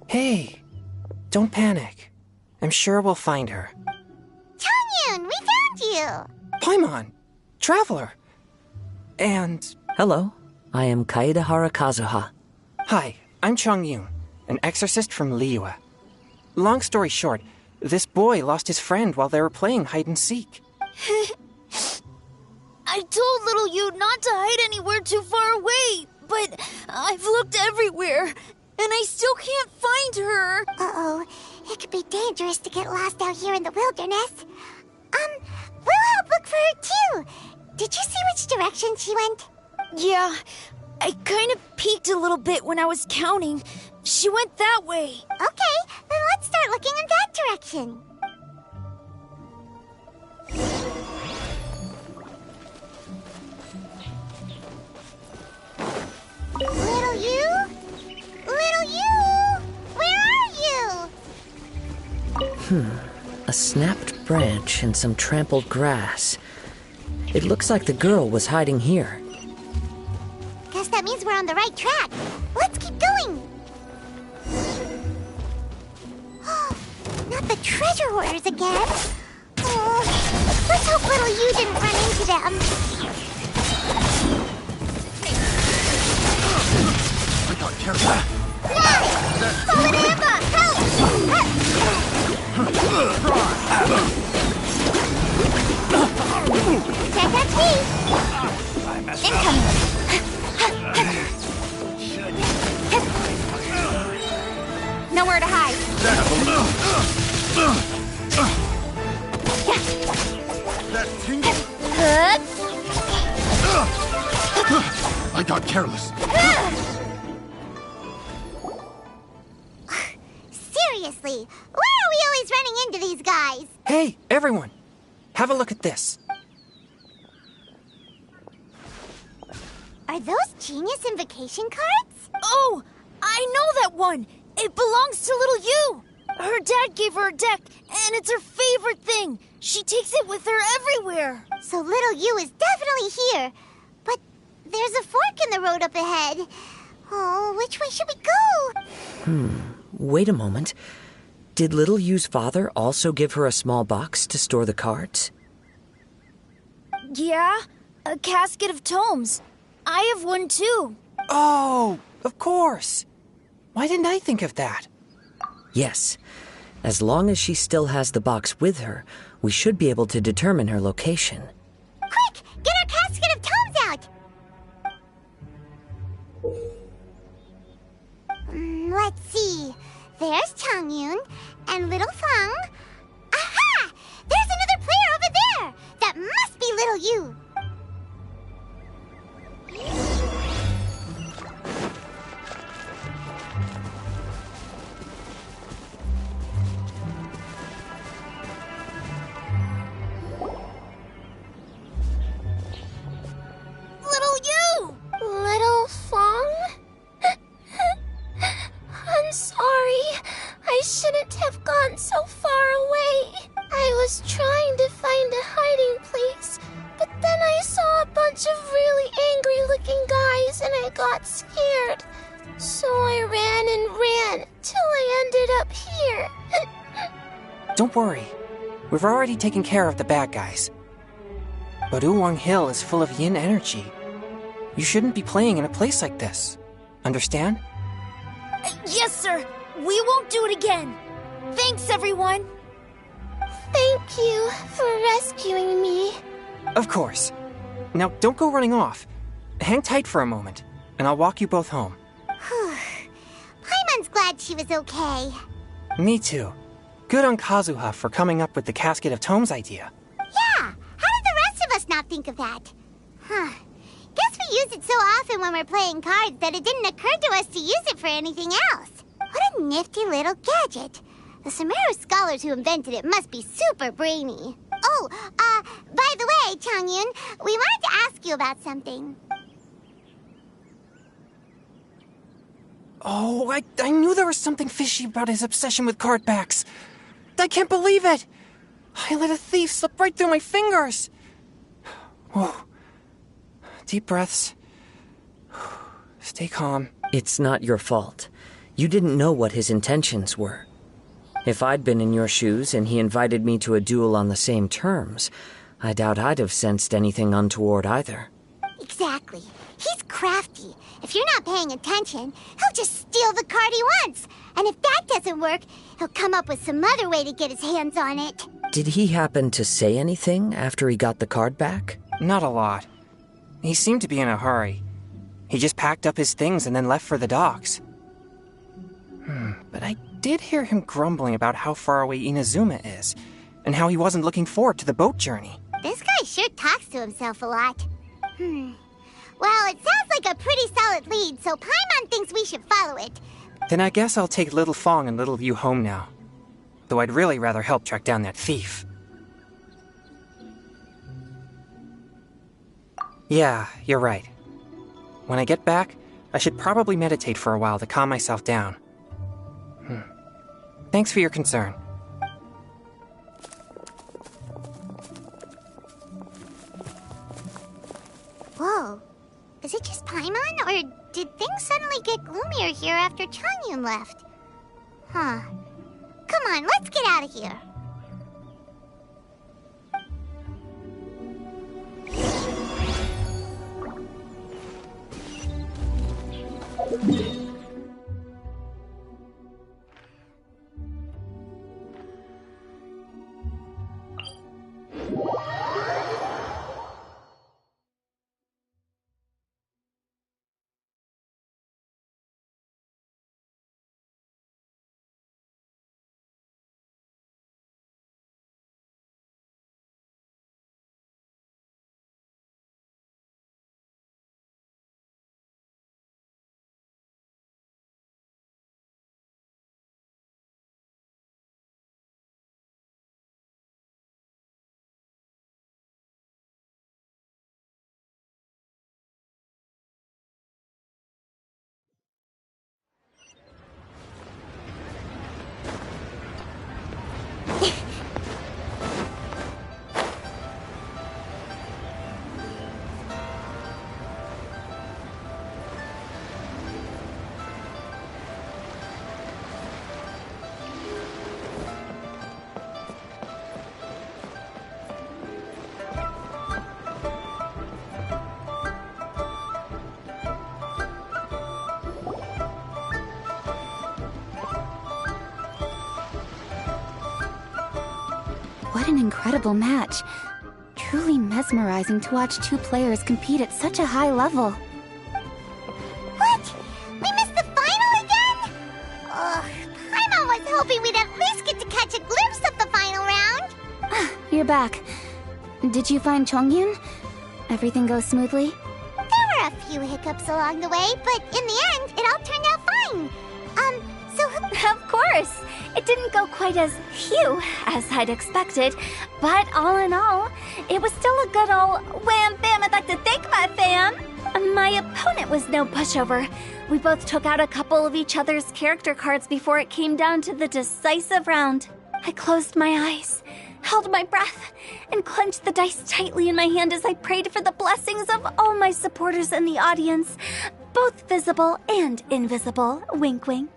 Hey, don't panic. I'm sure we'll find her. Changyun, we found you! Paimon, Traveler. And... Hello, I am Kaedahara Kazuha. Hi, I'm Changyun, an exorcist from Liyue. Long story short, this boy lost his friend while they were playing hide-and-seek. I told little you not to hide anywhere too far away, but I've looked everywhere, and I still can't find her. Uh-oh, it could be dangerous to get lost out here in the wilderness. We'll help look for her too. Did you see which direction she went? Yeah, I kind of peeked a little bit when I was counting. She went that way. Okay, then let's start looking in that direction. Little you? Little you? Where are you? A snapped branch and some trampled grass. It looks like the girl was hiding here. Guess that means we're on the right track. Let's keep going. Not the treasure hoarders again. Oh, let's hope little you didn't run into them. I got careful. Fallen Emma, help! Can't catch me! Incoming! Nowhere to hide. That tingle. I got careless. Seriously, why are we always running into these guys? Hey, everyone! Have a look at this. Are those genius invocation cards? Oh, I know that one! It belongs to little you! Her dad gave her a deck, and it's her favorite thing. She takes it with her everywhere. So little you is definitely here. But there's a fork in the road up ahead. Oh, which way should we go? Wait a moment. Did Little Yu's father also give her a small box to store the cards? Yeah, a casket of tomes. I have one too. Oh, of course. Why didn't I think of that? Yes. As long as she still has the box with her, we should be able to determine her location. Quick, get our casket of tomes out! Let's see. There's Changyun and little Fang. Aha! There's another player over there! That must be little you! Little you! Little Fang? I'm sorry. I shouldn't have gone so far away. I was trying to find a hiding place, but then I saw a bunch of really angry-looking guys and I got scared. So I ran and ran till I ended up here. Don't worry. We've already taken care of the bad guys. But Uwang Hill is full of yin energy. You shouldn't be playing in a place like this. Understand? Yes, sir. We won't do it again. Thanks, everyone. Thank you for rescuing me. Of course. Now, don't go running off. Hang tight for a moment, and I'll walk you both home. Paimon's glad she was okay. Me too. Good on Kazuha for coming up with the Casket of Tomes idea. Yeah, how did the rest of us not think of that? Guess we use it so often when we're playing cards that it didn't occur to us to use it for anything else. What a nifty little gadget. The Sumeru scholars who invented it must be super brainy. Oh, by the way, Changyun, we wanted to ask you about something. Oh, I knew there was something fishy about his obsession with card backs. I can't believe it! I let a thief slip right through my fingers. Oh, Deep breaths. Stay calm. It's not your fault. You didn't know what his intentions were. If I'd been in your shoes and he invited me to a duel on the same terms, I doubt I'd have sensed anything untoward either. Exactly. He's crafty. If you're not paying attention, he'll just steal the card he wants. And if that doesn't work, he'll come up with some other way to get his hands on it. Did he happen to say anything after he got the card back? Not a lot. He seemed to be in a hurry. He just packed up his things and then left for the docks. But I did hear him grumbling about how far away Inazuma is, and how he wasn't looking forward to the boat journey. This guy sure talks to himself a lot. Well, it sounds like a pretty solid lead, so Paimon thinks we should follow it. Then I guess I'll take Little Fong and Little Yu home now. Though I'd really rather help track down that thief. Yeah, you're right. When I get back, I should probably meditate for a while to calm myself down. Thanks for your concern. Whoa. Is it just Paimon, or did things suddenly get gloomier here after Changyun left? Huh. Come on, let's get out of here. What an incredible match. Truly mesmerizing to watch two players compete at such a high level. What? We missed the final again? Ugh, Paimon was hoping we'd at least get to catch a glimpse of the final round. You're back. Did you find Chongyun? Everything go smoothly? There were a few hiccups along the way, but in the end, it all turned out fine. Of course! It didn't go quite as phew as I'd expected, but all in all, it was still a good old wham bam. I'd like to thank my fam! My opponent was no pushover. We both took out a couple of each other's character cards before it came down to the decisive round. I closed my eyes, held my breath, and clenched the dice tightly in my hand as I prayed for the blessings of all my supporters in the audience, both visible and invisible. Wink, wink.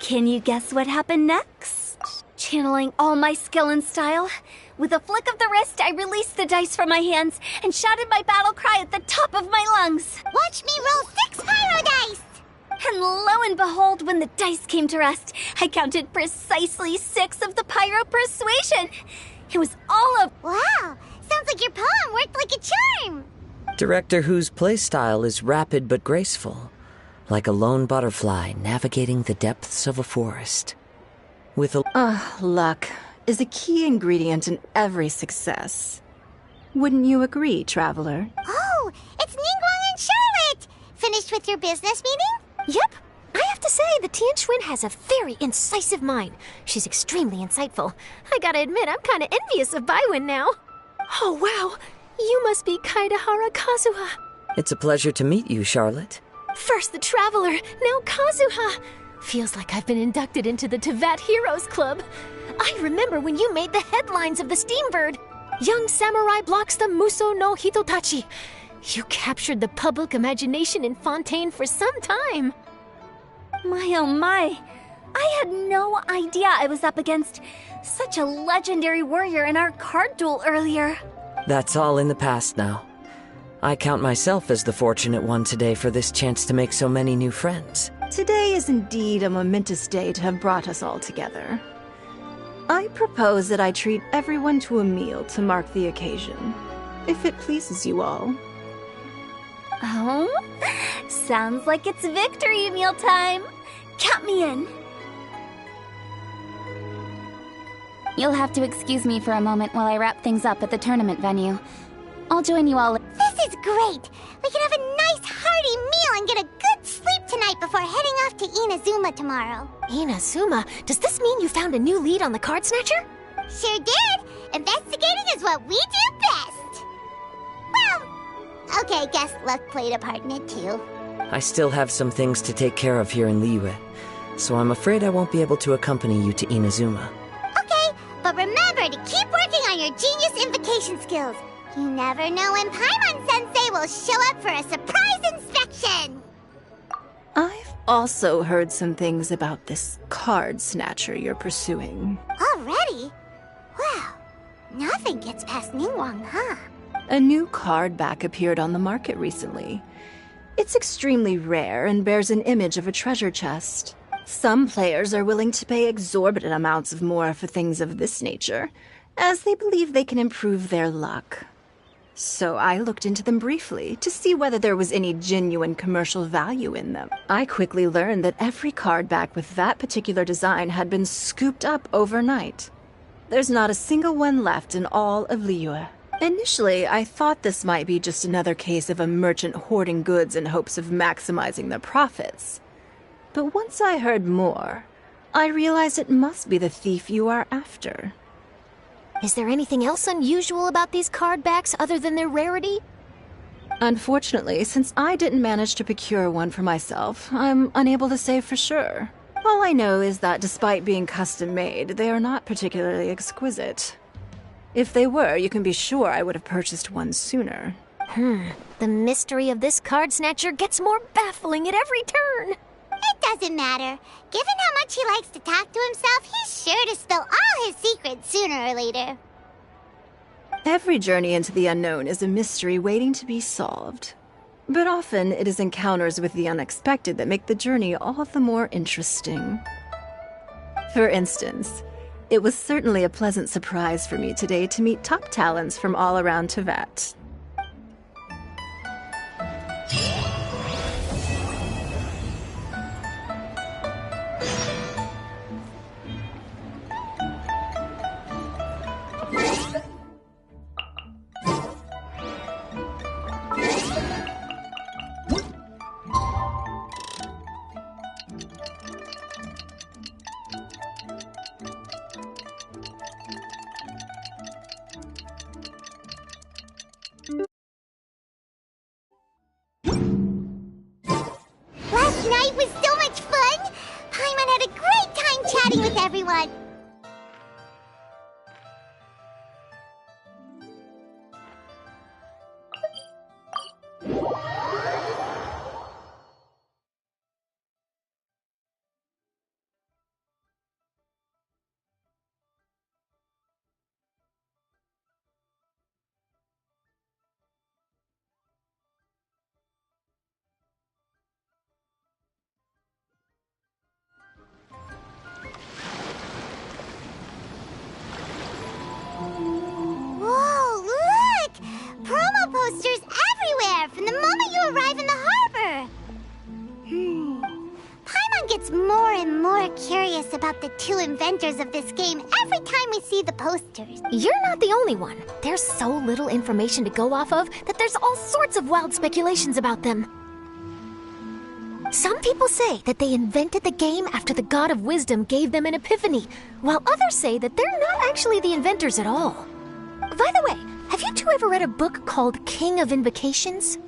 Can you guess what happened next? Channeling all my skill and style, with a flick of the wrist, I released the dice from my hands and shouted my battle cry at the top of my lungs. Watch me roll 6 pyro dice! And lo and behold, when the dice came to rest, I counted precisely 6 of the pyro persuasion. It was all of... Wow! Sounds like your poem worked like a charm! Director whose playstyle is rapid but graceful, like a lone butterfly navigating the depths of a forest. With a... Luck is a key ingredient in every success. Wouldn't you agree, Traveler? Oh, it's Ningguang and Charlotte! Finished with your business meeting? Yep. I have to say, the Tian Schwinn has a very incisive mind. She's extremely insightful. I gotta admit, I'm kinda envious of Baiwen now. Oh, wow. You must be Kaedahara Kazuha. It's a pleasure to meet you, Charlotte. First the Traveler, now Kazuha. Feels like I've been inducted into the Tevat Heroes Club. I remember when you made the headlines of the Steambird. Young samurai blocks the Muso no Hitotachi. You captured the public imagination in Fontaine for some time. My oh my! I had no idea I was up against such a legendary warrior in our card duel earlier. That's all in the past now. I count myself as the fortunate one today for this chance to make so many new friends. Today is indeed a momentous day to have brought us all together. I propose that I treat everyone to a meal to mark the occasion, if it pleases you all. Oh? Sounds like it's victory meal time. Count me in. You'll have to excuse me for a moment while I wrap things up at the tournament venue. I'll join you all. This is great! We can have a nice hearty meal and get a good sleep tonight before heading off to Inazuma tomorrow. Inazuma, does this mean you found a new lead on the Card Snatcher? Sure did! Investigating is what we do best! Well, okay, guess luck played a part in it too. I still have some things to take care of here in Liyue, so I'm afraid I won't be able to accompany you to Inazuma. Okay, but remember to keep working on your genius invocation skills. You never know when Paimon-sensei will show up for a surprise inspection! I've also heard some things about this card snatcher you're pursuing. Already? Well, nothing gets past Ningguang, huh? A new card back appeared on the market recently. It's extremely rare and bears an image of a treasure chest. Some players are willing to pay exorbitant amounts of more for things of this nature, as they believe they can improve their luck. So I looked into them briefly to see whether there was any genuine commercial value in them. I quickly learned that every card back with that particular design had been scooped up overnight. There's not a single one left in all of Liyue. Initially, I thought this might be just another case of a merchant hoarding goods in hopes of maximizing their profits. But once I heard more, I realized it must be the thief you are after. Is there anything else unusual about these card backs other than their rarity? Unfortunately, since I didn't manage to procure one for myself, I'm unable to say for sure. All I know is that despite being custom-made, they are not particularly exquisite. If they were, you can be sure I would have purchased one sooner. The mystery of this Card Snatcher gets more baffling at every turn. It doesn't matter. Given how much he likes to talk to himself, he's sure to spill all his secrets sooner or later. Every journey into the unknown is a mystery waiting to be solved. But often it is encounters with the unexpected that make the journey all the more interesting. For instance, it was certainly a pleasant surprise for me today to meet top talents from all around Tevat. Last night was so much fun! Paimon had a great time chatting with everyone! Whoa, look! Promo posters everywhere from the moment you arrive in the harbor! Paimon gets more and more curious about the two inventors of this game every time we see the posters. You're not the only one. There's so little information to go off of that there's all sorts of wild speculations about them. Some people say that they invented the game after the God of Wisdom gave them an epiphany, while others say that they're not actually the inventors at all. By the way, have you two ever read a book called King of Invocations?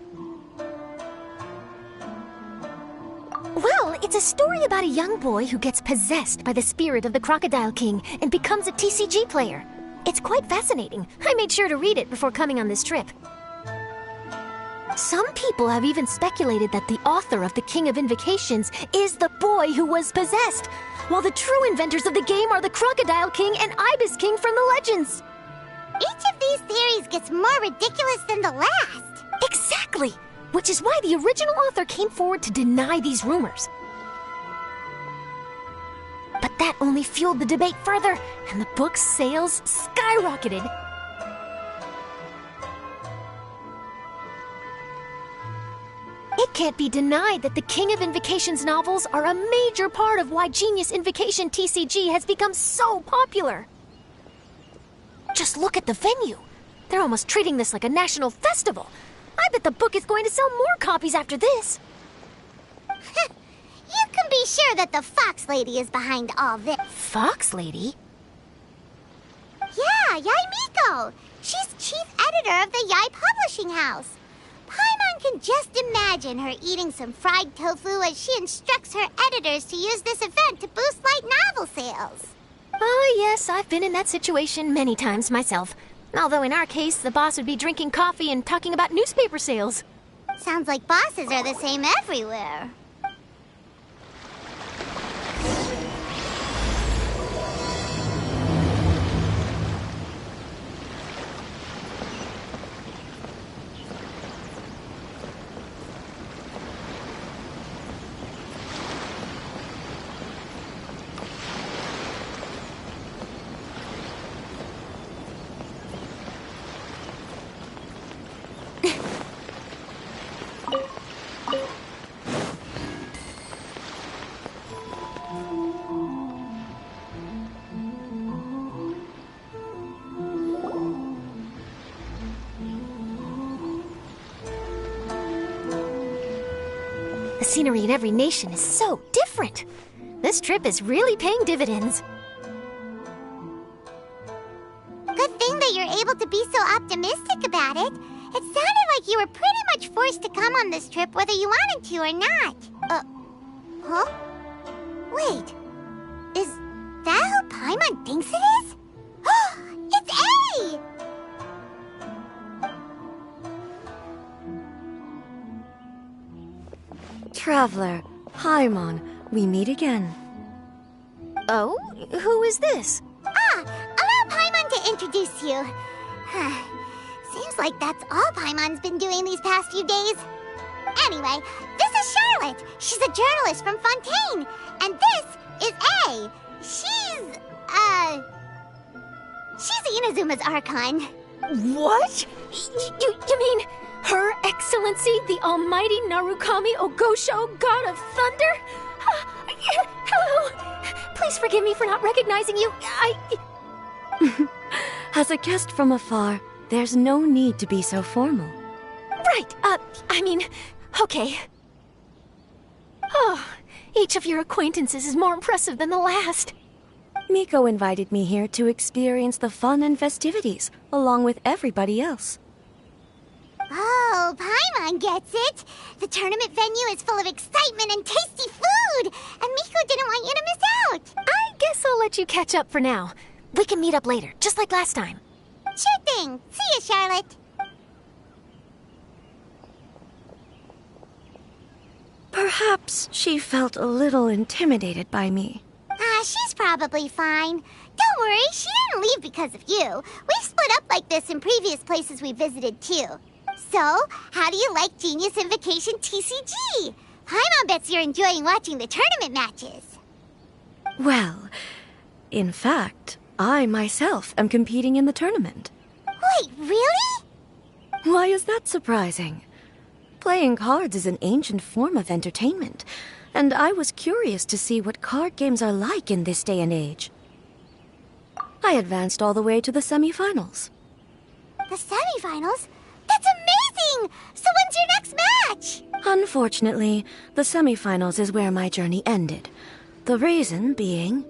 Well, it's a story about a young boy who gets possessed by the spirit of the Crocodile King and becomes a TCG player. It's quite fascinating. I made sure to read it before coming on this trip. Some people have even speculated that the author of the King of Invocations is the boy who was possessed, while the true inventors of the game are the Crocodile King and Ibis King from the legends. Each of these theories gets more ridiculous than the last. Exactly! Which is why the original author came forward to deny these rumors. But that only fueled the debate further, and the book's sales skyrocketed. It can't be denied that the King of Invocations novels are a major part of why Genius Invocation TCG has become so popular. Just look at the venue. They're almost treating this like a national festival. I bet the book is going to sell more copies after this. You can be sure that the Fox Lady is behind all this. Fox Lady? Yeah, Yai Miko. She's chief editor of the Yai Publishing House. Paimon can just imagine her eating some fried tofu as she instructs her editors to use this event to boost light novel sales. Oh, yes, I've been in that situation many times myself. Although in our case, the boss would be drinking coffee and talking about newspaper sales. Sounds like bosses are the same everywhere. The scenery in every nation is so different. This trip is really paying dividends. Good thing that you're able to be so optimistic about it. It sounded like you were pretty much forced to come on this trip whether you wanted to or not. Huh? Wait. Is that who Paimon thinks it is? It's A! Traveler, Paimon, we meet again. Oh? Who is this? Allow Paimon to introduce you. Seems like that's all Paimon's been doing these past few days. Anyway, this is Charlotte. She's a journalist from Fontaine. And this is A. She's Inazuma's Archon. What? You mean Her Excellency, the Almighty Narukami Ogosho, God of Thunder? Hello. Please forgive me for not recognizing you. As a guest from afar, there's no need to be so formal. Right, okay. Oh, each of your acquaintances is more impressive than the last. Miko invited me here to experience the fun and festivities, along with everybody else. Oh, Paimon gets it. The tournament venue is full of excitement and tasty food, and Miko didn't want you to miss out. I guess I'll let you catch up for now. We can meet up later, just like last time. Sure thing. See you, Charlotte. Perhaps she felt a little intimidated by me. She's probably fine. Don't worry, she didn't leave because of you. We've split up like this in previous places we visited, too. So, how do you like Genius Invocation TCG? Paimon bets you're enjoying watching the tournament matches. Well, in fact, I myself am competing in the tournament. Wait, really? Why is that surprising? Playing cards is an ancient form of entertainment, and I was curious to see what card games are like in this day and age. I advanced all the way to the semifinals. The semifinals? That's amazing! So when's your next match? Unfortunately, the semifinals is where my journey ended. The reason being...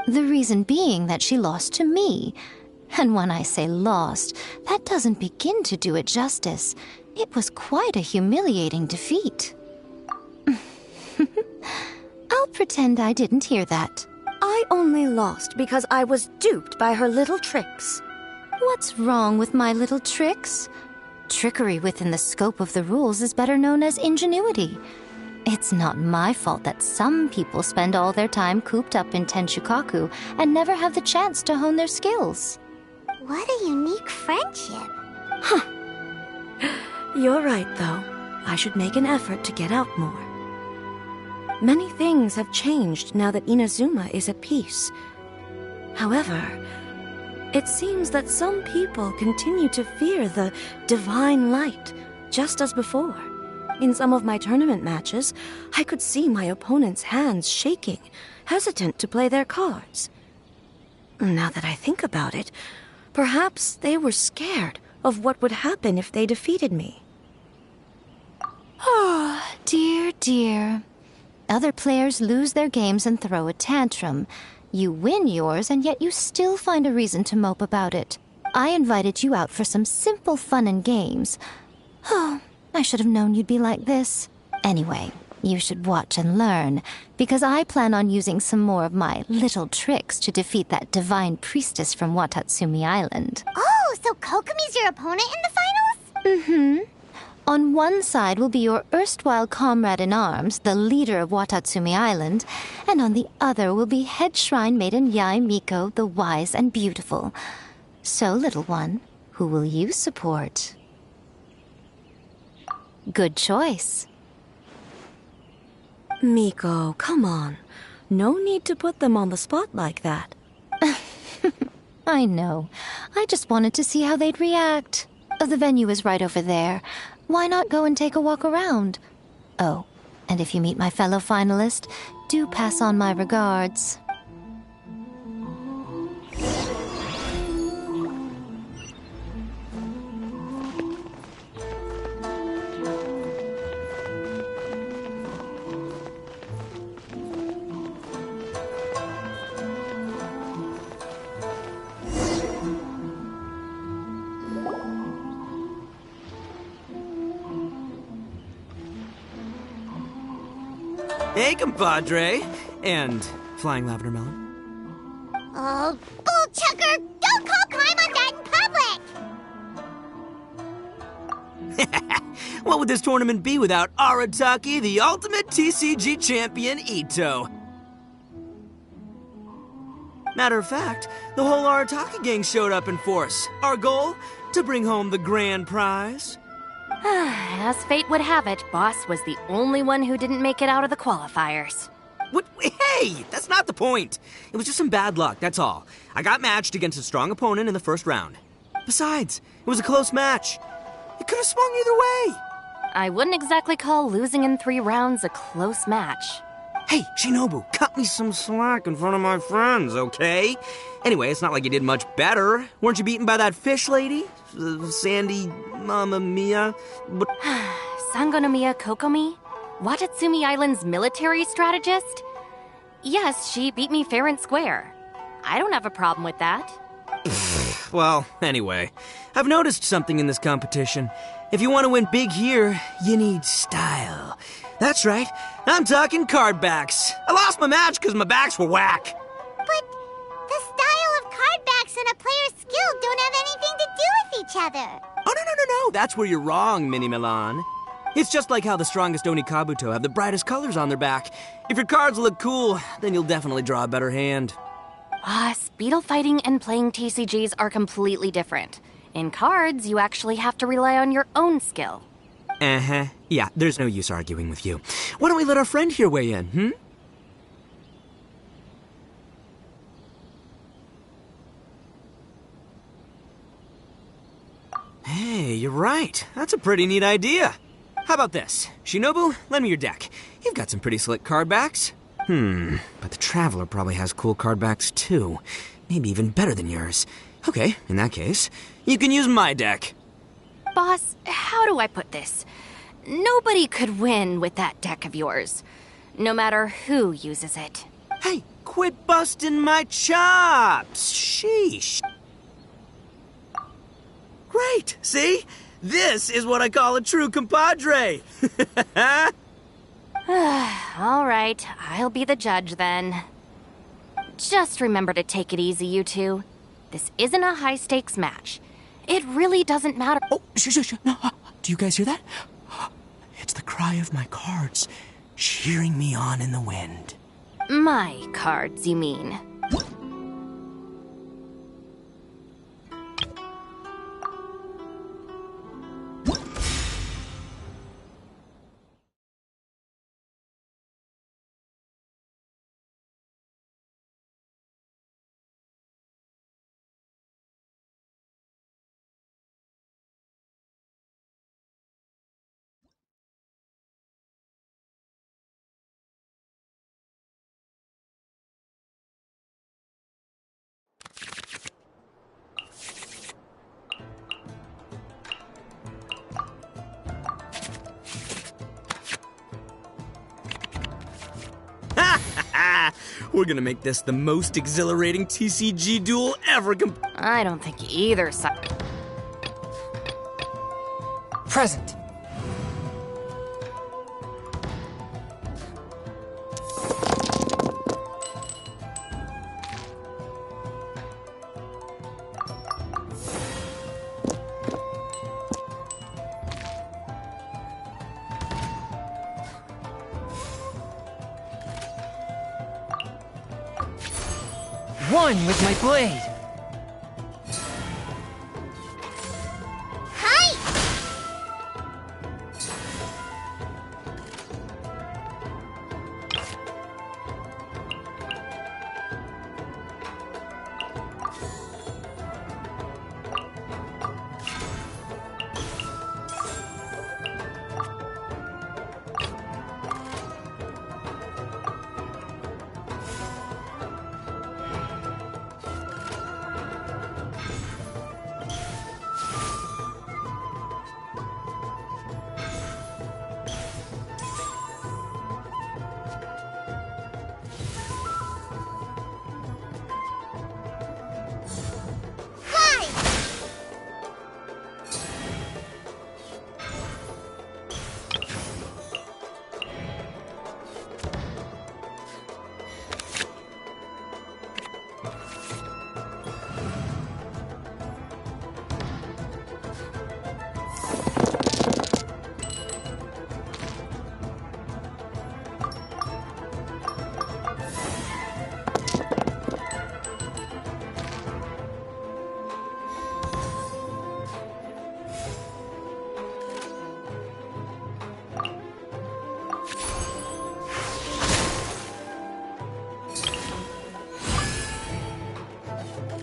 The reason being that she lost to me. And when I say lost, that doesn't begin to do it justice. It was quite a humiliating defeat. I'll pretend I didn't hear that. I only lost because I was duped by her little tricks. What's wrong with my little tricks? Trickery within the scope of the rules is better known as ingenuity. It's not my fault that some people spend all their time cooped up in Tenshukaku and never have the chance to hone their skills. What a unique friendship. You're right, though. I should make an effort to get out more. Many things have changed now that Inazuma is at peace. However, it seems that some people continue to fear the divine light, just as before. In some of my tournament matches, I could see my opponent's hands shaking, hesitant to play their cards. Now that I think about it, perhaps they were scared of what would happen if they defeated me. Oh, dear, dear. Other players lose their games and throw a tantrum. You win yours, and yet you still find a reason to mope about it. I invited you out for some simple fun and games. Oh, I should have known you'd be like this. Anyway, you should watch and learn, because I plan on using some more of my little tricks to defeat that divine priestess from Watatsumi Island. Oh, so Kokomi's your opponent in the finals? Mm-hmm. On one side will be your erstwhile comrade in arms, the leader of Watatsumi Island, and on the other will be head shrine maiden Yae Miko, the wise and beautiful. So, little one, who will you support? Good choice. Miko, come on. No need to put them on the spot like that. I know. I just wanted to see how they'd react. The venue is right over there. Why not go and take a walk around? Oh, and if you meet my fellow finalist, do pass on my regards. Hey, compadre. And Flying Lavender Melon. Oh, bull chucker! Don't call Climb on that in public! What would this tournament be without Arataki, the ultimate TCG champion, Ito? Matter of fact, the whole Arataki gang showed up in force. Our goal? To bring home the grand prize. As fate would have it, Boss was the only one who didn't make it out of the qualifiers. What? Hey, that's not the point. It was just some bad luck, that's all. I got matched against a strong opponent in the first round. Besides, it was a close match. It could have swung either way. I wouldn't exactly call losing in 3 rounds a close match. Hey, Shinobu, cut me some slack in front of my friends, okay? Anyway, it's not like you did much better. Weren't you beaten by that fish lady? Sandy Mamma Mia? But... Sangonomiya Kokomi? Watatsumi Island's military strategist? Yes, she beat me fair and square. I don't have a problem with that. Well, anyway, I've noticed something in this competition. If you want to win big here, you need style. That's right, I'm talking card backs. I lost my match because my backs were whack. But the style of card backs and a player's skill don't have anything to do with each other. Oh, no, that's where you're wrong, Mini Milan. It's just like how the strongest Onikabuto have the brightest colors on their back. If your cards look cool, then you'll definitely draw a better hand. Beetle fighting and playing TCGs are completely different. In cards, you actually have to rely on your own skill. Uh-huh. Yeah, there's no use arguing with you. Why don't we let our friend here weigh in, Hey, you're right. That's a pretty neat idea. How about this? Shinobu, lend me your deck. You've got some pretty slick card backs. But the Traveler probably has cool card backs too. Maybe even better than yours. Okay, in that case, you can use my deck. Boss, how do I put this? Nobody could win with that deck of yours, no matter who uses it. Hey, quit busting my chops! Sheesh. Great, see? This is what I call a true compadre. All right, I'll be the judge then. Just remember to take it easy, you two. This isn't a high-stakes match. It really doesn't matter. Oh, shh. No, do you guys hear that? It's the cry of my cards, cheering me on in the wind. My cards, you mean? We're gonna make this the most exhilarating TCG duel ever I don't think either side. Present. One with my blade. Hi!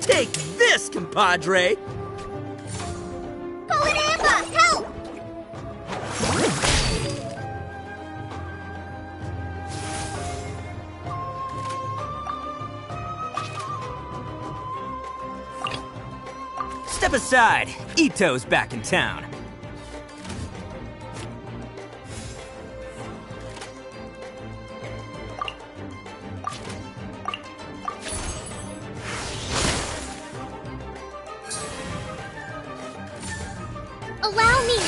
Take this, compadre! Call an ambush! Help! Step aside. Ito's back in town. Allow me!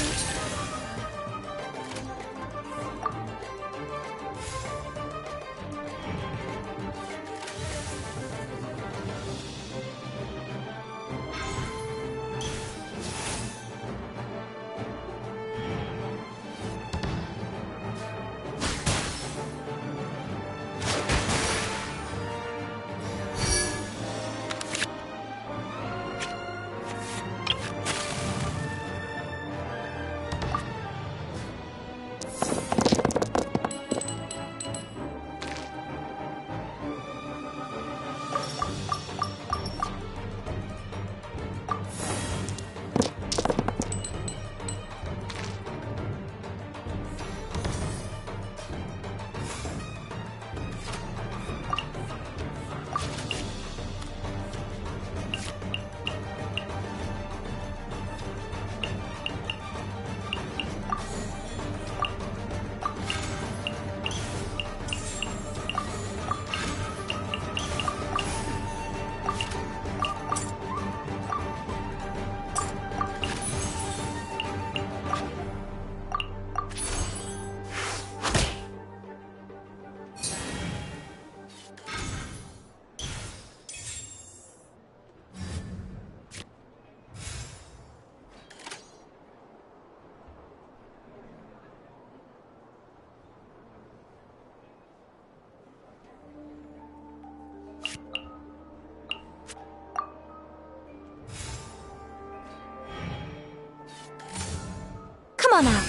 on out.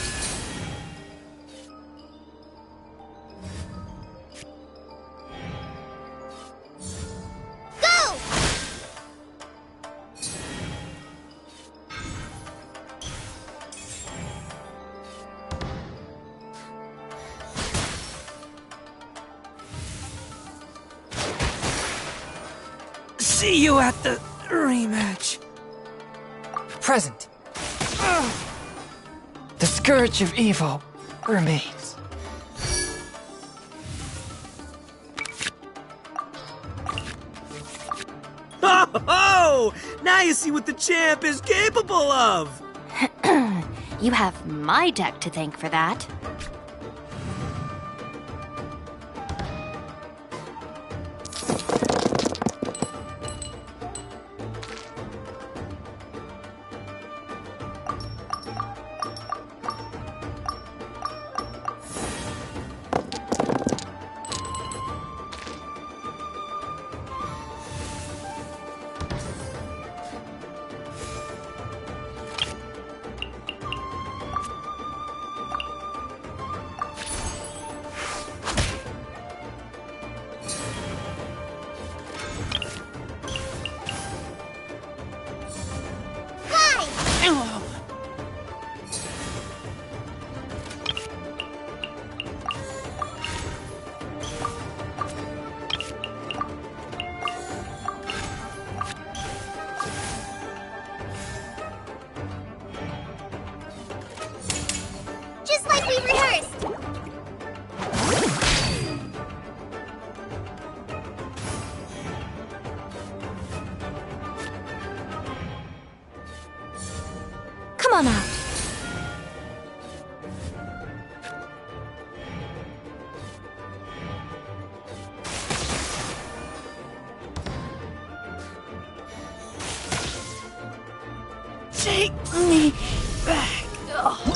Go! See you at the rematch. Present. The scourge of evil remains. Oh! Now you see what the champ is capable of! You have my deck to thank for that. Just like we rehearsed. Come on out. Take me back. Ugh.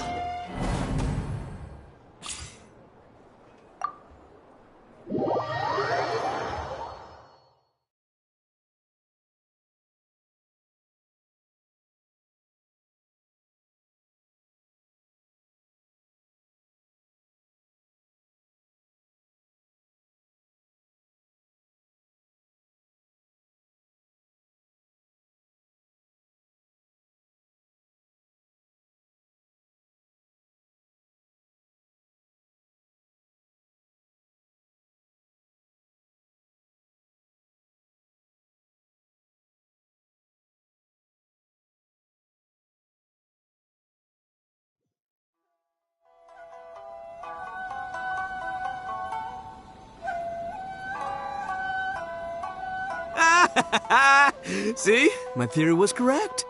See? My theory was correct.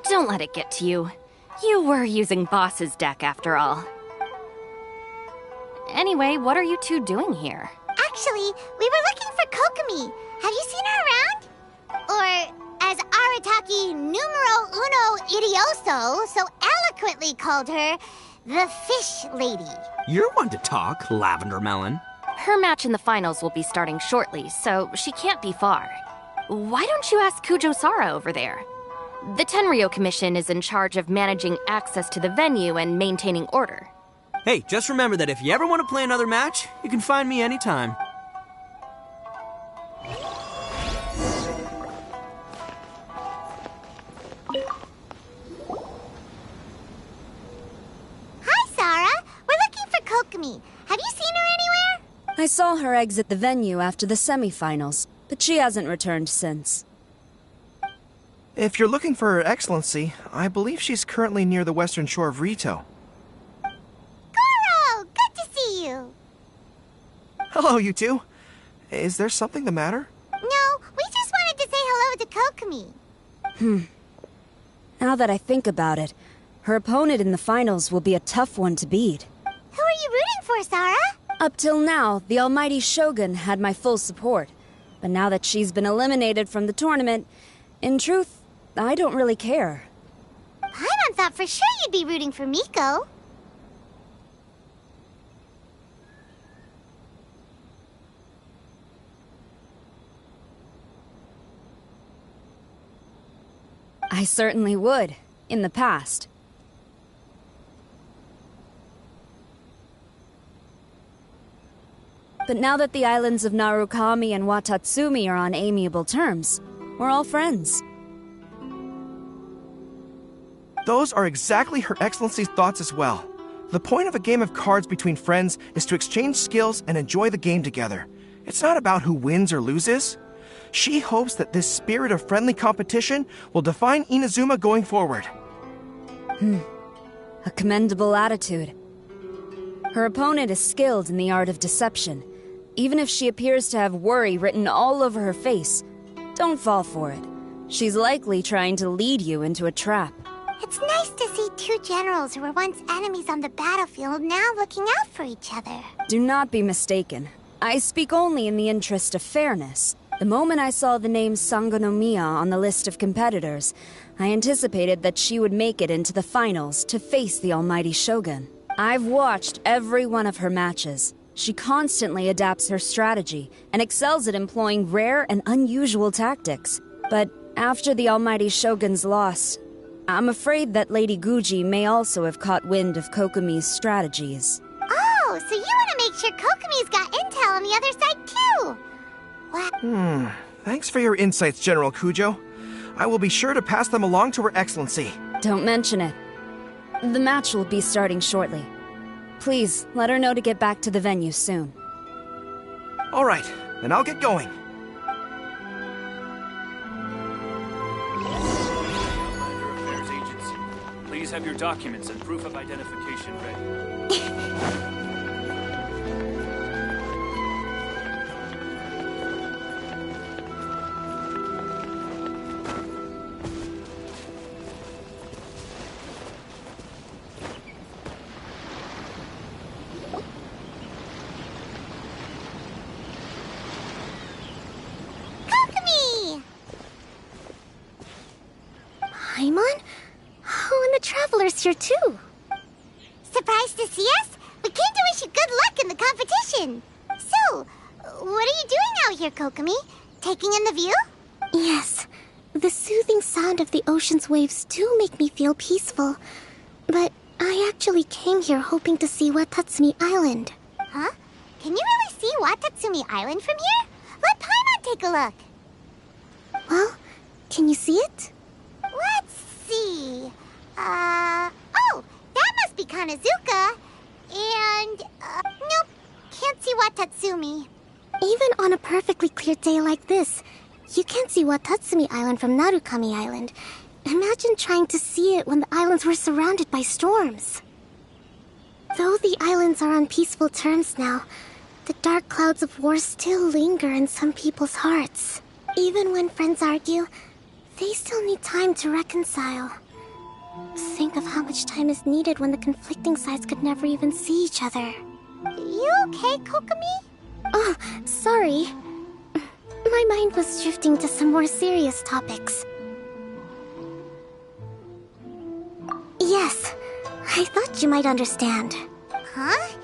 Don't let it get to you. You were using Boss's deck after all. Anyway, what are you two doing here? Actually, we were looking for Kokomi. Have you seen her around? Or, as Arataki numero uno idioso so eloquently called her, the Fish Lady. You're one to talk, Lavender Melon. Her match in the finals will be starting shortly, so she can't be far. Why don't you ask Kujo-Sara over there? The Tenryo Commission is in charge of managing access to the venue and maintaining order. Hey, just remember that if you ever want to play another match, you can find me anytime. Hi, Sarah. We're looking for Kokomi. Have you seen her anywhere? I saw her exit the venue after the semifinals, but she hasn't returned since. If you're looking for Her Excellency, I believe she's currently near the western shore of Rito. Goro! Good to see you. Hello, you two. Is there something the matter? No, we just wanted to say hello to Kokomi. Now that I think about it, her opponent in the finals will be a tough one to beat. Who are you rooting for, Sarah? Up till now, the almighty Shogun had my full support. But now that she's been eliminated from the tournament, in truth, I don't really care. Paimon thought for sure you'd be rooting for Miko. I certainly would, in the past. But now that the islands of Narukami and Watatsumi are on amiable terms, we're all friends. Those are exactly Her Excellency's thoughts as well. The point of a game of cards between friends is to exchange skills and enjoy the game together. It's not about who wins or loses. She hopes that this spirit of friendly competition will define Inazuma going forward. A commendable attitude. Her opponent is skilled in the art of deception. Even if she appears to have worry written all over her face, don't fall for it. She's likely trying to lead you into a trap. It's nice to see two generals who were once enemies on the battlefield now looking out for each other. Do not be mistaken. I speak only in the interest of fairness. The moment I saw the name Sangonomiya on the list of competitors, I anticipated that she would make it into the finals to face the almighty Shogun. I've watched every one of her matches. She constantly adapts her strategy and excels at employing rare and unusual tactics. But after the almighty Shogun's loss, I'm afraid that Lady Guji may also have caught wind of Kokomi's strategies. Oh, so you want to make sure Kokomi's got intel on the other side too? Wow. Thanks for your insights, General Kujo. I will be sure to pass them along to Her Excellency. Don't mention it. The match will be starting shortly. Please, let her know to get back to the venue soon. All right, then I'll get going. Affairs Agency. Please have your documents and proof of identification ready. Paimon? Oh, and the Traveler's here too. Surprised to see us? We came to wish you good luck in the competition. So, what are you doing out here, Kokomi? Taking in the view? Yes. The soothing sound of the ocean's waves do make me feel peaceful. But I actually came here hoping to see Watatsumi Island. Huh? Can you really see Watatsumi Island from here? Let Paimon take a look. Well, can you see it? Let's see. Oh, that must be Kanazuka. And, nope, can't see Watatsumi. Even on a perfectly clear day like this, you can't see Watatsumi Island from Narukami Island. Imagine trying to see it when the islands were surrounded by storms. Though the islands are on peaceful terms now, the dark clouds of war still linger in some people's hearts. Even when friends argue, they still need time to reconcile. Think of how much time is needed when the conflicting sides could never even see each other. You okay, Kokomi? Oh, sorry. My mind was drifting to some more serious topics. Yes, I thought you might understand. Huh?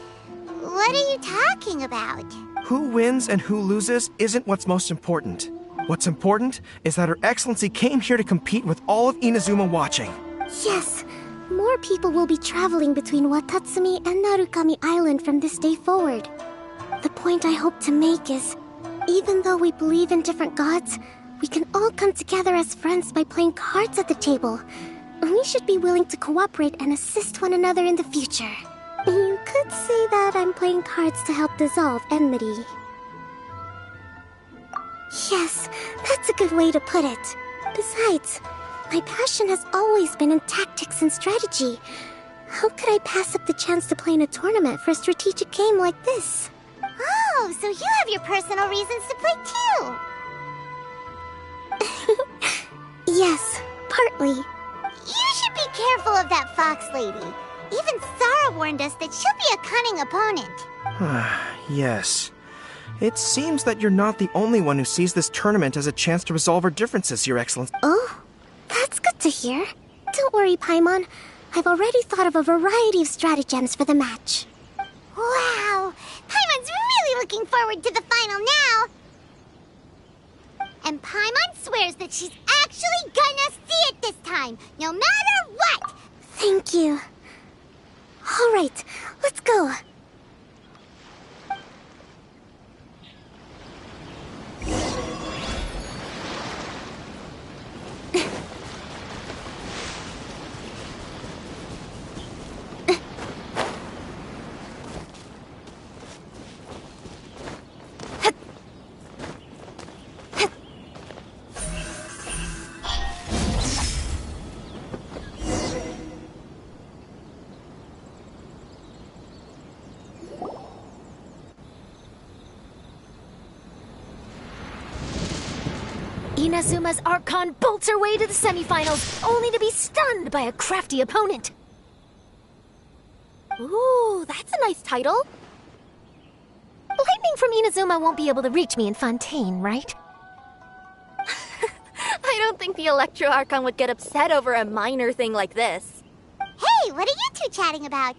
What are you talking about? Who wins and who loses isn't what's most important. What's important is that Her Excellency came here to compete with all of Inazuma watching. Yes, more people will be traveling between Watatsumi and Narukami Island from this day forward. The point I hope to make is, even though we believe in different gods, we can all come together as friends by playing cards at the table. We should be willing to cooperate and assist one another in the future. You could say that I'm playing cards to help dissolve enmity. Yes, that's a good way to put it. Besides, my passion has always been in tactics and strategy. How could I pass up the chance to play in a tournament for a strategic game like this? Oh, so you have your personal reasons to play too. Yes, partly. You should be careful of that fox lady. Even Sara warned us that she'll be a cunning opponent. Yes. It seems that you're not the only one who sees this tournament as a chance to resolve our differences, Your Excellency. Oh, that's good to hear. Don't worry, Paimon. I've already thought of a variety of stratagems for the match. Wow! Paimon's really looking forward to the final now! And Paimon swears that she's actually gonna see it this time, no matter what! Thank you. All right, let's go. Inazuma's Archon bolts her way to the semifinals, only to be stunned by a crafty opponent. Ooh, that's a nice title. Lightning from Inazuma won't be able to reach me in Fontaine, right? I don't think the Electro Archon would get upset over a minor thing like this. Hey, what are you two chatting about?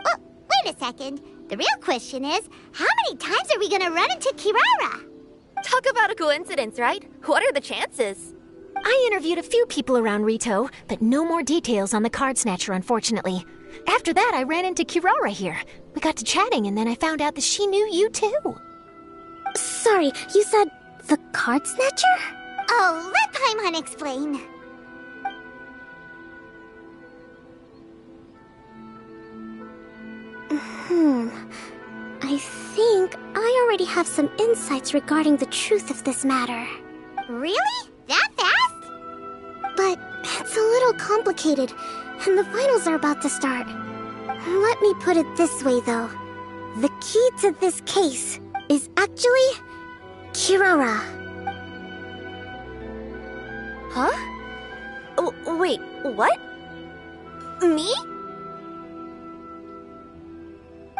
Oh, wait a second. The real question is, how many times are we gonna run into Kirara? Talk about a coincidence, right? What are the chances? I interviewed a few people around Rito, but no more details on the Card Snatcher, unfortunately. After that, I ran into Kirara here. We got to chatting, and then I found out that she knew you too. Sorry, you said the Card Snatcher? Oh, let Paimon explain. I think I already have some insights regarding the truth of this matter. Really? That fast? But it's a little complicated, and the finals are about to start. Let me put it this way, though. The key to this case is actually Kirara. Huh? Oh, wait, what? Me?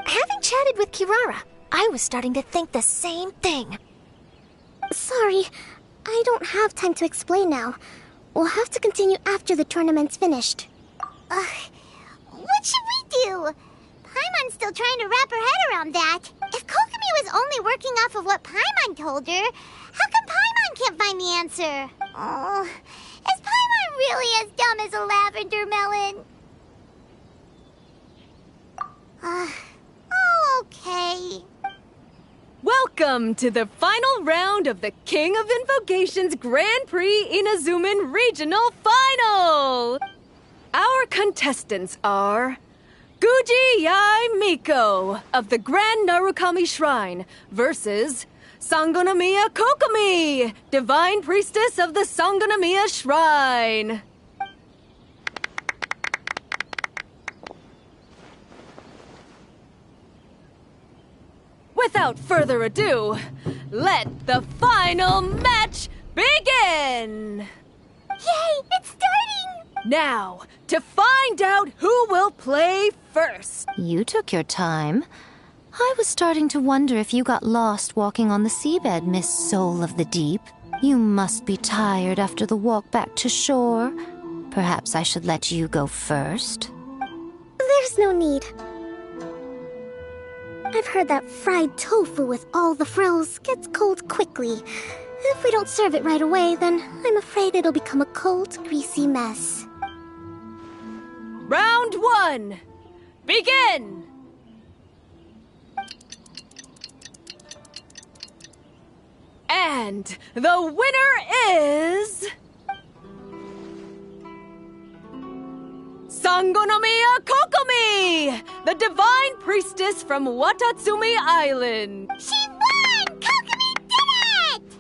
Having chatted with Kirara, I was starting to think the same thing. Sorry, I don't have time to explain now. We'll have to continue after the tournament's finished. What should we do? Paimon's still trying to wrap her head around that. If Kokomi was only working off of what Paimon told her, how come Paimon can't find the answer? Oh, is Paimon really as dumb as a lavender melon? Okay. Welcome to the final round of the King of Invocations Grand Prix Inazuman Regional Final! Our contestants are Guji Yai Miko of the Grand Narukami Shrine versus Sangonomiya Kokomi, Divine Priestess of the Sangonomiya Shrine. Without further ado, let the final match begin! Yay, it's starting! Now, to find out who will play first. You took your time. I was starting to wonder if you got lost walking on the seabed, Miss Soul of the Deep. You must be tired after the walk back to shore. Perhaps I should let you go first. There's no need. I've heard that fried tofu with all the frills gets cold quickly. If we don't serve it right away, then I'm afraid it'll become a cold, greasy mess. Round one, begin! And the winner is... Sangonomiya Kokomi, the Divine Priestess from Watatsumi Island. She won! Kokomi did it!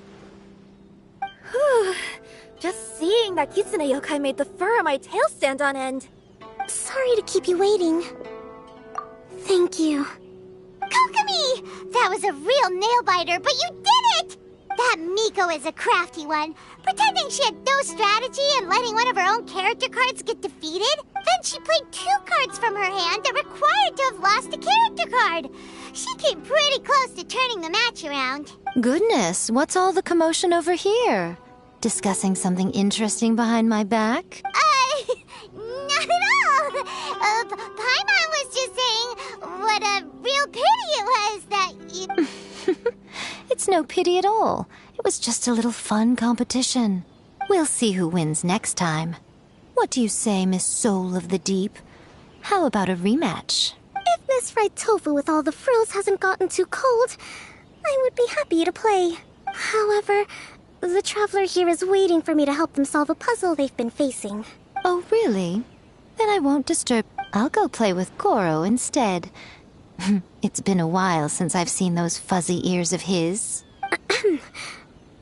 Whew. Just seeing that Kitsune yokai made the fur on my tail stand on end. Sorry to keep you waiting. Thank you. Kokomi! That was a real nail-biter, but you did it! That Miko is a crafty one, pretending she had no strategy and letting one of her own character cards get defeated. Then she played 2 cards from her hand that required to have lost a character card. She came pretty close to turning the match around. Goodness, what's all the commotion over here? Discussing something interesting behind my back? Not at all. Paimon was just saying what a real pity it was that you... It's no pity at all. It was just a little fun competition. We'll see who wins next time. What do you say, Miss Soul of the Deep? How about a rematch? If Miss Fried Tofu with all the frills hasn't gotten too cold, I would be happy to play. However, the traveler here is waiting for me to help them solve a puzzle they've been facing. Oh, really? Then I won't disturb. I'll go play with Goro instead. It's been a while since I've seen those fuzzy ears of his.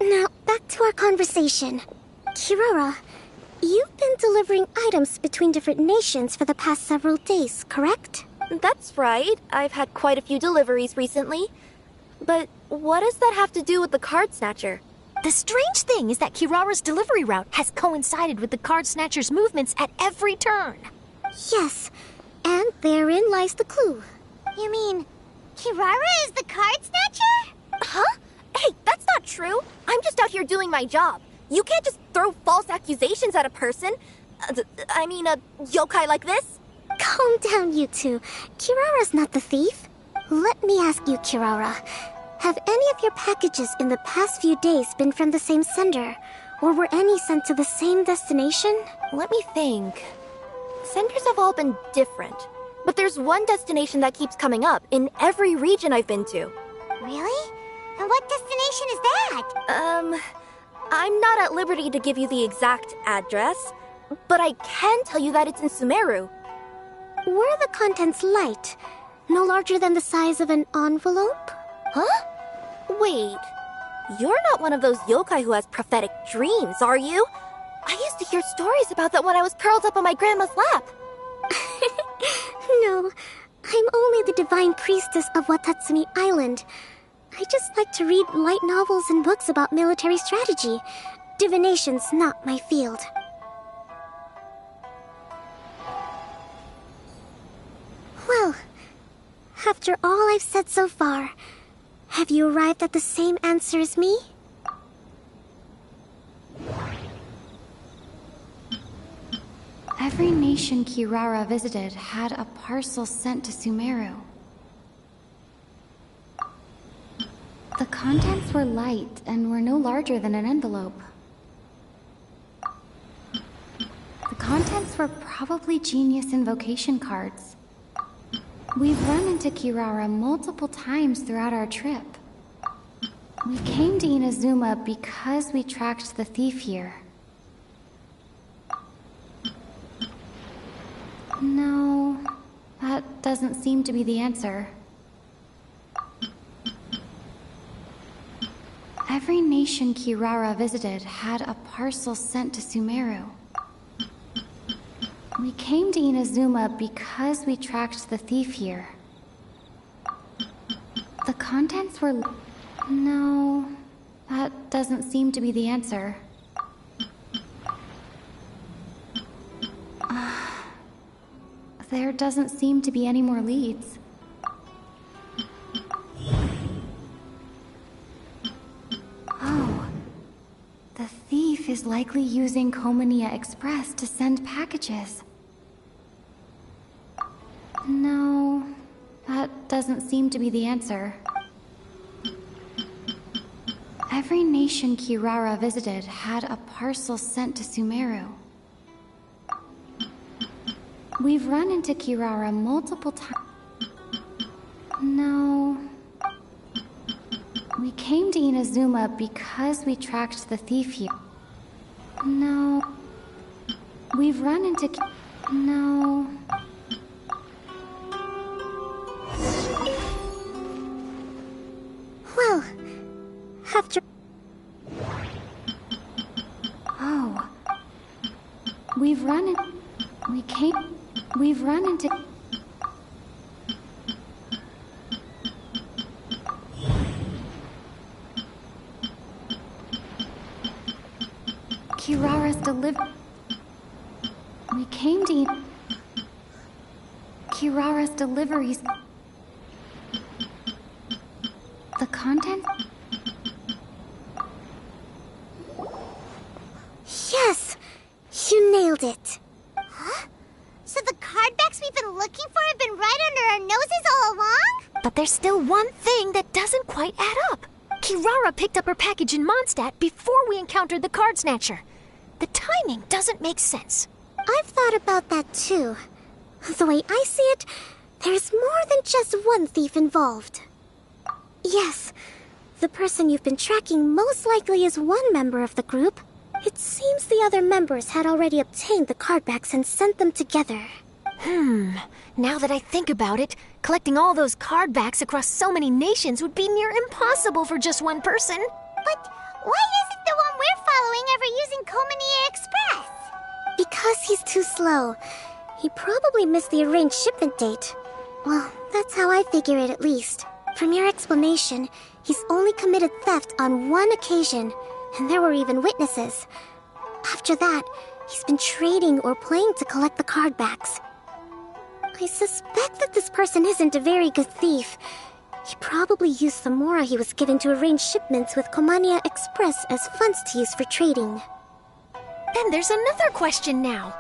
Now, back to our conversation. Kirara, you've been delivering items between different nations for the past several days, correct? That's right. I've had quite a few deliveries recently. But what does that have to do with the Card Snatcher? The strange thing is that Kirara's delivery route has coincided with the Card Snatcher's movements at every turn. Yes, and therein lies the clue. You mean, Kirara is the Card Snatcher? Huh? Hey, that's not true. I'm just out here doing my job. You can't just throw false accusations at a person. I mean, a yokai like this. Calm down, you two. Kirara's not the thief. Let me ask you, Kirara. Have any of your packages in the past few days been from the same sender? Or were any sent to the same destination? Let me think. Senders have all been different. But there's one destination that keeps coming up in every region I've been to. Really? And what destination is that? I'm not at liberty to give you the exact address, but I can tell you that it's in Sumeru. Were the contents light? No larger than the size of an envelope? Huh? Wait, you're not one of those yokai who has prophetic dreams, are you? I used to hear stories about that when I was curled up on my grandma's lap. No, I'm only the divine priestess of Watatsumi Island. I just like to read light novels and books about military strategy. Divination's not my field. Well, after all I've said so far, have you arrived at the same answer as me? Every nation Kirara visited had a parcel sent to Sumeru. The contents were light and were no larger than an envelope. The contents were probably genius invocation cards. We've run into Kirara multiple times throughout our trip. We came to Inazuma because we tracked the thief here. No, that doesn't seem to be the answer. Every nation Kirara visited had a parcel sent to Sumeru. We came to Inazuma because we tracked the thief here. The contents were... No, that doesn't seem to be the answer. There doesn't seem to be any more leads. Oh. The thief is likely using Komania Express to send packages. No, that doesn't seem to be the answer. Every nation Kirara visited had a parcel sent to Sumeru. We've run into Kirara multiple times. No. We came to Inazuma because we tracked the thief here. No. We've run into... No. Well, after... Oh. We've run in... We came... We've run into... Kirara's We came to... Kirara's deliveries... The content... Yes! You nailed it! Huh? So the cardbacks we've been looking for have been right under our noses all along? But there's still one thing that doesn't quite add up. Kirara picked up her package in Mondstadt before we encountered the Card Snatcher. The timing doesn't make sense. I've thought about that too. The way I see it, there's more than just one thief involved. Yes, the person you've been tracking most likely is one member of the group. It seems the other members had already obtained the cardbacks and sent them together. Now that I think about it, collecting all those cardbacks across so many nations would be near impossible for just one person. But why isn't the one we're following ever using Komania Express? Because he's too slow. He probably missed the arranged shipment date. Well, that's how I figure it at least. From your explanation, he's only committed theft on one occasion. and there were even witnesses. After that, he's been trading or playing to collect the card backs. I suspect that this person isn't a very good thief. He probably used the mora he was given to arrange shipments with Komania Express as funds to use for trading. Then there's another question now.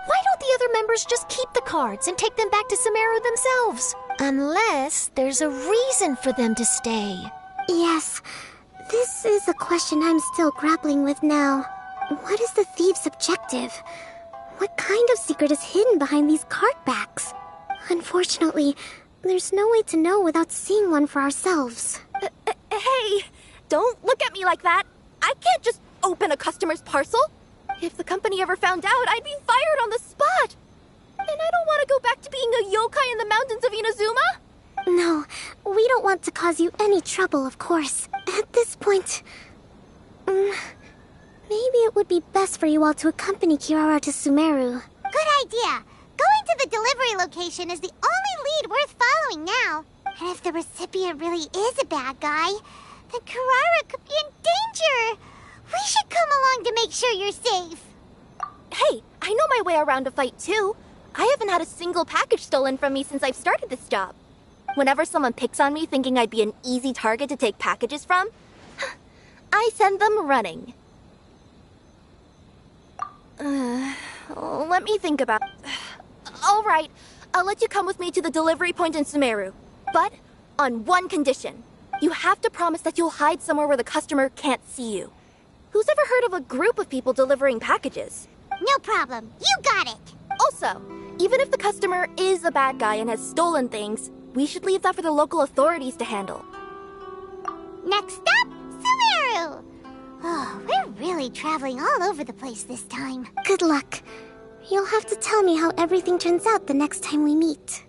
Why don't the other members just keep the cards and take them back to Sumeru themselves? Unless there's a reason for them to stay. Yes, this is a question I'm still grappling with now. What is the thief's objective? What kind of secret is hidden behind these card backs? Unfortunately, there's no way to know without seeing one for ourselves. Hey, don't look at me like that. I can't just open a customer's parcel. If the company ever found out, I'd be fired on the spot. And I don't want to go back to being a yokai in the mountains of Inazuma. No, we don't want to cause you any trouble, of course. At this point, maybe it would be best for you all to accompany Kirara to Sumeru. Good idea. Going to the delivery location is the only lead worth following now. And if the recipient really is a bad guy, then Kirara could be in danger. We should come along to make sure you're safe. Hey, I know my way around a fight too. I haven't had a single package stolen from me since I've started this job. Whenever someone picks on me thinking I'd be an easy target to take packages from, I send them running. Let me think about... All right, I'll let you come with me to the delivery point in Sumeru. But on one condition. You have to promise that you'll hide somewhere where the customer can't see you. Who's ever heard of a group of people delivering packages? No problem. You got it. Also, even if the customer is a bad guy and has stolen things, we should leave that for the local authorities to handle. Next up, Sumeru! Oh, we're really traveling all over the place this time. Good luck. You'll have to tell me how everything turns out the next time we meet.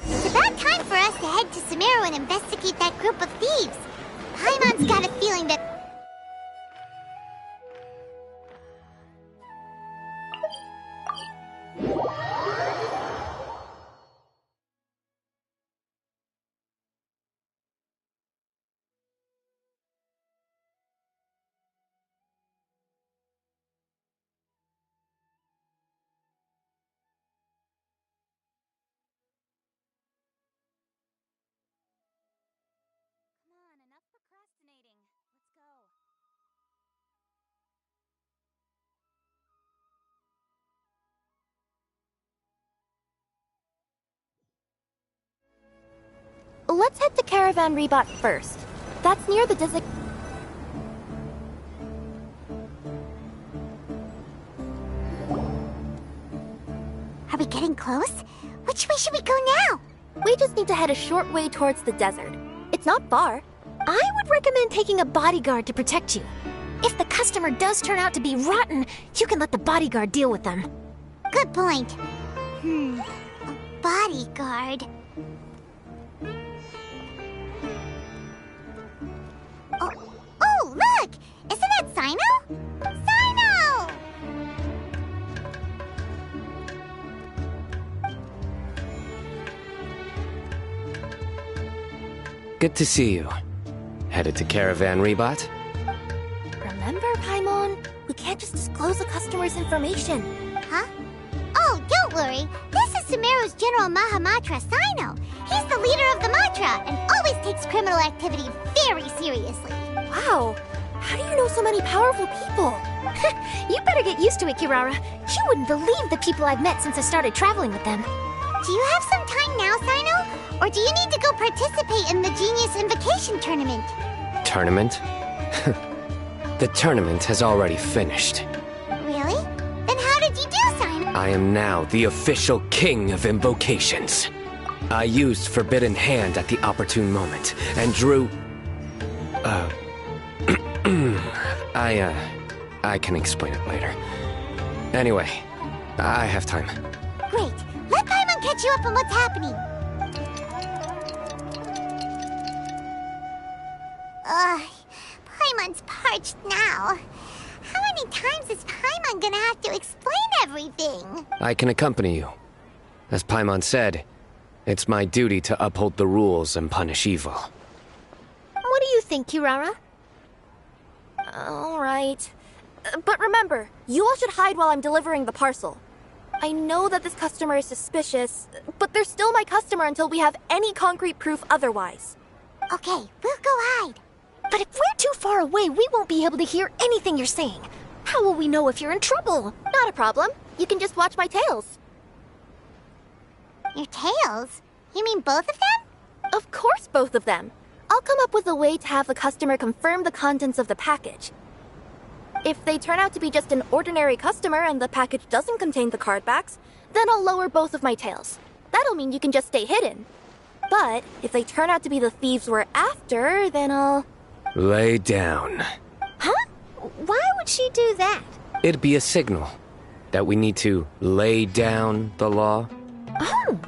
It's about time for us to head to Sumeru and investigate that group of thieves. Paimon's got a feeling that... Let's head to Caravan Rebot first. That's near the desert. Are we getting close? Which way should we go now? We just need to head a short way towards the desert. It's not far. I would recommend taking a bodyguard to protect you. If the customer does turn out to be rotten, you can let the bodyguard deal with them. Good point. A bodyguard. Oh, look! Isn't that Sino? Sino! Good to see you. Headed to Caravan Rebot? Remember, Paimon? We can't just disclose the customer's information. Huh? Oh, don't worry. This is Sumeru's General Mahamatra Sino. He's the leader of the Matra and always takes criminal activity very seriously. Wow. How do you know so many powerful people? You better get used to it, Kirara. You wouldn't believe the people I've met since I started traveling with them. Do you have some time now, Sino? Or do you need to go participate in the Genius Invocation Tournament? Tournament? The tournament has already finished. Really? Then how did you do, Sino? I am now the official king of invocations. I used Forbidden Hand at the opportune moment, and drew... I can explain it later. Anyway, I have time. Great. Let Paimon catch you up on what's happening. Paimon's parched now. How many times is Paimon gonna have to explain everything? I can accompany you. As Paimon said, it's my duty to uphold the rules and punish evil. What do you think, Kirara? All right. But remember, you all should hide while I'm delivering the parcel. I know that this customer is suspicious, but they're still my customer until we have any concrete proof otherwise. Okay, we'll go hide. But if we're too far away, we won't be able to hear anything you're saying. How will we know if you're in trouble? Not a problem. You can just watch my tails. Your tails? You mean both of them? Of course, both of them. I'll come up with a way to have the customer confirm the contents of the package. If they turn out to be just an ordinary customer and the package doesn't contain the card backs, then I'll lower both of my tails. That'll mean you can just stay hidden. But if they turn out to be the thieves we're after, then I'll... Lay down. Huh? Why would she do that? It'd be a signal that we need to lay down the law. Oh!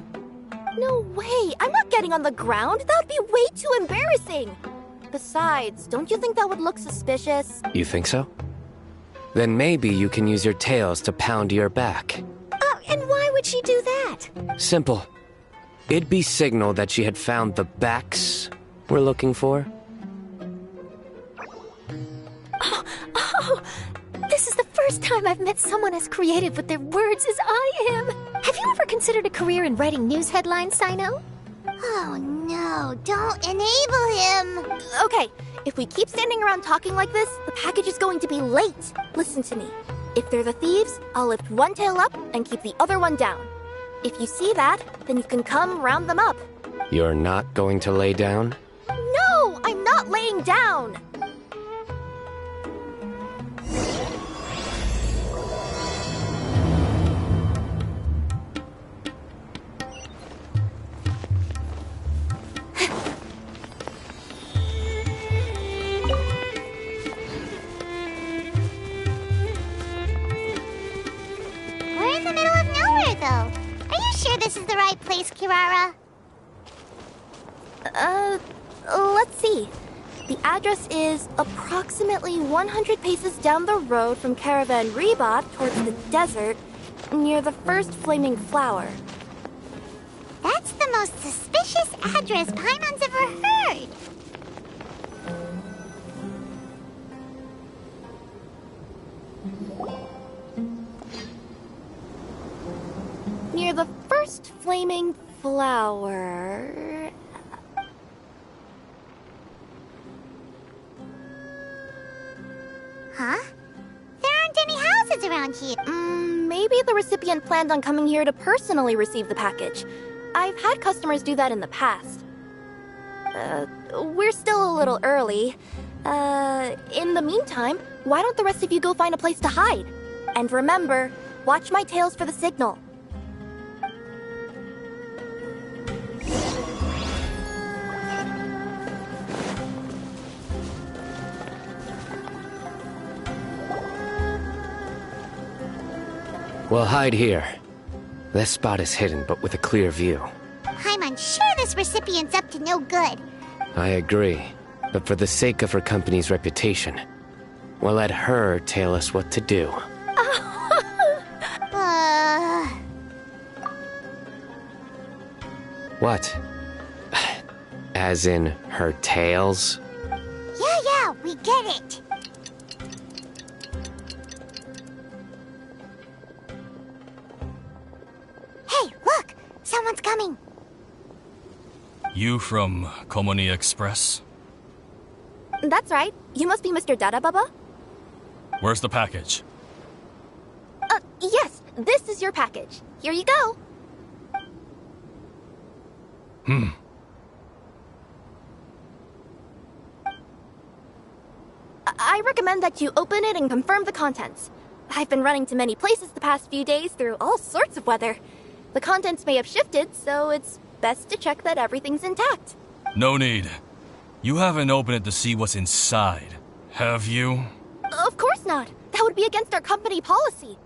No way! I'm not getting on the ground! That would be way too embarrassing! Besides, don't you think that would look suspicious? You think so? Then maybe you can use your tails to pound your back. And why would she do that? Simple. It'd be signal that she had found the backs we're looking for. Oh, this is the first time I've met someone as creative with their words as I am. Have you ever considered a career in writing news headlines, Sino? Oh no, don't enable him! Okay, if we keep standing around talking like this, the package is going to be late. Listen to me. If they're the thieves, I'll lift one tail up and keep the other one down. If you see that, then you can come round them up. You're not going to lay down? No, I'm not laying down! We're in the middle of nowhere, though. Are you sure this is the right place, Kirara? Let's see. The address is approximately 100 paces down the road from Caravan Rebot towards the desert, near the first flaming flower. That's the most suspicious address Paimon's ever heard. Near the first flaming flower... Huh? There aren't any houses around here. Maybe the recipient planned on coming here to personally receive the package. I've had customers do that in the past. We're still a little early. In the meantime, why don't the rest of you go find a place to hide? And remember, watch my tails for the signal. We'll hide here. This spot is hidden, but with a clear view. I'm unsure this recipient's up to no good. I agree. But for the sake of her company's reputation, we'll let her tell us what to do. What? As in her tails? Yeah, we get it. Hey, look! Someone's coming. You from Komoni Express? That's right. You must be Mr. Dada Baba? Where's the package? Yes, this is your package. Here you go. I recommend that you open it and confirm the contents. I've been running to many places the past few days through all sorts of weather. The contents may have shifted, so it's best to check that everything's intact. No need. You haven't opened it to see what's inside, have you? Of course not. That would be against our company policy.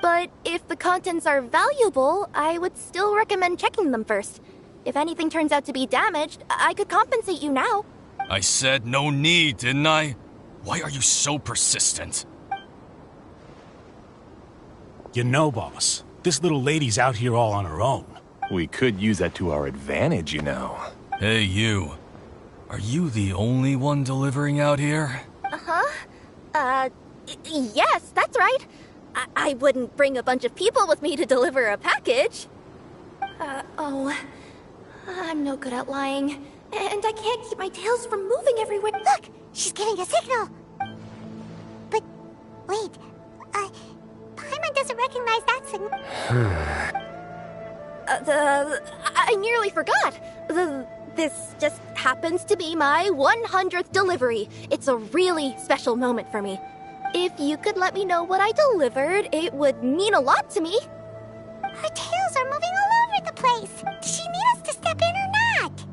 But if the contents are valuable, I would still recommend checking them first. If anything turns out to be damaged, I could compensate you now. I said no need, didn't I? Why are you so persistent? You know, boss, this little lady's out here all on her own. We could use that to our advantage, you know. Hey, you. Are you the only one delivering out here? Yes, that's right. I wouldn't bring a bunch of people with me to deliver a package. I'm no good at lying. And I can't keep my tails from moving everywhere. Look, she's giving a signal. But, wait, Paimon doesn't recognize that signal. I nearly forgot. This just happens to be my 100th delivery. It's a really special moment for me. If you could let me know what I delivered, it would mean a lot to me. Her tails are moving all over the place. Does she need us to step in or not?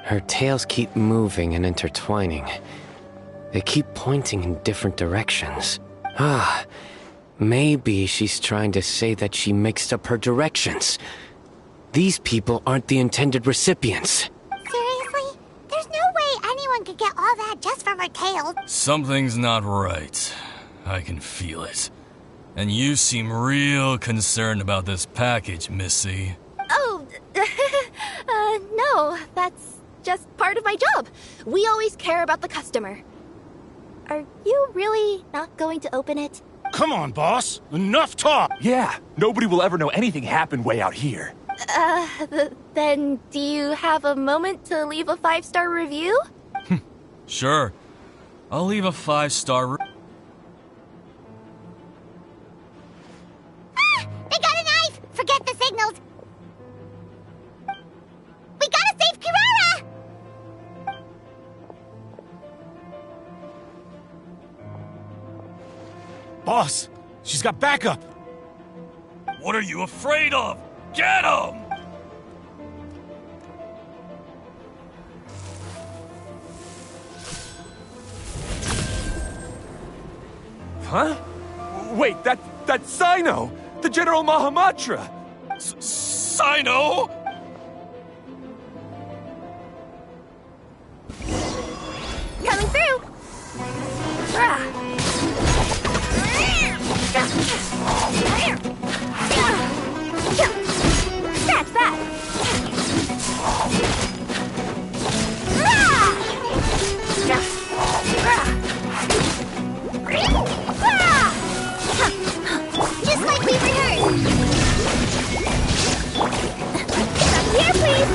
Her tails keep moving and intertwining. They keep pointing in different directions. Maybe she's trying to say that she mixed up her directions. These people aren't the intended recipients. Seriously? There's no way anyone could get all that just from her tail. Something's not right. I can feel it. And you seem real concerned about this package, Missy. Oh, no, that's just part of my job. We always care about the customer. Are you really not going to open it? Come on, boss. Enough talk. Yeah, nobody will ever know anything happened way out here. Then do you have a moment to leave a 5-star review? Sure. I'll leave a 5-star They got a knife! Forget the signals! We gotta save Kirara! Boss, she's got backup. What are you afraid of? Get him! Huh? Wait, that's Sino! The General Mahamatra! Sino? Coming through! Scratch that! Just like we rehearsed! Here, please!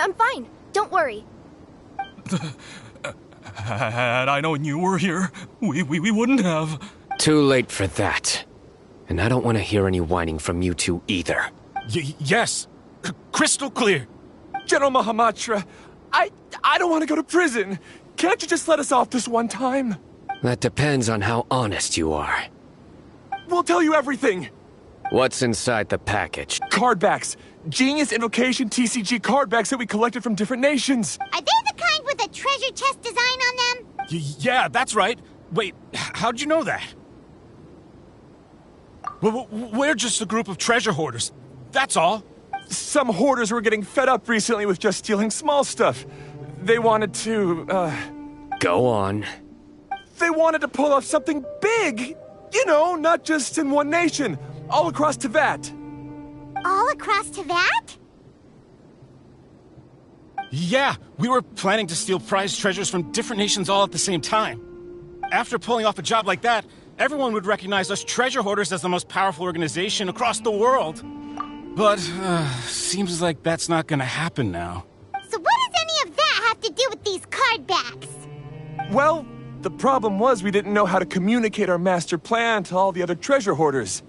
I'm fine. Don't worry. Had I known you were here, we wouldn't have. Too late for that. And I don't want to hear any whining from you two either. Yes. Crystal clear. General Mahamatra, I don't want to go to prison. Can't you just let us off this one time? That depends on how honest you are. We'll tell you everything. What's inside the package? Cardbacks. Genius Invocation TCG cardbacks that we collected from different nations. Are they the kind with a treasure chest design on them? Yeah, that's right. Wait, how'd you know that? We're just a group of treasure hoarders. That's all. Some hoarders were getting fed up recently with just stealing small stuff. They wanted to, Go on. They wanted to pull off something big. You know, not just in one nation. All across Teyvat. All across Teyvat? Yeah, we were planning to steal prized treasures from different nations all at the same time. After pulling off a job like that, everyone would recognize us treasure hoarders as the most powerful organization across the world. But, seems like that's not gonna happen now. So what does any of that have to do with these cardbacks? Well, the problem was we didn't know how to communicate our master plan to all the other treasure hoarders.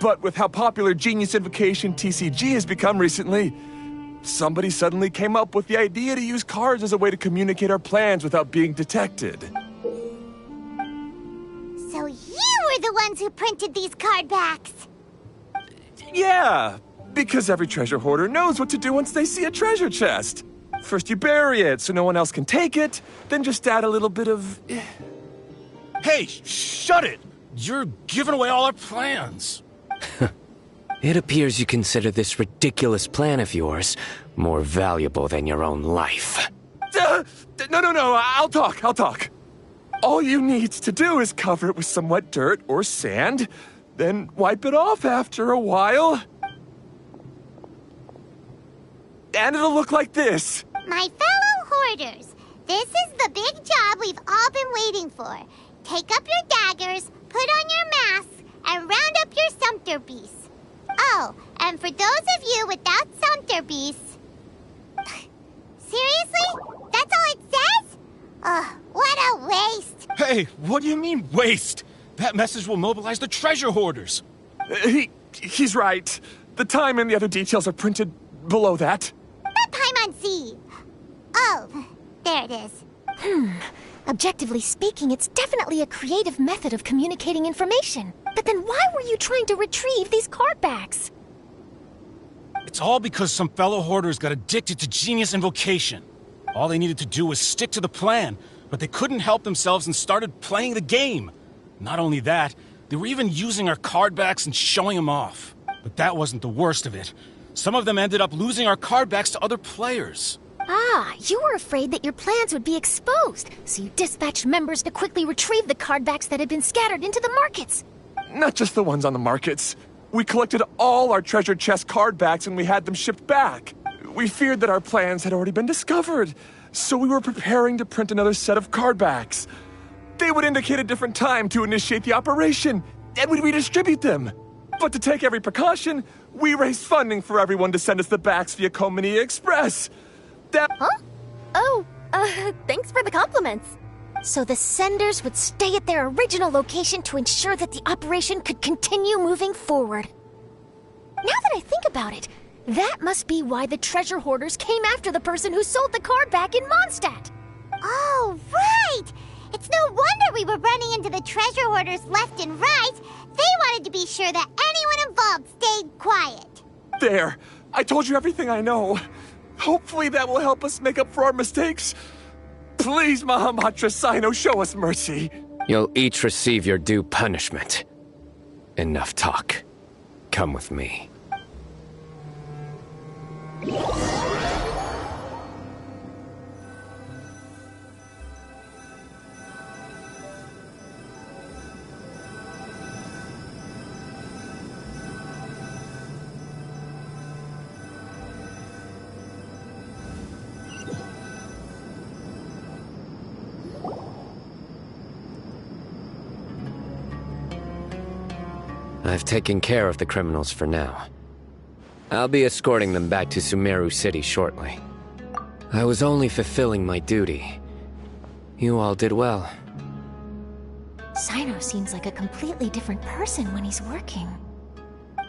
But with how popular Genius Invocation TCG has become recently, somebody suddenly came up with the idea to use cards as a way to communicate our plans without being detected. So you were the ones who printed these cardbacks? Yeah, because every treasure hoarder knows what to do once they see a treasure chest. First you bury it so no one else can take it, then just add a little bit of... Hey, shut it! You're giving away all our plans. It appears you consider this ridiculous plan of yours more valuable than your own life. No, I'll talk. All you need to do is cover it with some wet dirt or sand, then wipe it off after a while. And it'll look like this. My fellow hoarders, this is the big job we've all been waiting for. Take up your daggers, put on your masks, and round up your sumpter beasts. Oh, and for those of you without sumpter beasts... Seriously? That's all it says? Ugh, what a waste. Hey, what do you mean, waste? That message will mobilize the treasure hoarders. He's right. The time and the other details are printed below that. That Paimon-Z. Oh, there it is. Objectively speaking, it's definitely a creative method of communicating information. But then why were you trying to retrieve these cardbacks? It's all because some fellow hoarders got addicted to Genius Invocation. All they needed to do was stick to the plan, but they couldn't help themselves and started playing the game. Not only that, they were even using our cardbacks and showing them off. But that wasn't the worst of it. Some of them ended up losing our cardbacks to other players. Ah, you were afraid that your plans would be exposed, so you dispatched members to quickly retrieve the cardbacks that had been scattered into the markets. Not just the ones on the markets. We collected all our treasure chest cardbacks and we had them shipped back. We feared that our plans had already been discovered, so we were preparing to print another set of cardbacks. They would indicate a different time to initiate the operation, and we'd redistribute them. But to take every precaution, we raised funding for everyone to send us the backs via Komini Express. Huh? Oh, thanks for the compliments. So the senders would stay at their original location to ensure that the operation could continue moving forward. Now that I think about it, that must be why the treasure hoarders came after the person who sold the card back in Mondstadt. Oh, right! It's no wonder we were running into the treasure hoarders left and right. They wanted to be sure that anyone involved stayed quiet. There! I told you everything I know. Hopefully that will help us make up for our mistakes. Please, Mahamatra Sino, show us mercy. You'll each receive your due punishment. Enough talk. Come with me. I've taken care of the criminals for now. I'll be escorting them back to Sumeru City shortly. I was only fulfilling my duty. You all did well. Sino seems like a completely different person when he's working.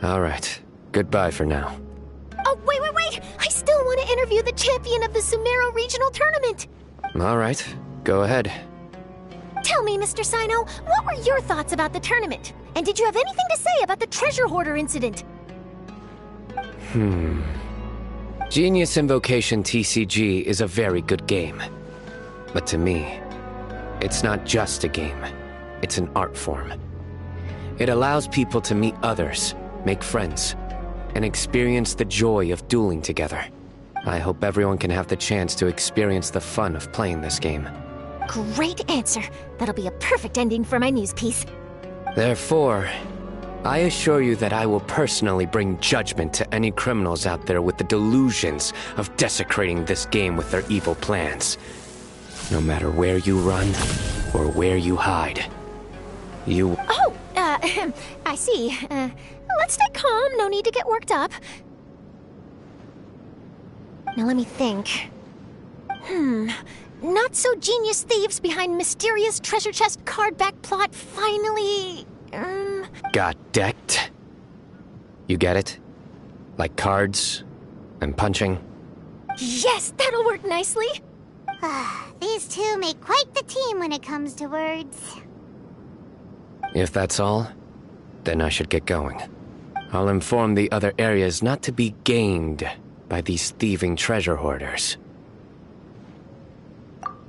All right. Goodbye for now. Oh, wait! I still want to interview the champion of the Sumeru Regional Tournament! All right. Go ahead. Tell me, Mr. Sino, what were your thoughts about the tournament? And did you have anything to say about the treasure hoarder incident? Genius Invocation TCG is a very good game. But to me, it's not just a game. It's an art form. It allows people to meet others, make friends, and experience the joy of dueling together. I hope everyone can have the chance to experience the fun of playing this game. Great answer. That'll be a perfect ending for my news piece. Therefore, I assure you that I will personally bring judgment to any criminals out there with the delusions of desecrating this game with their evil plans. No matter where you run or where you hide. Oh, I see. Let's stay calm. No need to get worked up. Now let me think. Not so genius thieves behind mysterious treasure chest card back plot finally... Got decked? You get it? Like cards and punching? Yes, that'll work nicely. These two make quite the team when it comes to words. If that's all, then I should get going. I'll inform the other areas not to be gamed by these thieving treasure hoarders.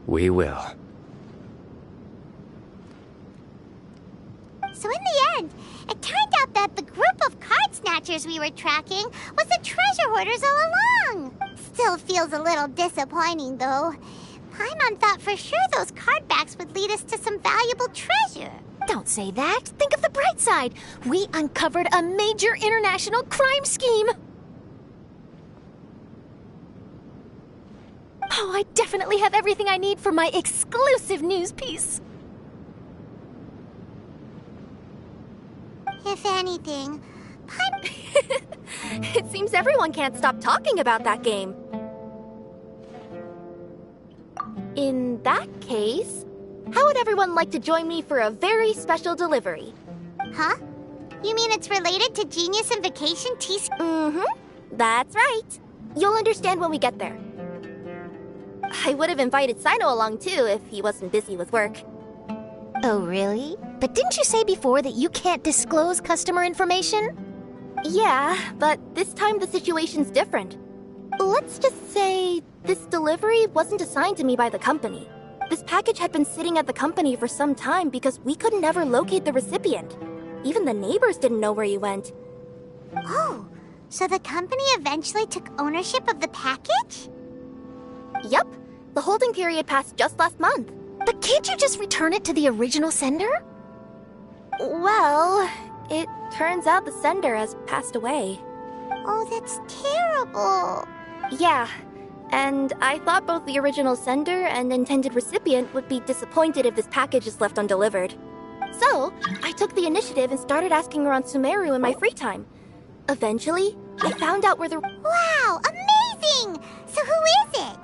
We will. So in the end, it turned out that the group of card snatchers we were tracking was the treasure hoarders all along. Still feels a little disappointing, though. Paimon thought for sure those card backs would lead us to some valuable treasure. Don't say that. Think of the bright side. We uncovered a major international crime scheme. Oh, I definitely have everything I need for my exclusive news piece. If anything, It seems everyone can't stop talking about that game. In that case, how would everyone like to join me for a very special delivery? Huh? You mean it's related to Genius Invocation TC? That's right. You'll understand when we get there. I would have invited Sino along too if he wasn't busy with work. Oh, really? But didn't you say before that you can't disclose customer information? Yeah, but this time the situation's different. Let's just say this delivery wasn't assigned to me by the company. This package had been sitting at the company for some time because we could never locate the recipient. Even the neighbors didn't know where he went. Oh, so the company eventually took ownership of the package? Yep. The holding period passed just last month. But can't you just return it to the original sender? Well, it turns out the sender has passed away. Oh, that's terrible. Yeah, and I thought both the original sender and intended recipient would be disappointed if this package is left undelivered. So, I took the initiative and started asking around Sumeru in my free time. Eventually, I found out where the... Wow, amazing! So who is it?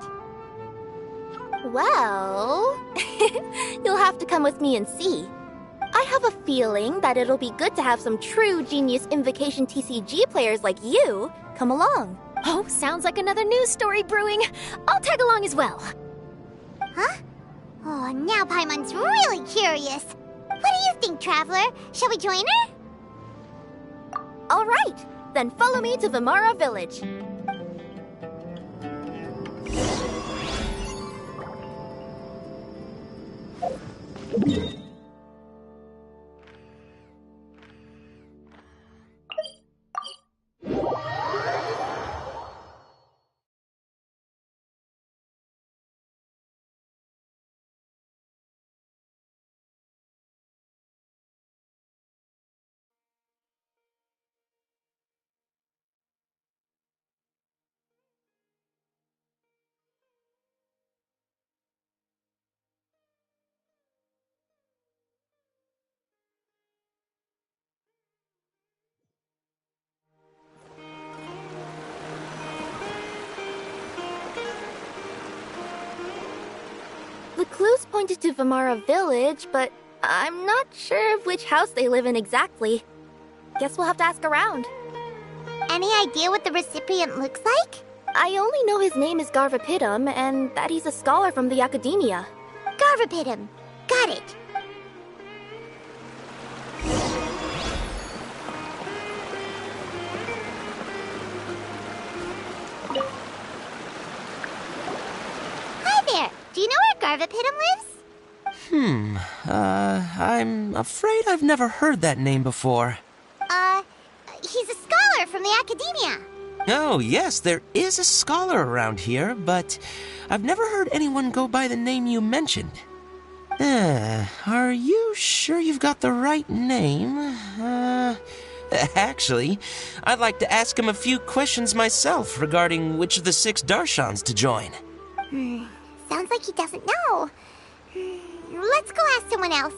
Well, you'll have to come with me and see. I have a feeling that it'll be good to have some true Genius Invocation TCG players like you come along. Oh, sounds like another news story brewing. I'll tag along as well. Huh? Oh, now Paimon's really curious. What do you think, Traveler? Shall we join her? All right, then follow me to Vimara Village. clues pointed to Vamara Village, but I'm not sure of which house they live in exactly. Guess we'll have to ask around. Any idea what the recipient looks like? I only know his name is Garvapitum and that he's a scholar from the Academia. Garvapitum. Got it. Hi there. Do you know where Garvapitum lives? I'm afraid I've never heard that name before. He's a scholar from the Academia. Oh, yes, there is a scholar around here, but I've never heard anyone go by the name you mentioned. Are you sure you've got the right name? Actually, I'd like to ask him a few questions myself regarding which of the 6 Darshans to join. Sounds like he doesn't know. Let's go ask someone else.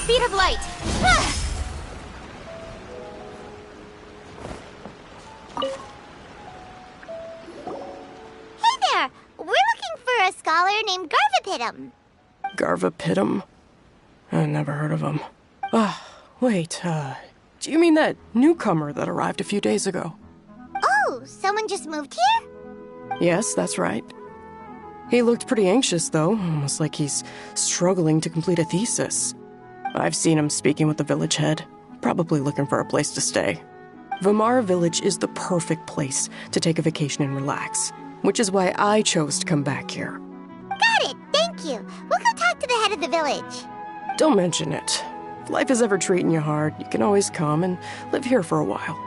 Speed of light! Hey there! We're looking for a scholar named Garvapitum. Garvapitum? I never heard of him. Wait, do you mean that newcomer that arrived a few days ago? Oh, someone just moved here? Yes, that's right. He looked pretty anxious, though, almost like he's struggling to complete a thesis. I've seen him speaking with the village head, probably looking for a place to stay. Vamara Village is the perfect place to take a vacation and relax, which is why I chose to come back here. Got it, thank you. We'll go talk to the head of the village. Don't mention it. If life is ever treating you hard, you can always come and live here for a while.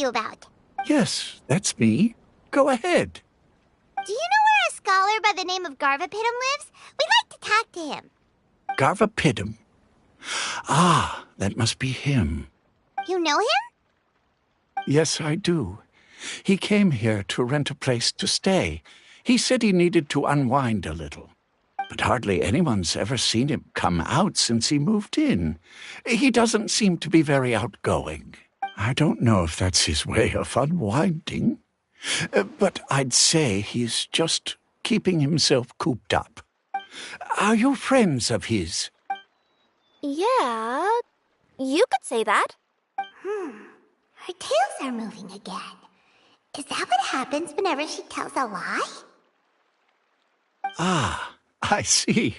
About. Yes, that's me. Go ahead. Do you know where a scholar by the name of Garvapitum lives? We'd like to talk to him. Garvapitum? Ah, that must be him. You know him? Yes, I do. He came here to rent a place to stay. He said he needed to unwind a little. But hardly anyone's ever seen him come out since he moved in. He doesn't seem to be very outgoing. I don't know if that's his way of unwinding, but I'd say he's just keeping himself cooped up. Are you friends of his? Yeah, you could say that. Her tails are moving again. Is that what happens whenever she tells a lie? Ah, I see.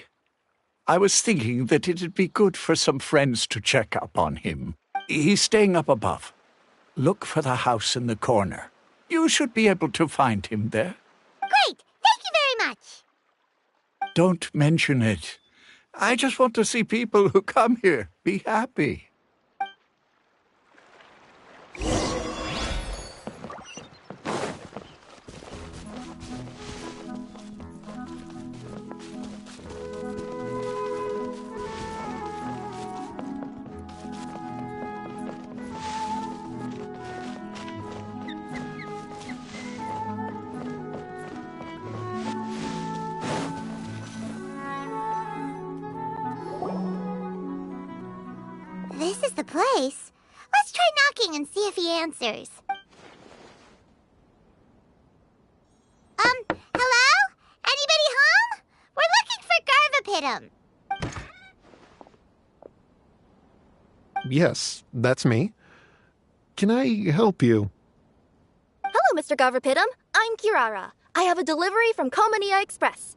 I was thinking that it'd be good for some friends to check up on him. He's staying up above. Look for the house in the corner. You should be able to find him there. Great! Thank you very much! Don't mention it. I just want to see people who come here be happy. This is the place. Let's try knocking and see if he answers. Hello? Anybody home? We're looking for Garvapitum. Yes, that's me. Can I help you? Hello, Mr. Garvapitum. I'm Kirara. I have a delivery from Komania Express.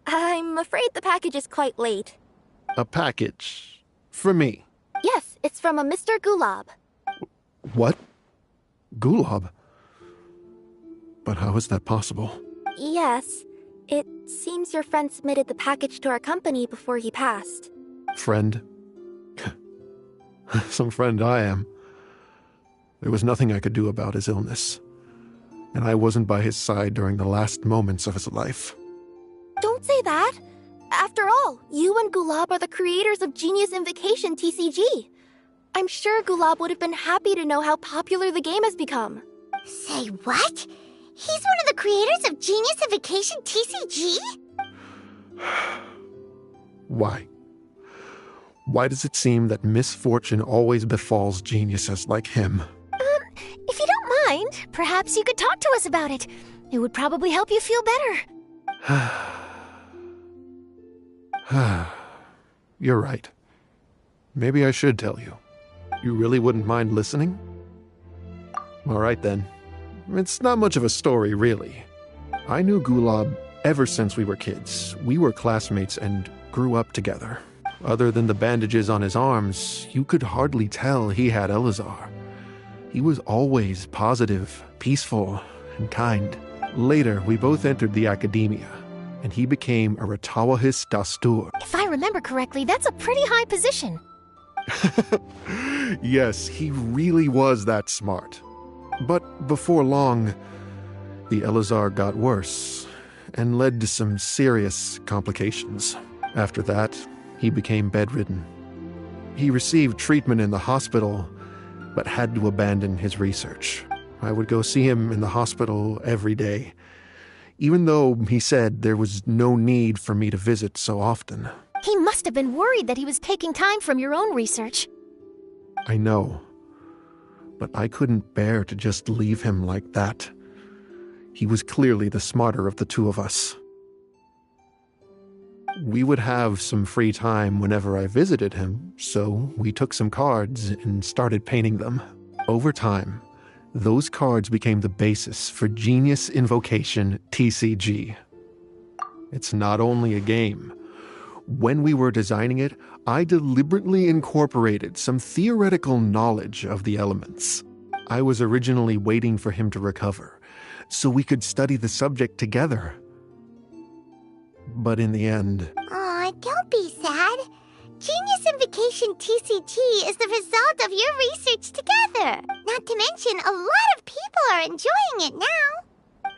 I'm afraid the package is quite late. A package? For me? Yes, it's from a Mr. Gulab. What? Gulab? But how is that possible? Yes. It seems your friend submitted the package to our company before he passed. Friend? Some friend I am. There was nothing I could do about his illness. And I wasn't by his side during the last moments of his life. Don't say that. After all, you and Gulab are the creators of Genius Invocation TCG. I'm sure Gulab would have been happy to know how popular the game has become. Say what? He's one of the creators of Genius Invocation TCG? Why? Why does it seem that misfortune always befalls geniuses like him? If you don't mind, perhaps you could talk to us about it. It would probably help you feel better. You're right. Maybe I should tell you. You really wouldn't mind listening? All right then. It's not much of a story, really. I knew Gulab ever since we were kids. We were classmates and grew up together. Other than the bandages on his arms, you could hardly tell he had Elazar. He was always positive, peaceful, and kind. Later, we both entered the academia, and he became a Ratawahis Dastur. If I remember correctly, that's a pretty high position. Yes, he really was that smart. But before long, the Elazar got worse and led to some serious complications. After that, he became bedridden. He received treatment in the hospital, but had to abandon his research. I would go see him in the hospital every day, even though he said there was no need for me to visit so often. He must have been worried that he was taking time from your own research. I know, but I couldn't bear to just leave him like that. He was clearly the smarter of the two of us. We would have some free time whenever I visited him, so we took some cards and started painting them. Over time, those cards became the basis for Genius Invocation TCG. It's not only a game. When we were designing it, I deliberately incorporated some theoretical knowledge of the elements. I was originally waiting for him to recover, so we could study the subject together. But in the end... Aw, don't be sad. Genius Invocation TCG is the result of your research together. Not to mention, a lot of people are enjoying it now.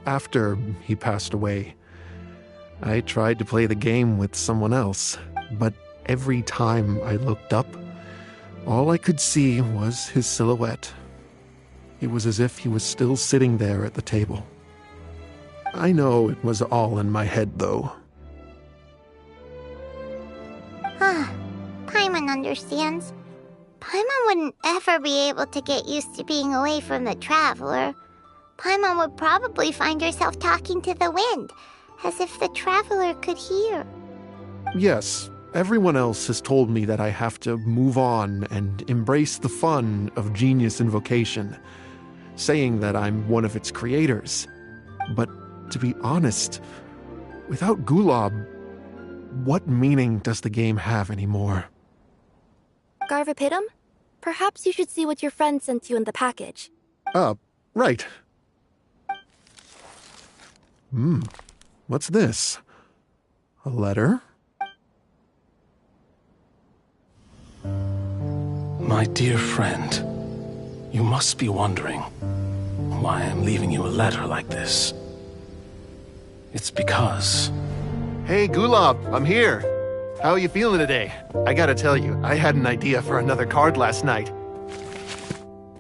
After he passed away, I tried to play the game with someone else, but every time I looked up, all I could see was his silhouette. It was as if he was still sitting there at the table. I know it was all in my head, though. Paimon understands. Paimon wouldn't ever be able to get used to being away from the Traveler. Paimon would probably find herself talking to the wind, as if the Traveler could hear. Yes, everyone else has told me that I have to move on and embrace the fun of Genius Invocation, saying that I'm one of its creators. But to be honest, without Gulab, what meaning does the game have anymore? Garvapitum? Perhaps you should see what your friend sent you in the package. Right. What's this? A letter? My dear friend, you must be wondering why I'm leaving you a letter like this. It's because... Hey, Gulab, I'm here. How are you feeling today? I gotta tell you, I had an idea for another card last night.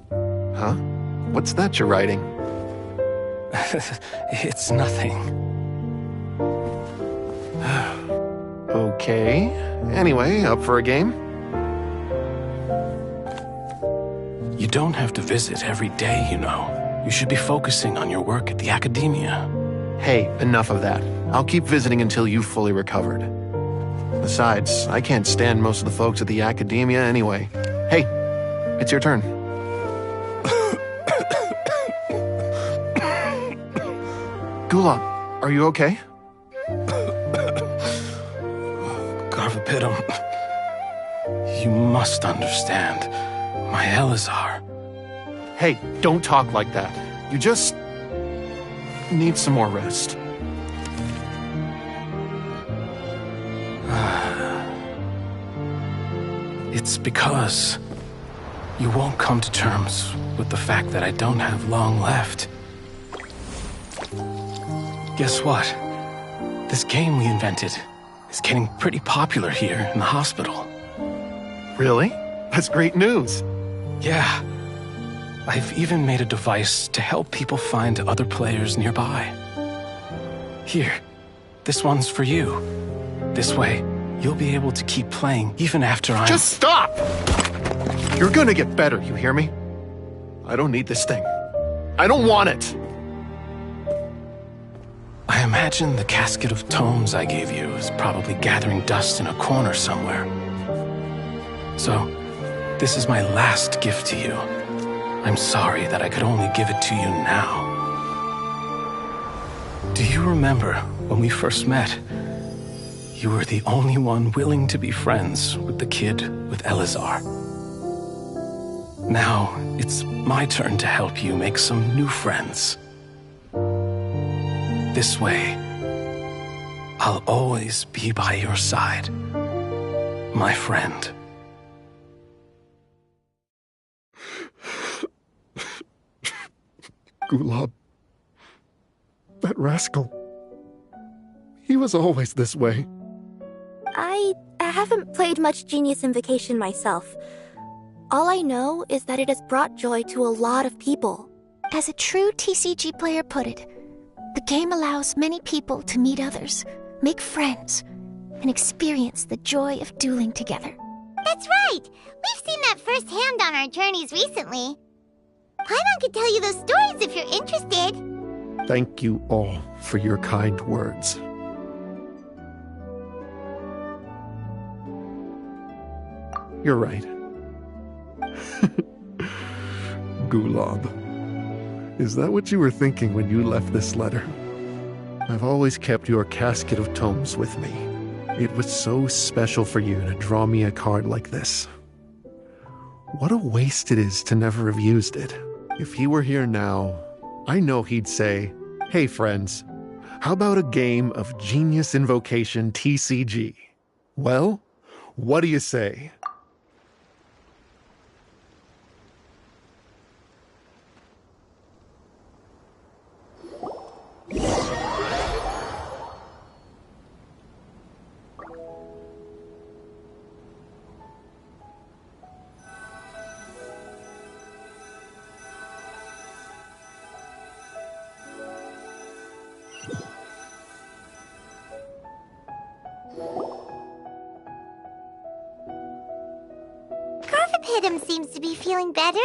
Huh? What's that you're writing? It's nothing. Okay. Anyway, up for a game? You don't have to visit every day, you know. You should be focusing on your work at the academia. Hey, enough of that. I'll keep visiting until you've fully recovered. Besides, I can't stand most of the folks at the academia anyway. Hey, it's your turn. Gulab, are you okay? Garvapitum, you must understand. My Elazar. Hey, don't talk like that. You just need some more rest. It's because you won't come to terms with the fact that I don't have long left. Guess what? This game we invented is getting pretty popular here in the hospital. Really? That's great news. Yeah. I've even made a device to help people find other players nearby. Here, this one's for you. This way, you'll be able to keep playing even after I'm— Just stop! You're gonna get better, you hear me? I don't need this thing. I don't want it! I imagine the casket of tomes I gave you is probably gathering dust in a corner somewhere. So, this is my last gift to you. I'm sorry that I could only give it to you now. Do you remember when we first met? You were the only one willing to be friends with the kid with Elazar. Now, it's my turn to help you make some new friends. This way, I'll always be by your side, my friend. Gulab. That rascal. He was always this way. I haven't played much Genius Invocation myself. All I know is that it has brought joy to a lot of people. As a true TCG player put it, the game allows many people to meet others, make friends, and experience the joy of dueling together. That's right! We've seen that firsthand on our journeys recently. Paimon could tell you those stories if you're interested. Thank you all for your kind words. You're right. Gulab. Is that what you were thinking when you left this letter? I've always kept your casket of tomes with me. It was so special for you to draw me a card like this. What a waste it is to never have used it. If he were here now, I know he'd say, "Hey friends, how about a game of Genius Invocation TCG?" Well, what do you say? Garvapidum seems to be feeling better.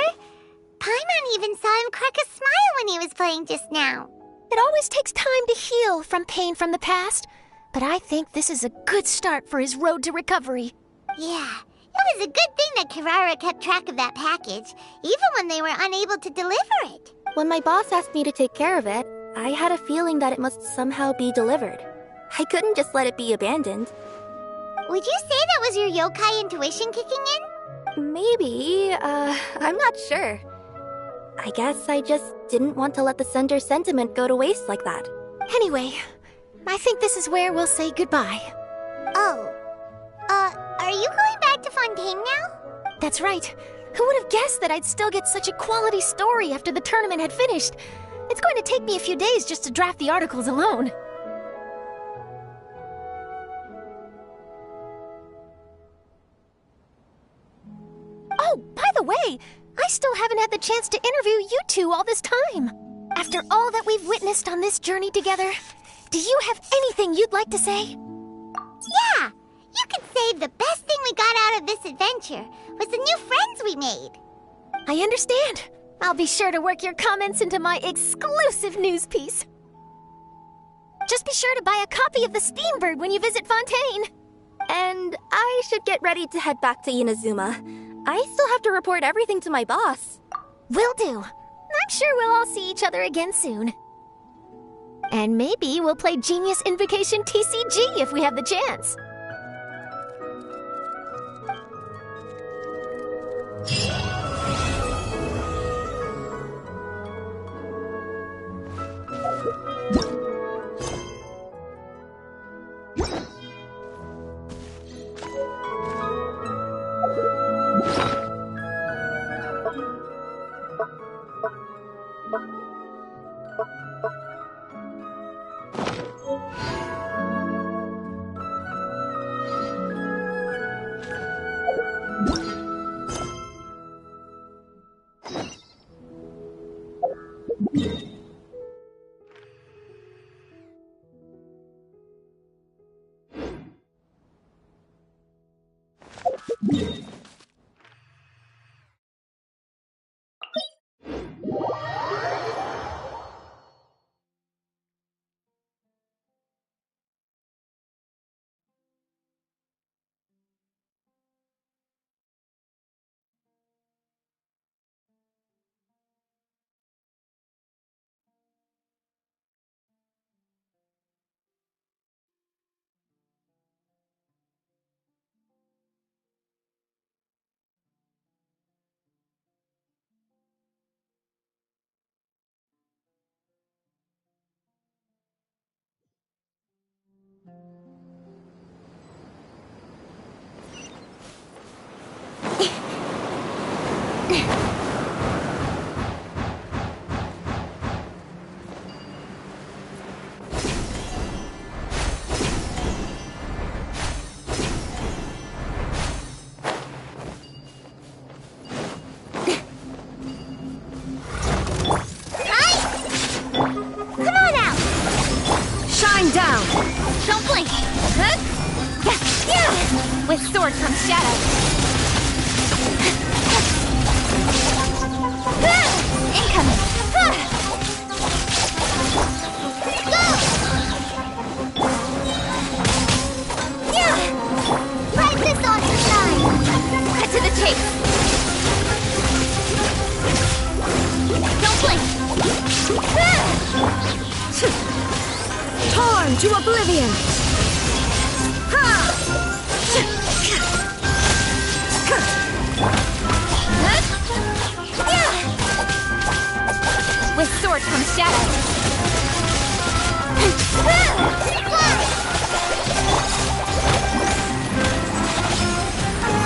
Paimon even saw him crack a smile when he was playing just now. It always takes time to heal from pain from the past, but I think this is a good start for his road to recovery. Yeah, it was a good thing that Kirara kept track of that package, even when they were unable to deliver it. When my boss asked me to take care of it, I had a feeling that it must somehow be delivered. I couldn't just let it be abandoned. Would you say that was your yokai intuition kicking in? Maybe, I'm not sure. I guess I just didn't want to let the sender's sentiment go to waste like that. Anyway, I think this is where we'll say goodbye. Oh. Are you going back to Fontaine now? That's right. Who would have guessed that I'd still get such a quality story after the tournament had finished? It's going to take me a few days just to draft the articles alone. Oh, by the way, I still haven't had the chance to interview you two all this time. After all that we've witnessed on this journey together, do you have anything you'd like to say? Yeah! You could say the best thing we got out of this adventure was the new friends we made. I understand. I'll be sure to work your comments into my exclusive news piece. Just be sure to buy a copy of the Steambird when you visit Fontaine. And I should get ready to head back to Inazuma. I still have to report everything to my boss. Will do. I'm sure we'll all see each other again soon. And maybe we'll play Genius Invocation TCG if we have the chance. With sword comes shadow. Incoming. Go! Ride this on the side. Cut to the chase. Don't blink. Torn to oblivion. With sword comes shadow.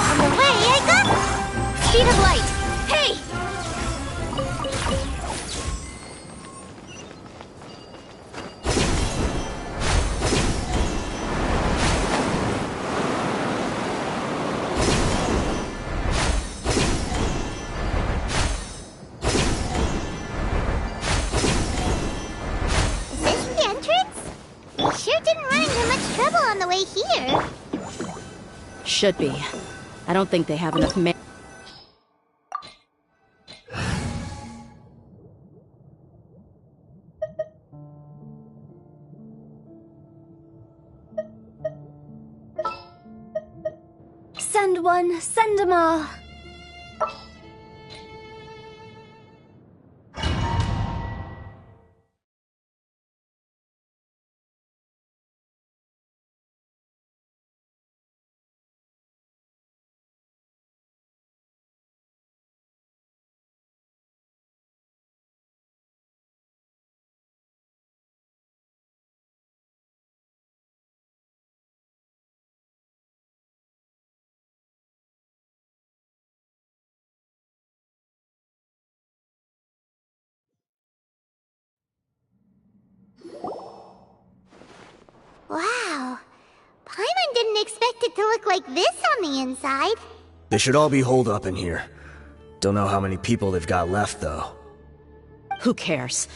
On the way, I got speed of light. Hey! Should be. I don't think they have enough Send one, send 'em all. Wow. Paimon didn't expect it to look like this on the inside. They should all be holed up in here. Don't know how many people they've got left, though. Who cares?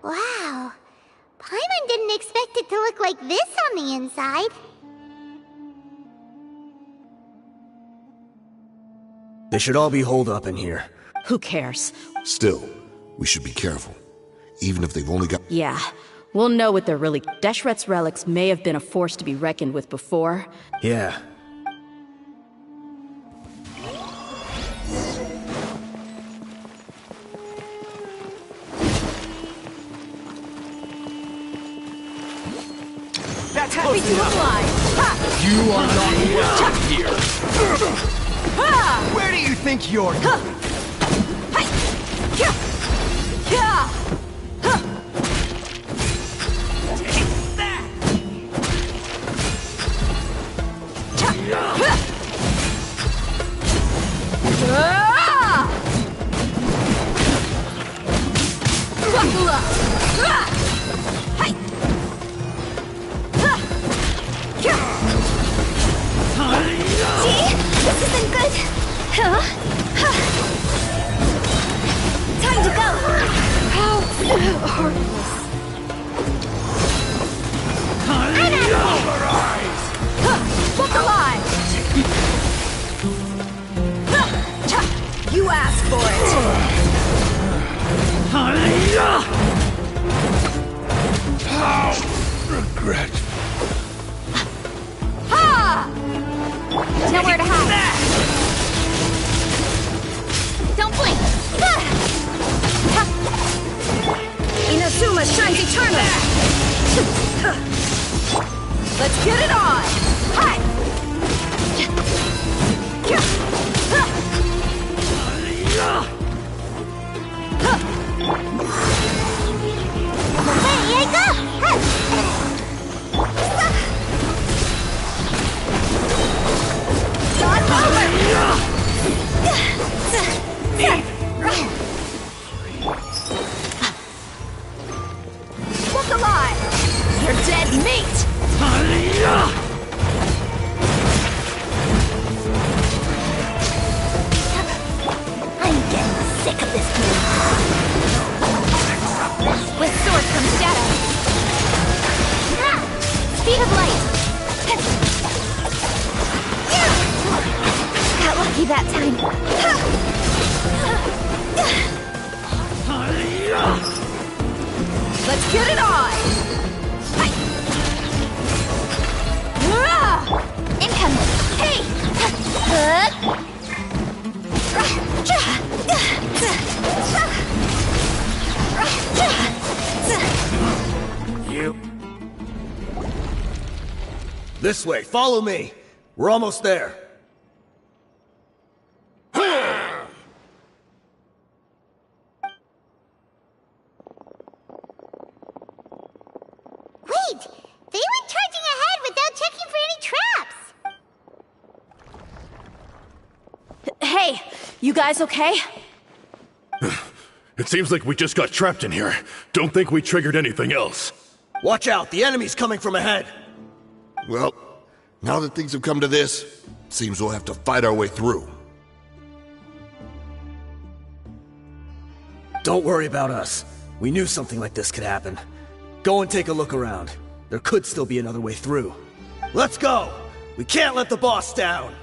Wow. Paimon didn't expect it to look like this on the inside. They should all be holed up in here. Who cares? Still, we should be careful. Even if they've only got... Yeah, we'll know what they're really... Deshret's relics may have been a force to be reckoned with before. Yeah. That's happy to oblige. You are not welcome here. Where do you think you're... Buckle up! Hey! See? This isn't good. Time to go. How heartless. Look alive! You asked for it! How regret. Ha! Nowhere to hide. Don't blink. Inazuma shines eternal! Let's get it on! Hi! Hey, I go! Start over! Look alive! You're dead meat! I'm getting sick of this game. With sword from shadow. Speed of light. Got lucky that time. Let's get it on! Incoming. Hey! You. This way, follow me. We're almost there. Wait! They went charging ahead without checking for any traps! Hey, you guys okay? It seems like we just got trapped in here. Don't think we triggered anything else. Watch out, the enemy's coming from ahead. Well, now that things have come to this, seems we'll have to fight our way through. Don't worry about us. We knew something like this could happen. Go and take a look around. There could still be another way through. Let's go! We can't let the boss down!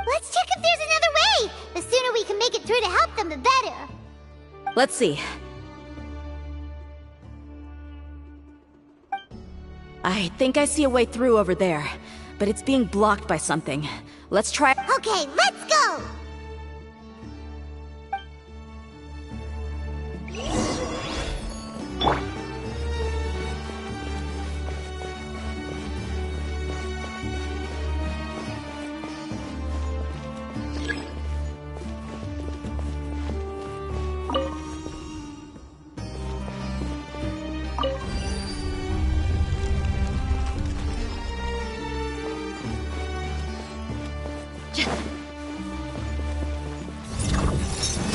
Let's check if there's another way! The sooner we can make it through to help them, the better. Let's see. I think I see a way through over there, but it's being blocked by something. Let's try. Okay, let's go!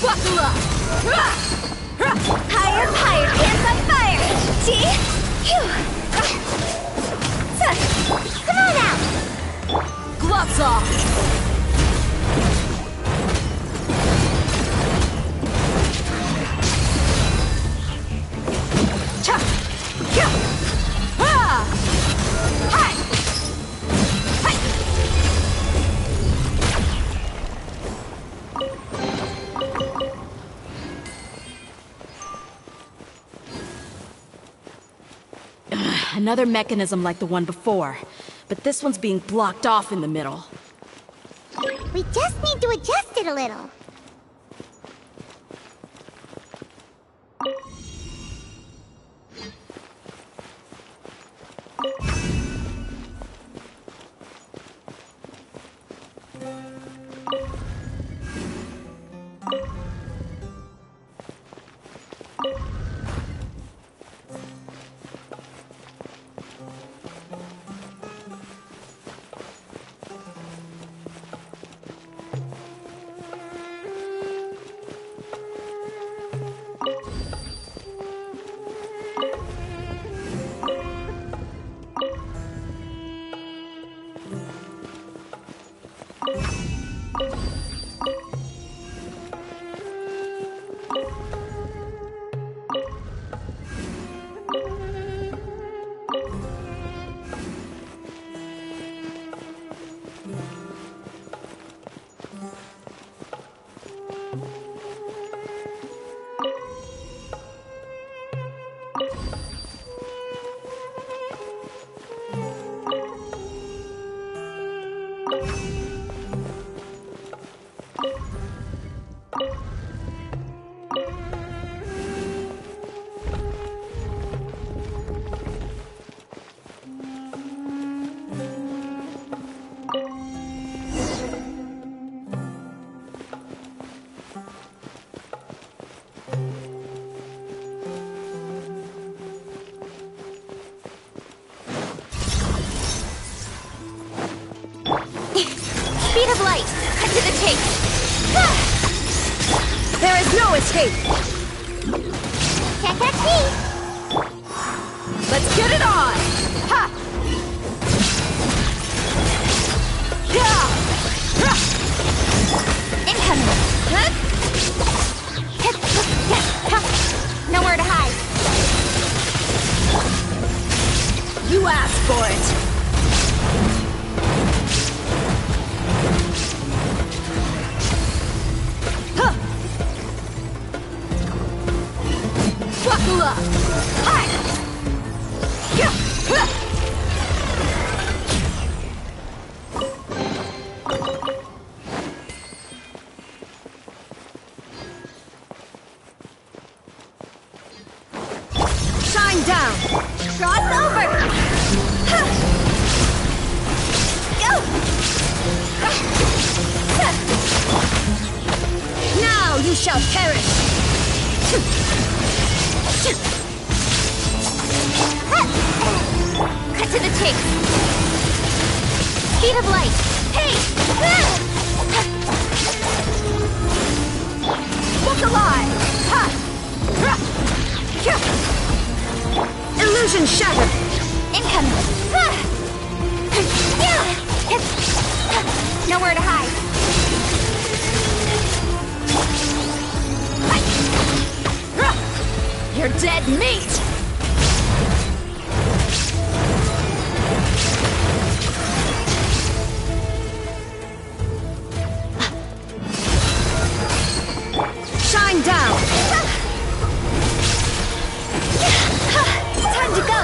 Buckle up! Higher, higher, hands on fire! See? Phew! Come on out! Gloves off! Cha! Kya! Ha! Hi! Hi! Another mechanism like the one before, but this one's being blocked off in the middle. We just need to adjust it a little. escape. Can't catch me. Let's get it on! Ha! Yeah! Incoming! Nowhere to hide. You asked for it! Huh! Buckle up! Hi! Yeah! Huh! Shine down! Cross over! Ha! Go! Now you shall perish! Cut to the chase! Speed of light! Hey! Look alive! Ha! Illusion shattered! Incoming! Nowhere to hide! You're dead meat! Shine down! Time to go!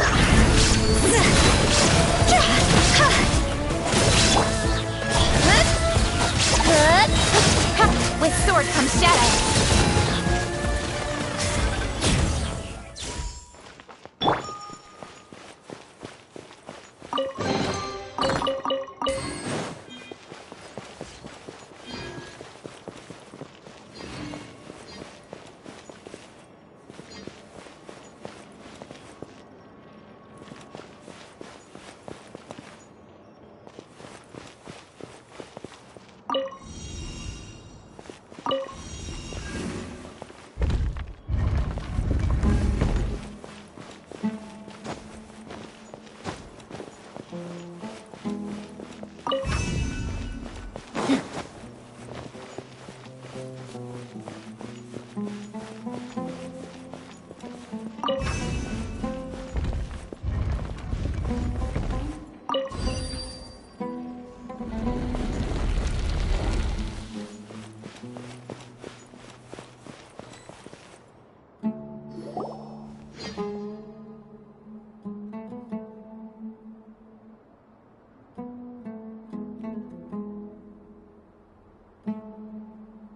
With sword comes shadow.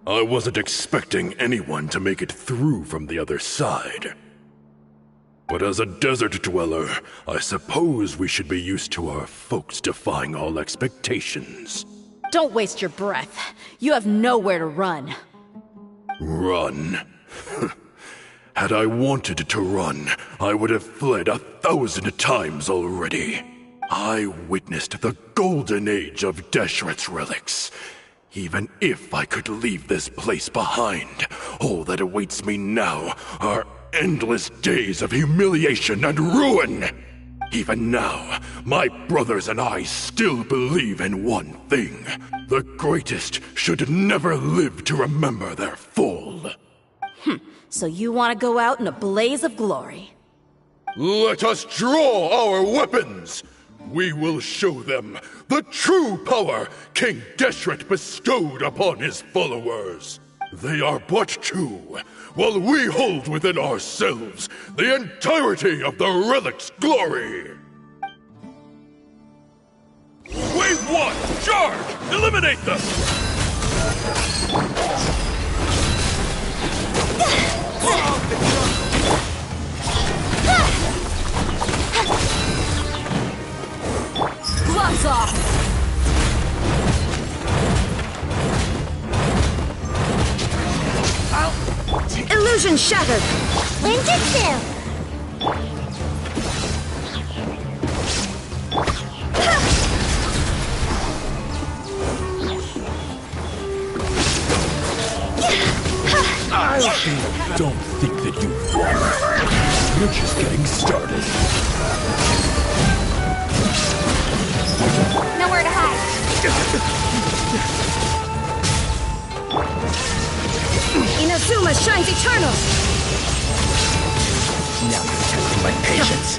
I wasn't expecting anyone to make it through from the other side. But as a desert dweller, I suppose we should be used to our folks defying all expectations. Don't waste your breath. You have nowhere to run. Run? Had I wanted to run, I would have fled 1,000 times already. I witnessed the golden age of Deshret's relics. Even if I could leave this place behind, all that awaits me now are endless days of humiliation and ruin. Even now, my brothers and I still believe in one thing. The greatest should never live to remember their fall. So you want to go out in a blaze of glory? Let us draw our weapons! We will show them the true power King Deshret bestowed upon his followers. They are but two, while we hold within ourselves the entirety of the relic's glory. Wave 1, charge! Eliminate them! Gloves off! Illusion shattered! Ninjutsu! Don't think that you've won. You're just getting started. Nowhere to hide. Inazuma shines eternal! Now you're testing my patience.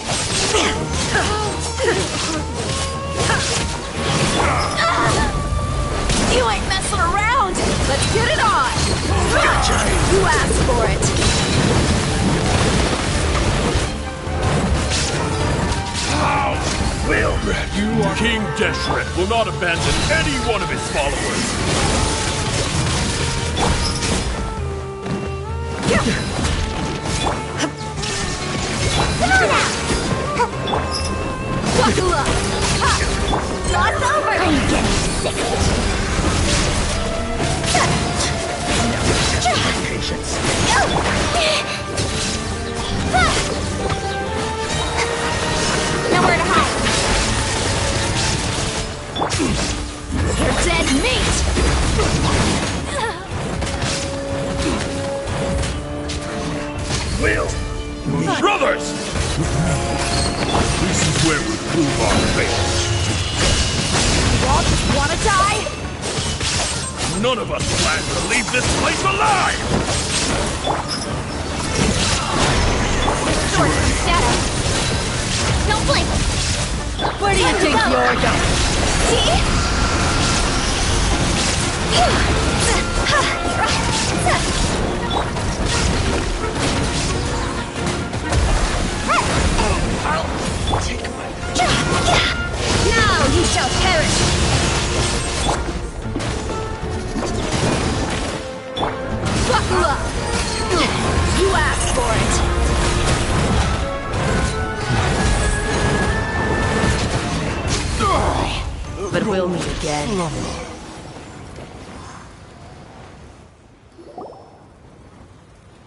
You ain't messing around! Let's get it on! Gotcha! You asked for it! How will King Deshret will not abandon any one of his followers. Buckle up! Lots over! I'm getting sick of it. Patience. Nowhere to hide. You're dead meat! Will. Brothers! This is where we prove our faith. You all just wanna die? None of us plan to leave this place alive! Sword from shadow. Don't blink. Where do you think you're going? See? Now you shall perish! Buckle up! You asked for it! But we'll meet again.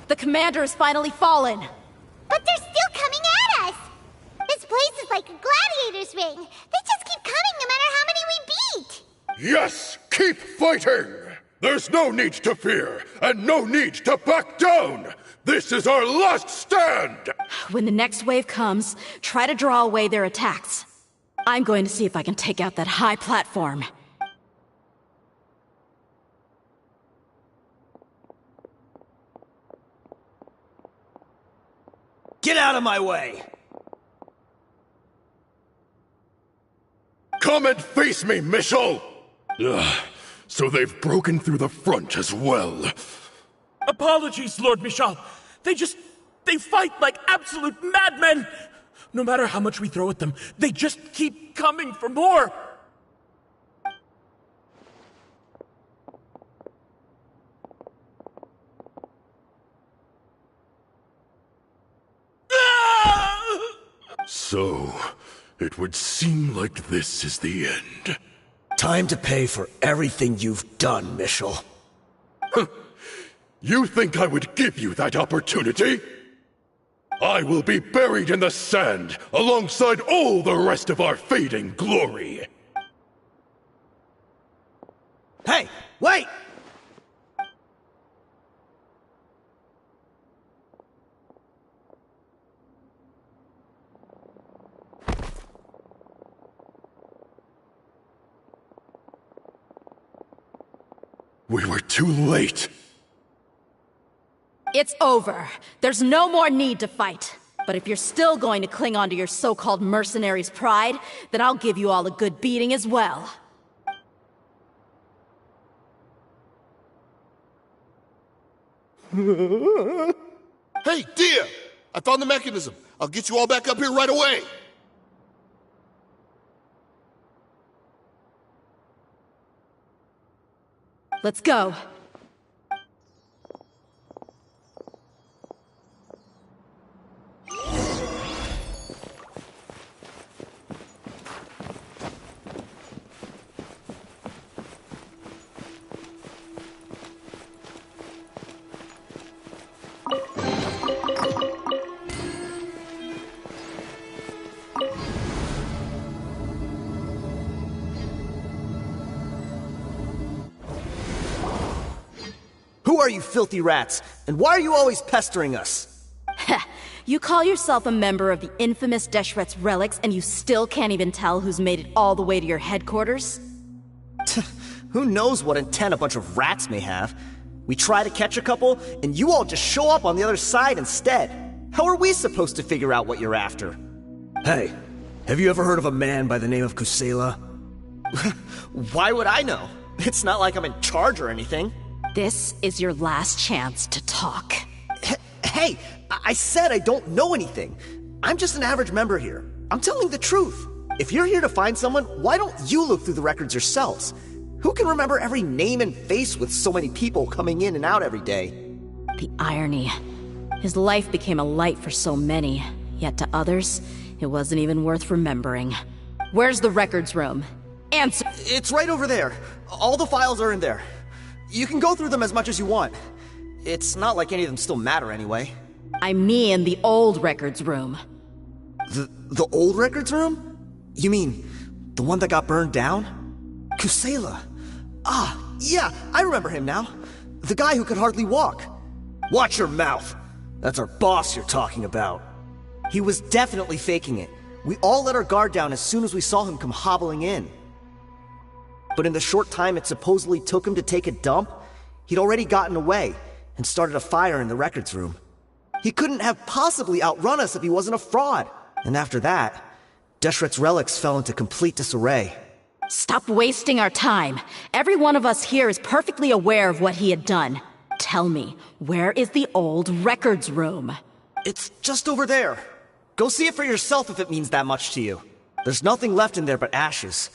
The commander has finally fallen! But they're still coming at us! This place is like a gladiator's ring. They just keep coming no matter how many we beat! Yes, keep fighting! There's no need to fear, and no need to back down! This is our last stand! When the next wave comes, try to draw away their attacks. I'm going to see if I can take out that high platform. Get out of my way! Come and face me, Michel! Ugh, so they've broken through the front as well. Apologies, Lord Michal. They fight like absolute madmen! No matter how much we throw at them, they just keep coming for more! So, it would seem like this is the end. Time to pay for everything you've done, Michel. You think I would give you that opportunity? I will be buried in the sand alongside all the rest of our fading glory. Hey, wait! We were too late. It's over. There's no more need to fight. But if you're still going to cling on to your so-called mercenary's pride, then I'll give you all a good beating as well. Hey, Dia! I found the mechanism. I'll get you all back up here right away. Let's go. are, you filthy rats? And why are you always pestering us? You call yourself a member of the infamous Deshret's relics, and you still can't even tell who's made it all the way to your headquarters? Who knows what intent a bunch of rats may have? We try to catch a couple, and you all just show up on the other side instead. How are we supposed to figure out what you're after? Hey, have you ever heard of a man by the name of Kusela? Why would I know? It's not like I'm in charge or anything. This is your last chance to talk. Hey, I said I don't know anything. I'm just an average member here. I'm telling the truth. If you're here to find someone, why don't you look through the records yourselves? Who can remember every name and face with so many people coming in and out every day? The irony. His life became a light for so many, yet to others, it wasn't even worth remembering. Where's the records room? Answer! It's right over there. All the files are in there. You can go through them as much as you want. It's not like any of them still matter anyway. I mean the old records room. The old records room? You mean the one that got burned down? Kusela. Ah, yeah, I remember him now. The guy who could hardly walk. Watch your mouth. That's our boss you're talking about. He was definitely faking it. We all let our guard down as soon as we saw him come hobbling in. But in the short time it supposedly took him to take a dump, he'd already gotten away and started a fire in the records room. He couldn't have possibly outrun us if he wasn't a fraud. And after that, Deshret's relics fell into complete disarray. Stop wasting our time. Every one of us here is perfectly aware of what he had done. Tell me, where is the old records room? It's just over there. Go see it for yourself if it means that much to you. There's nothing left in there but ashes.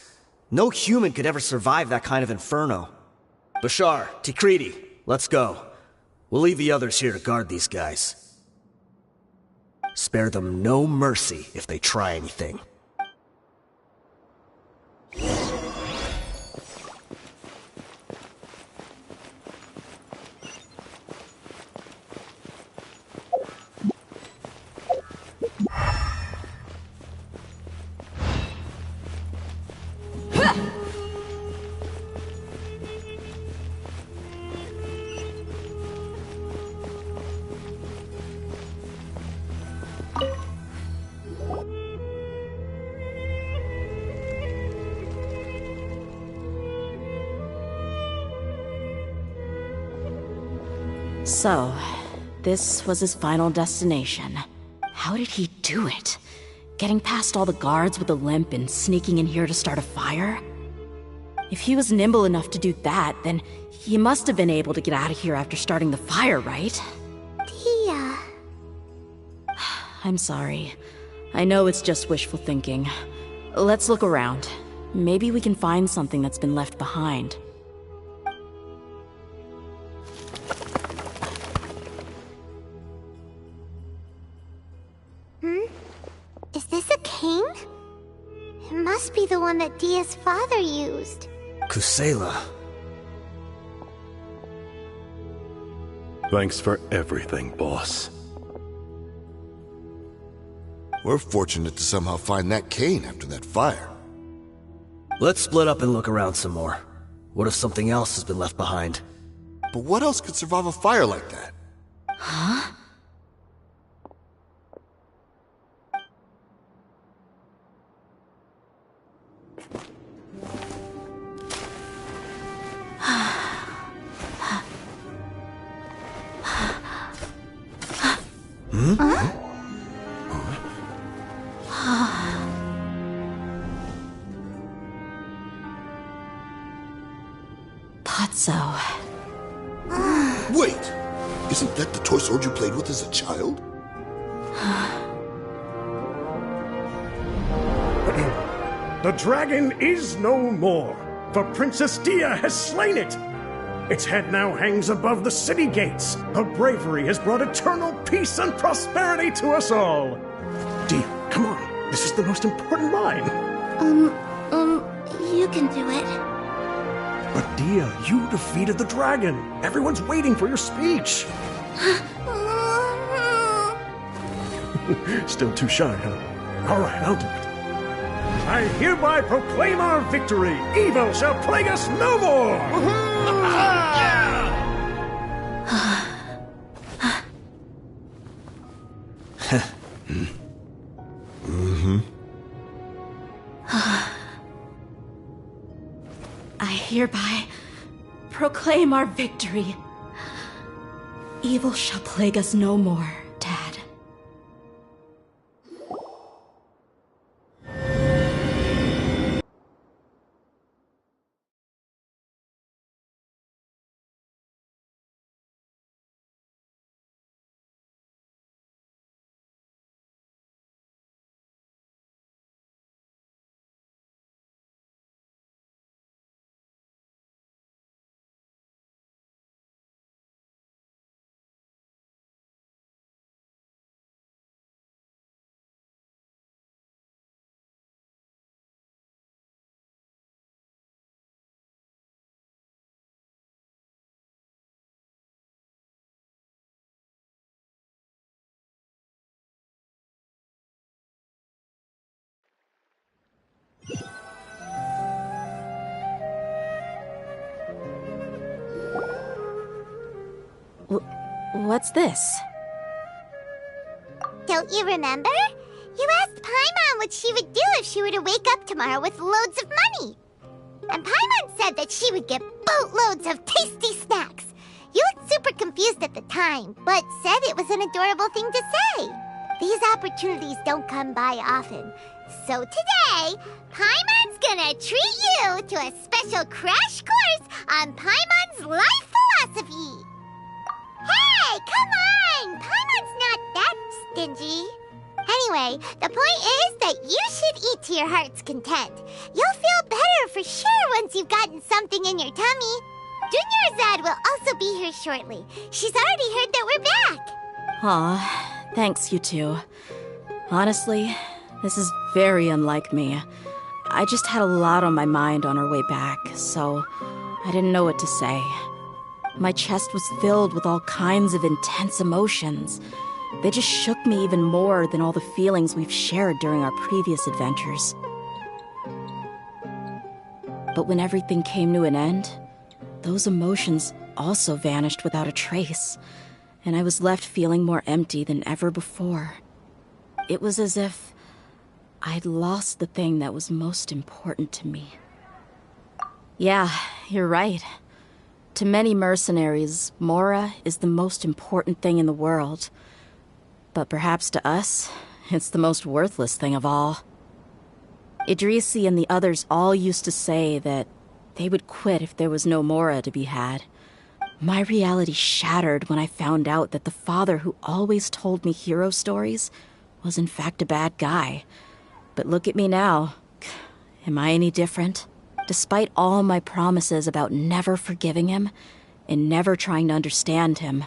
No human could ever survive that kind of inferno. Bashar, Tikriti, let's go. We'll leave the others here to guard these guys. Spare them no mercy if they try anything. So, this was his final destination. How did he do it? Getting past all the guards with a limp and sneaking in here to start a fire? If he was nimble enough to do that, then he must have been able to get out of here after starting the fire, right? Tia. I'm sorry. I know it's just wishful thinking. Let's look around. Maybe we can find something that's been left behind. Is this a cane? It must be the one that Dia's father used. Kusela. Thanks for everything, boss. We're fortunate to somehow find that cane after that fire. Let's split up and look around some more. What if something else has been left behind? But what else could survive a fire like that? Huh? Patso. Wait! Isn't that the toy sword you played with as a child? The dragon is no more, for Princess Dia has slain it. Its head now hangs above the city gates. Her bravery has brought eternal peace and prosperity to us all. Dia, come on. This is the most important line. You can do it. But Dia, you defeated the dragon. Everyone's waiting for your speech. Still too shy, huh? All right, I'll do it. I hereby proclaim our victory. Evil shall plague us no more. Mm-hmm. I hereby proclaim our victory. Evil shall plague us no more, Dad. What's this? Don't you remember? You asked Paimon what she would do if she were to wake up tomorrow with loads of money. And Paimon said that she would get boatloads of tasty snacks. You looked super confused at the time, but said it was an adorable thing to say. These opportunities don't come by often. So today, Paimon's gonna treat you to a special crash course on Paimon's life philosophy. Hey, come on! Paimon's not that stingy. Anyway, the point is that you should eat to your heart's content. You'll feel better for sure once you've gotten something in your tummy. Junior Azad will also be here shortly. She's already heard that we're back. Aw, thanks, you two. Honestly, this is very unlike me. I just had a lot on my mind on our way back, so I didn't know what to say. My chest was filled with all kinds of intense emotions. They just shook me even more than all the feelings we've shared during our previous adventures. But when everything came to an end, those emotions also vanished without a trace, and I was left feeling more empty than ever before. It was as if I'd lost the thing that was most important to me. Yeah, you're right. To many mercenaries, Mora is the most important thing in the world. But perhaps to us, it's the most worthless thing of all. Idrisi and the others all used to say that they would quit if there was no Mora to be had. My reality shattered when I found out that the father who always told me hero stories was in fact a bad guy. But look at me now. Am I any different? Despite all my promises about never forgiving him and never trying to understand him,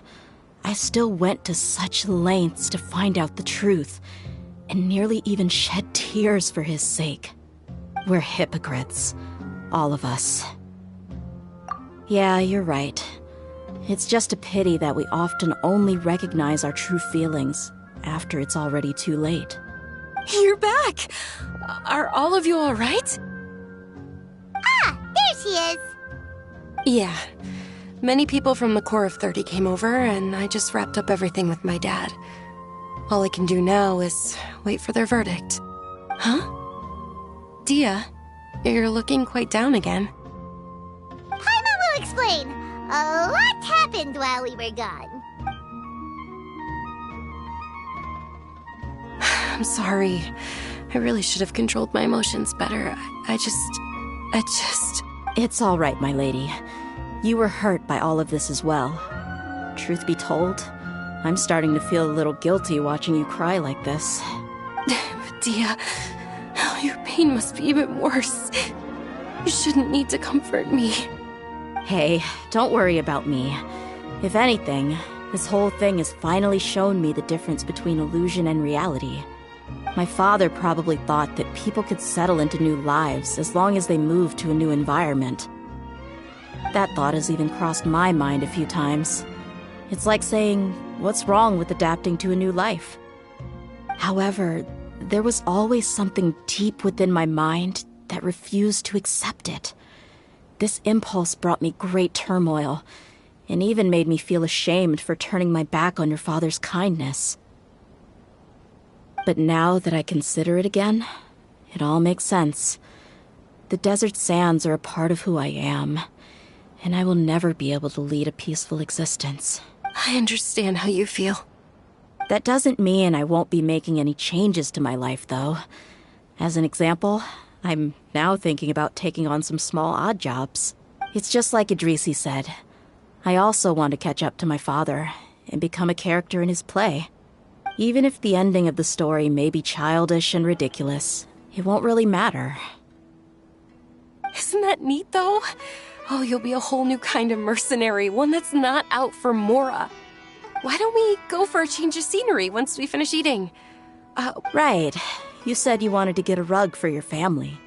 I still went to such lengths to find out the truth, and nearly even shed tears for his sake. We're hypocrites, all of us. Yeah, you're right. It's just a pity that we often only recognize our true feelings after it's already too late. You're back! Are all of you alright? Ah, there she is! Yeah. Many people from the Corps of 30 came over, and I just wrapped up everything with my dad. All I can do now is wait for their verdict. Huh? Dia, you're looking quite down again. Paimon will explain. A lot happened while we were gone. I'm sorry. I really should have controlled my emotions better. I just... It's all right, my lady. You were hurt by all of this as well. Truth be told, I'm starting to feel a little guilty watching you cry like this. Dia, oh, your pain must be even worse. You shouldn't need to comfort me. Hey, don't worry about me. If anything, this whole thing has finally shown me the difference between illusion and reality. My father probably thought that people could settle into new lives as long as they moved to a new environment. That thought has even crossed my mind a few times. It's like saying, what's wrong with adapting to a new life? However, there was always something deep within my mind that refused to accept it. This impulse brought me great turmoil, and even made me feel ashamed for turning my back on your father's kindness. But now that I consider it again, it all makes sense. The desert sands are a part of who I am, and I will never be able to lead a peaceful existence. I understand how you feel. That doesn't mean I won't be making any changes to my life, though. As an example, I'm now thinking about taking on some small odd jobs. It's just like Idrisi said. I also want to catch up to my father and become a character in his play. Even if the ending of the story may be childish and ridiculous, it won't really matter. Isn't that neat, though? Oh, you'll be a whole new kind of mercenary, one that's not out for Mora. Why don't we go for a change of scenery once we finish eating? Right. You said you wanted to get a rug for your family.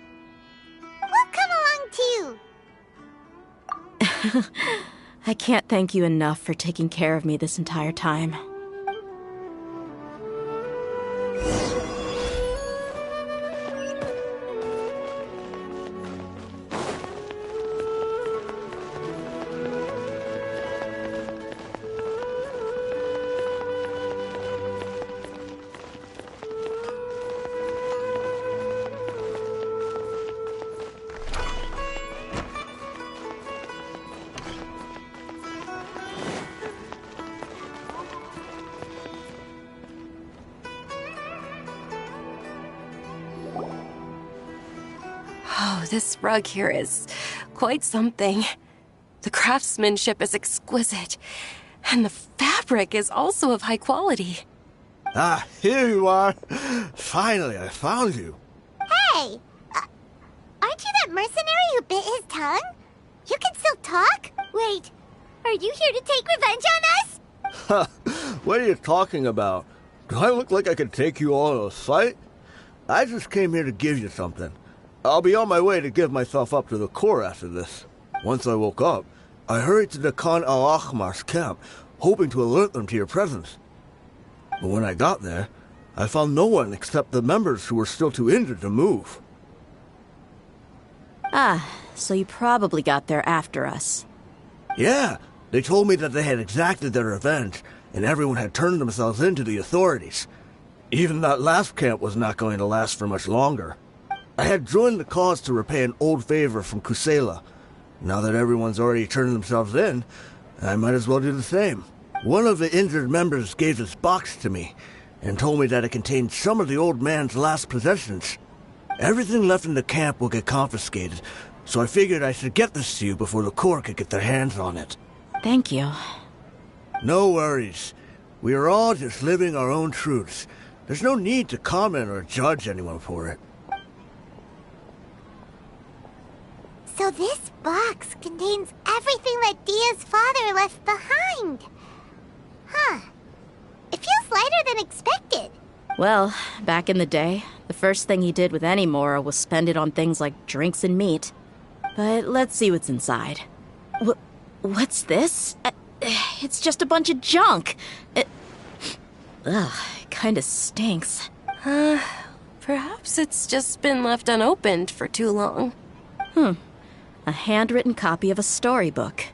We'll come along too. I can't thank you enough for taking care of me this entire time. Oh, this rug here is quite something. The craftsmanship is exquisite, and the fabric is also of high quality. Ah, here you are. Finally, I found you. Hey! Aren't you that mercenary who bit his tongue? You can still talk? Wait, are you here to take revenge on us? What are you talking about? Do I look like I could take you all in a fight? I just came here to give you something. I'll be on my way to give myself up to the Corps after this. Once I woke up, I hurried to the Khan al-Ahmar's camp, hoping to alert them to your presence. But when I got there, I found no one except the members who were still too injured to move. Ah, so you probably got there after us. Yeah, they told me that they had exacted their revenge, and everyone had turned themselves in to the authorities. Even that last camp was not going to last for much longer. I had joined the cause to repay an old favor from Kusela. Now that everyone's already turned themselves in, I might as well do the same. One of the injured members gave this box to me, and told me that it contained some of the old man's last possessions. Everything left in the camp will get confiscated, so I figured I should get this to you before the Corps could get their hands on it. Thank you. No worries. We are all just living our own truths. There's no need to comment or judge anyone for it. So this box contains everything that Dia's father left behind. Huh. It feels lighter than expected. Well, back in the day, the first thing he did with any Mora was spend it on things like drinks and meat. But let's see what's inside. What's this? It's just a bunch of junk. It kinda stinks. Perhaps it's just been left unopened for too long. A handwritten copy of a storybook.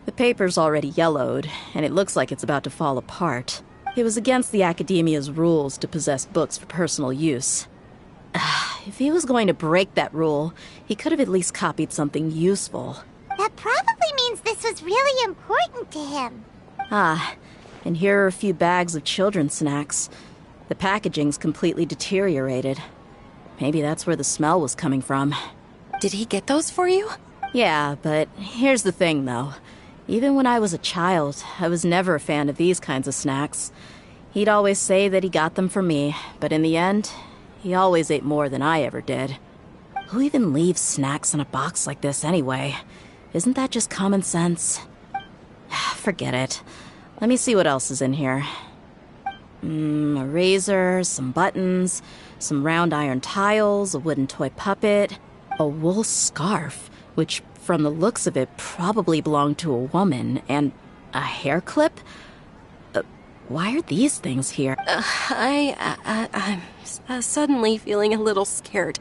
The paper's already yellowed, and it looks like it's about to fall apart. It was against the Academia's rules to possess books for personal use. If he was going to break that rule, he could have at least copied something useful. That probably means this was really important to him. And here are a few bags of children's snacks. The packaging's completely deteriorated. Maybe that's where the smell was coming from. Did he get those for you? Yeah, but here's the thing, though. Even when I was a child, I was never a fan of these kinds of snacks. He'd always say that he got them for me, but in the end, he always ate more than I ever did. Who even leaves snacks in a box like this anyway? Isn't that just common sense? Forget it. Let me see what else is in here. A razor, some buttons, some round iron tiles, a wooden toy puppet, a wool scarf, which from the looks of it probably belonged to a woman, and a hair clip? Why are these things here? I'm suddenly feeling a little scared.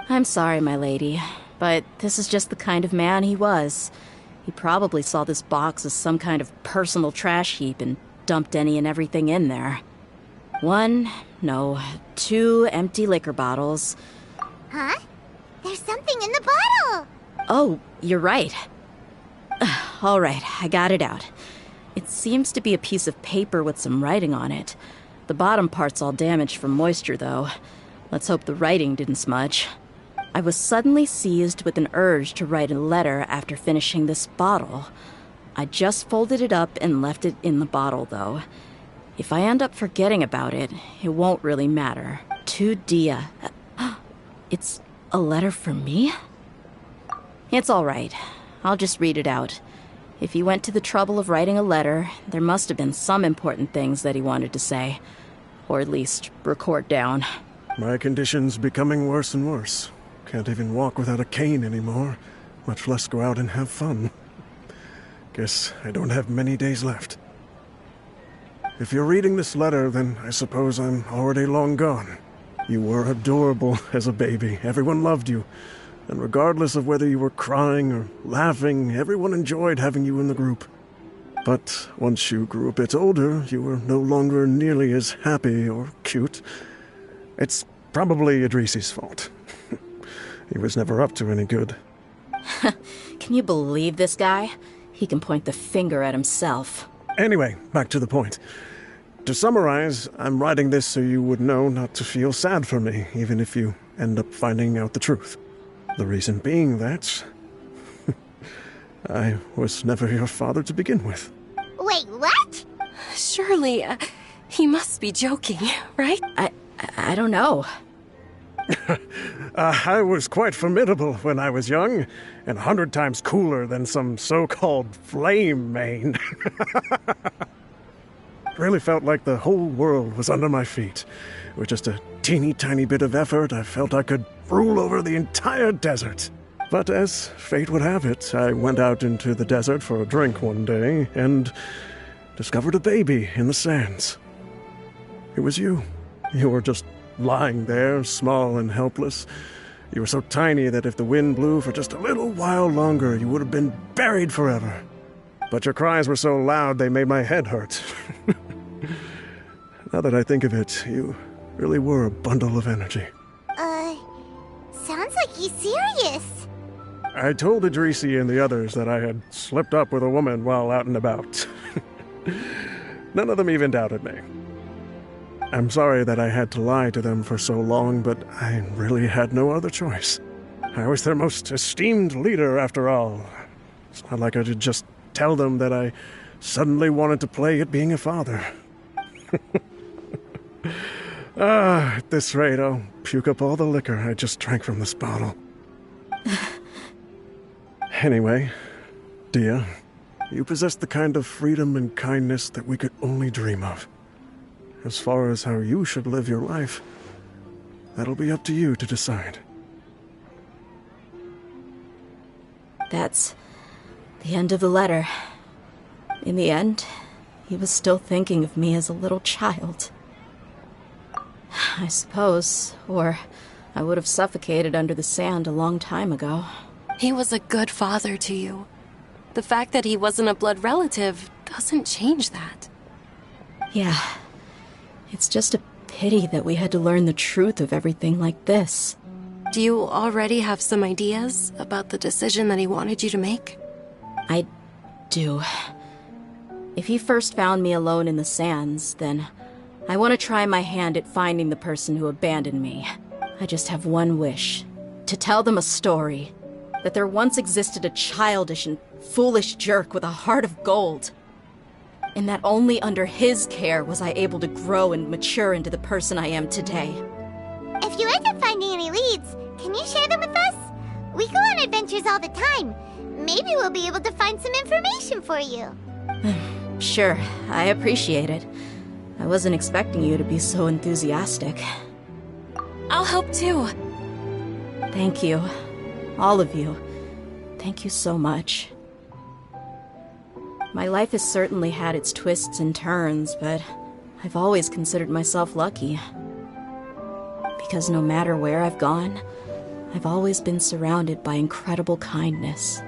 I'm sorry, my lady, but this is just the kind of man he was. He probably saw this box as some kind of personal trash heap and dumped any and everything in there. Two empty liquor bottles. Huh? There's something in the bottle! Oh, you're right. All right, I got it out. It seems to be a piece of paper with some writing on it. The bottom part's all damaged from moisture, though. Let's hope the writing didn't smudge. I was suddenly seized with an urge to write a letter after finishing this bottle. I just folded it up and left it in the bottle, though. If I end up forgetting about it, it won't really matter. To Dia. It's a letter for me? It's all right. I'll just read it out. If he went to the trouble of writing a letter, there must have been some important things that he wanted to say. Or at least record down. My condition's becoming worse and worse. Can't even walk without a cane anymore, much less go out and have fun. Guess I don't have many days left. If you're reading this letter, then I suppose I'm already long gone. You were adorable as a baby. Everyone loved you. And regardless of whether you were crying or laughing, everyone enjoyed having you in the group. But once you grew a bit older, you were no longer nearly as happy or cute. It's probably Idrisi's fault. He was never up to any good. Can you believe this guy? He can point the finger at himself. Anyway, back to the point. To summarize, I'm writing this so you would know not to feel sad for me, even if you end up finding out the truth. The reason being that I was never your father to begin with. Wait, what? Surely, he must be joking, right? I don't know. I was quite formidable when I was young, and 100 times cooler than some so-called flame main. Really felt like the whole world was under my feet. With just a teeny tiny bit of effort, I felt I could rule over the entire desert. But as fate would have it, I went out into the desert for a drink one day and discovered a baby in the sands. It was you. You were just lying there, small and helpless. You were so tiny that if the wind blew for just a little while longer, you would have been buried forever. But your cries were so loud they made my head hurt. Now that I think of it, you really were a bundle of energy. Sounds like he's serious. I told Idrisi and the others that I had slipped up with a woman while out and about. None of them even doubted me. I'm sorry that I had to lie to them for so long, but I really had no other choice. I was their most esteemed leader, after all. It's not like I could just tell them that I suddenly wanted to play at being a father. At this rate, I'll puke up all the liquor I just drank from this bottle. Anyway, Dia, you possess the kind of freedom and kindness that we could only dream of. As far as how you should live your life, that'll be up to you to decide. That's the end of the letter. In the end, he was still thinking of me as a little child. I suppose, or I would have suffocated under the sand a long time ago. He was a good father to you. The fact that he wasn't a blood relative doesn't change that. Yeah. It's just a pity that we had to learn the truth of everything like this. Do you already have some ideas about the decision that he wanted you to make? I do. If he first found me alone in the sands, then I want to try my hand at finding the person who abandoned me. I just have one wish. To tell them a story. That there once existed a childish and foolish jerk with a heart of gold. And that only under his care was I able to grow and mature into the person I am today. If you end up finding any leads, can you share them with us? We go on adventures all the time. Maybe we'll be able to find some information for you. Sure, I appreciate it. I wasn't expecting you to be so enthusiastic. I'll help too. Thank you. All of you. Thank you so much. My life has certainly had its twists and turns, but I've always considered myself lucky. Because no matter where I've gone, I've always been surrounded by incredible kindness.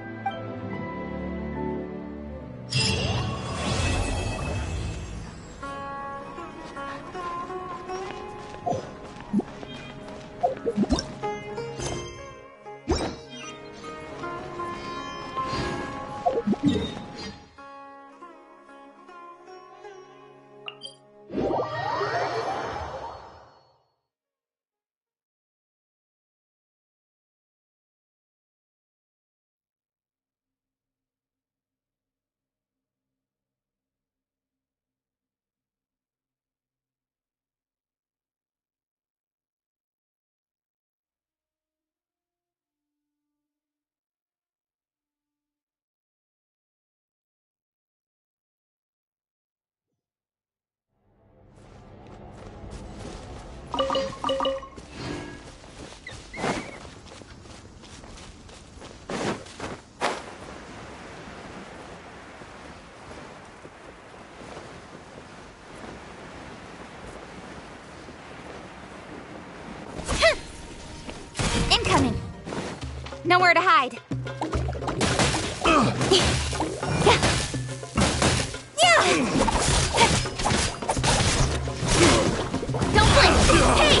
Incoming. Nowhere to hide. Don't blink! Hey!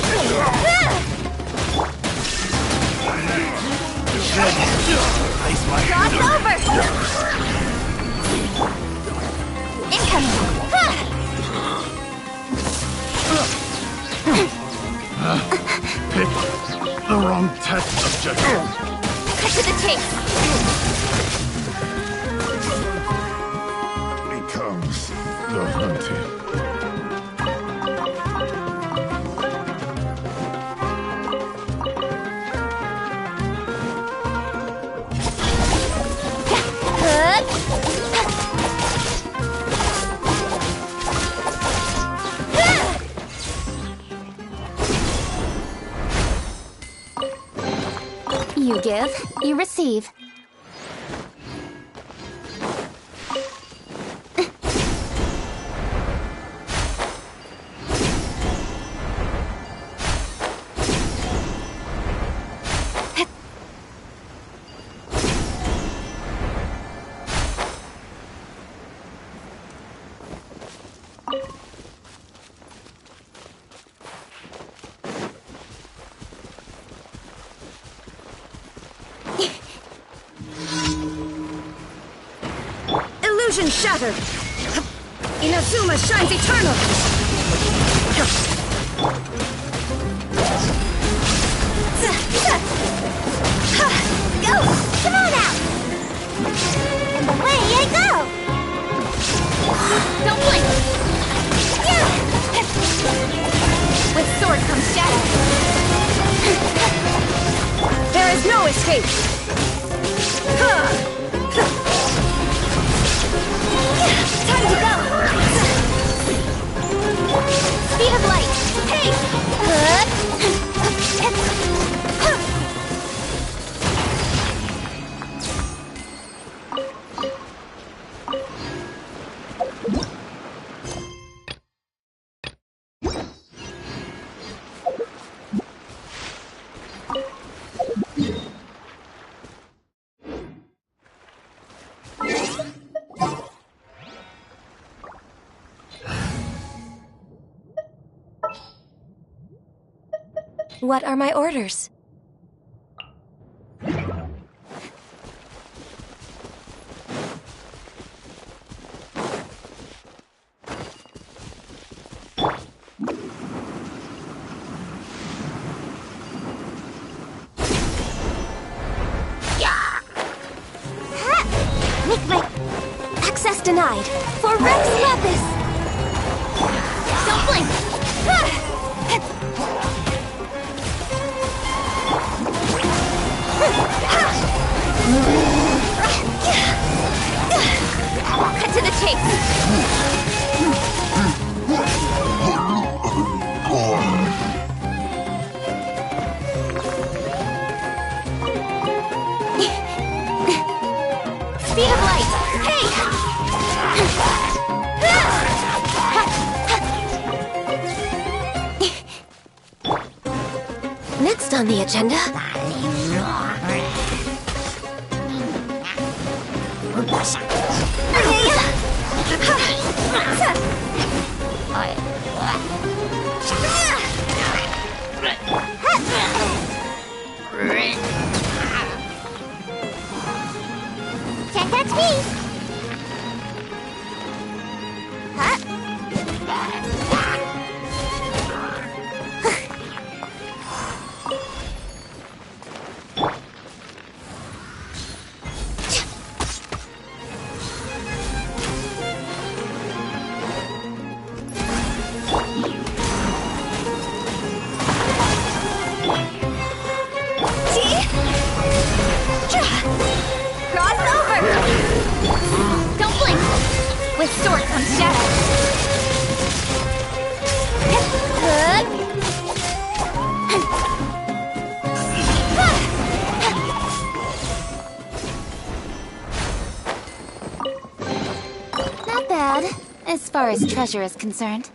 Cross over! Incoming! Pick the wrong test objective. Cut to the chase! Becomes the hunted. You give, you receive. Illusion shattered! Inazuma shines eternal! Go! Come on out! And away I go! Don't blink! Yeah! With sword comes shadow! There is no escape! Time to go! Speed of light! Hey! What are my orders? Access denied. For Rex Lapis! Don't blink! Cut to the chase! Speed of light! Hey! Next on the agenda... Can't catch me! With sword comes shadow. Not bad, as far as treasure is concerned.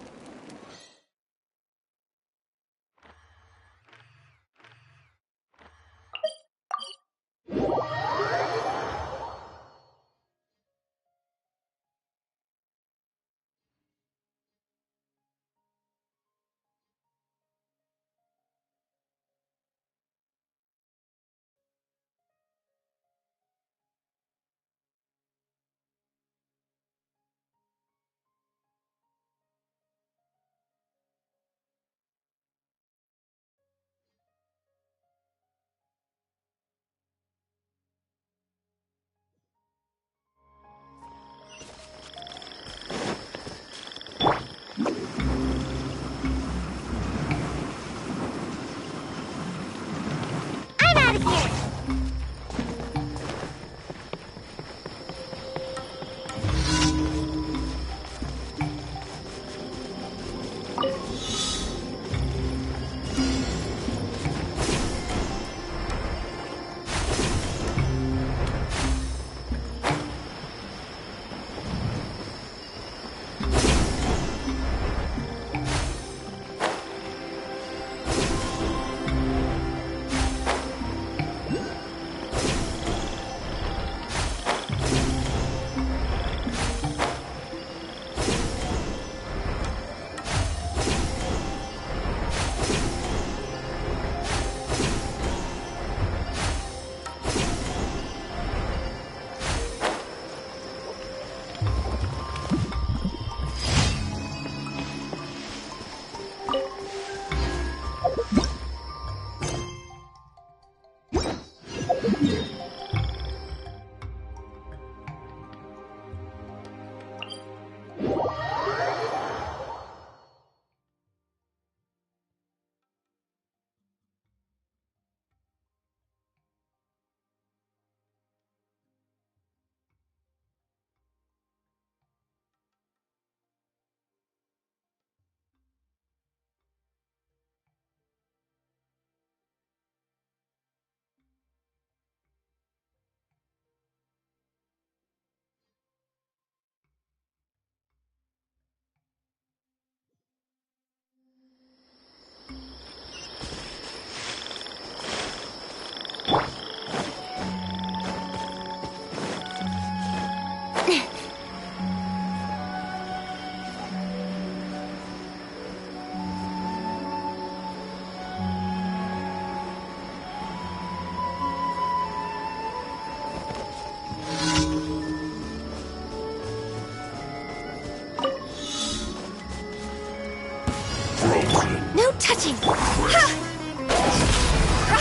Catching!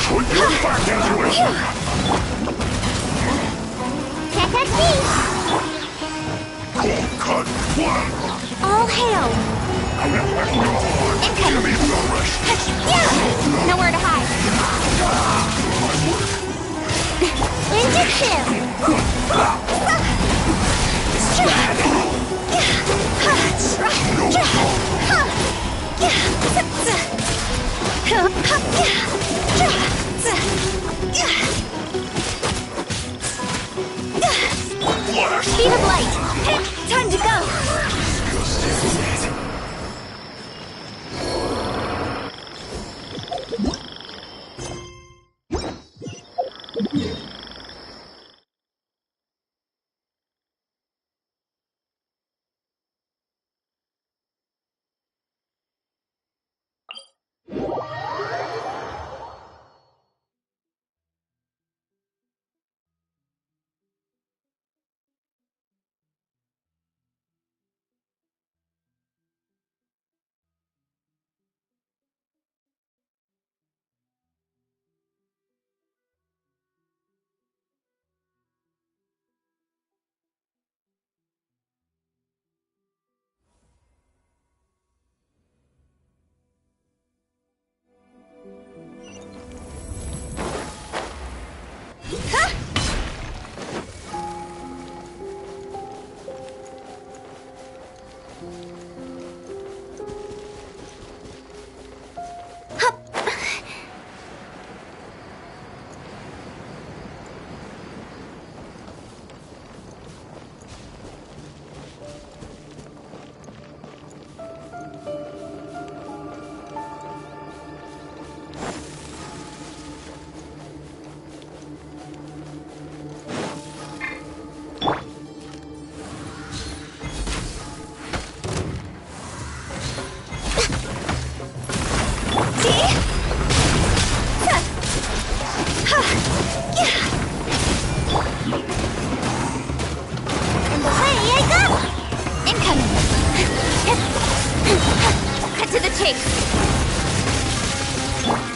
Put your back into it! Can't catch me! Cold cut one! All hail! Give me the rest! Yeah! Nowhere to hide. Speed of light! Time to go!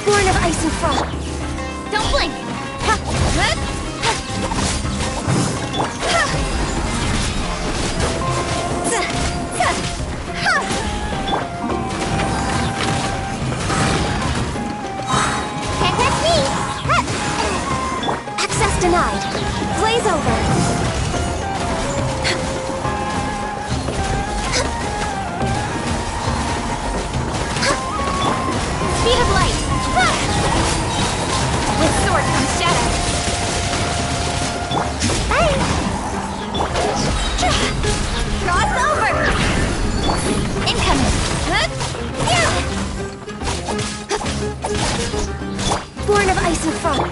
Born of ice and frost. Don't blink. Can't catch me. Access denied. Blaze over. Speed of light! With sword comes shadow. Bye! Cross over! Incoming! Born of ice and frost.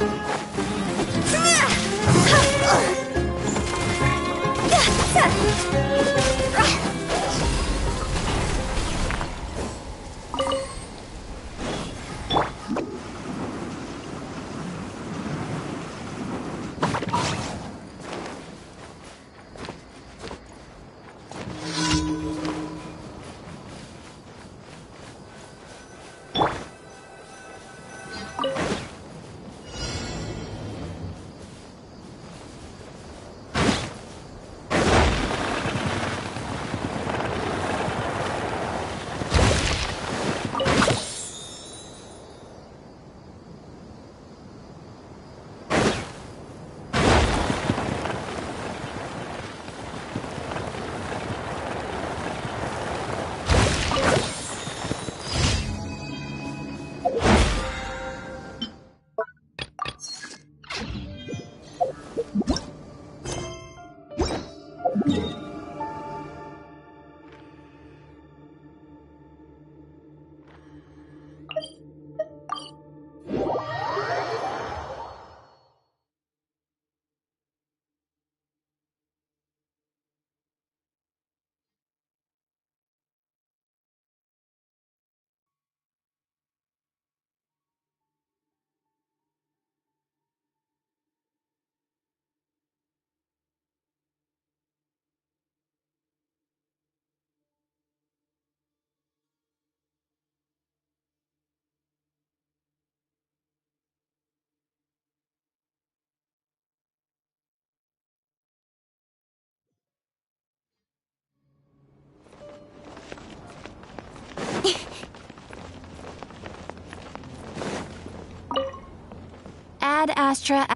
Astra.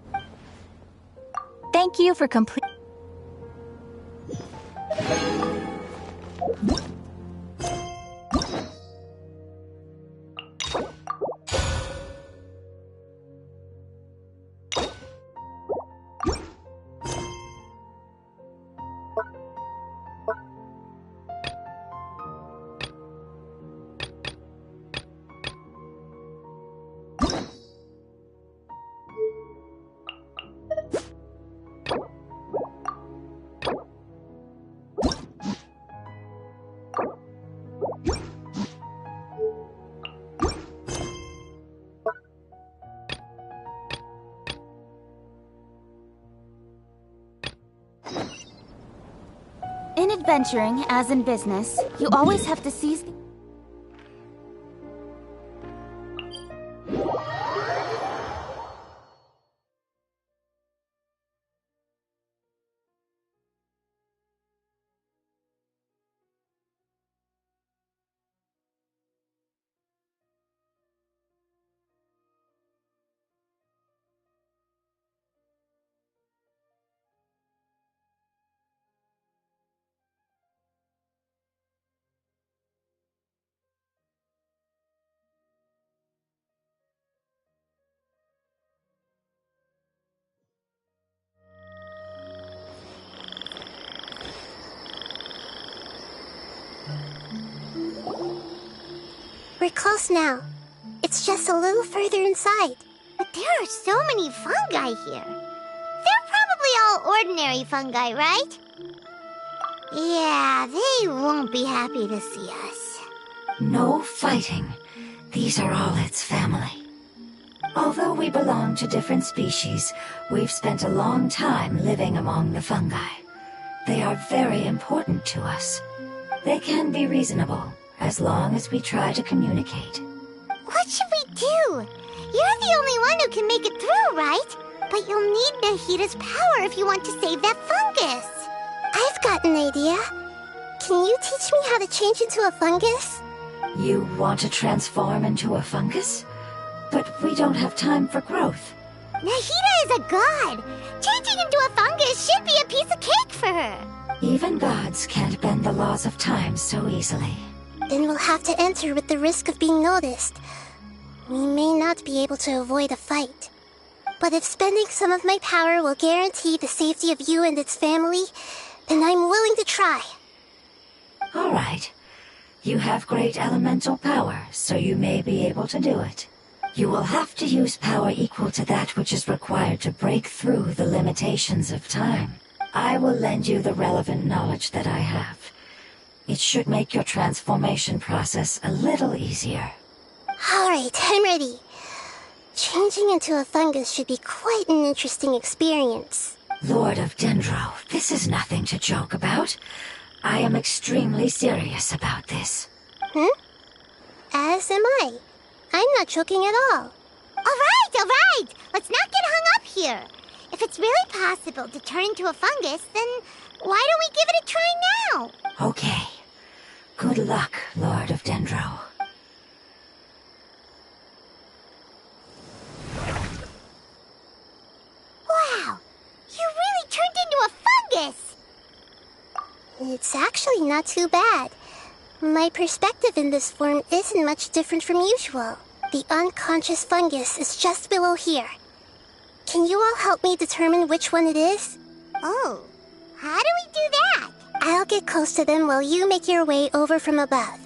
Thank you for complete. In adventuring, as in business, you always have to seize. We're close now. It's just a little further inside. But there are so many fungi here. They're probably all ordinary fungi, right? Yeah, they won't be happy to see us. No fighting. These are all its family. Although we belong to different species, we've spent a long time living among the fungi. They are very important to us. They can be reasonable, as long as we try to communicate. What should we do? You're the only one who can make it through, right? But you'll need Nahida's power if you want to save that fungus. I've got an idea. Can you teach me how to change into a fungus? You want to transform into a fungus? But we don't have time for growth. Nahida is a god. Changing into a fungus should be a piece of cake for her. Even gods can't bend the laws of time so easily. Then we'll have to enter with the risk of being noticed. We may not be able to avoid a fight. But if spending some of my power will guarantee the safety of you and its family, then I'm willing to try. All right. You have great elemental power, so you may be able to do it. You will have to use power equal to that which is required to break through the limitations of time. I will lend you the relevant knowledge that I have. It should make your transformation process a little easier. Alright, I'm ready. Changing into a fungus should be quite an interesting experience. Lord of Dendro, this is nothing to joke about. I am extremely serious about this. As am I. I'm not joking at all. Alright! Let's not get hung up here. If it's really possible to turn into a fungus, then why don't we give it a try now? Okay. Good luck, Lord of Dendro. Wow! You really turned into a fungus! It's actually not too bad. My perspective in this form isn't much different from usual. The unconscious fungus is just below here. Can you all help me determine which one it is? Oh, how do we do that? I'll get close to them while you make your way over from above.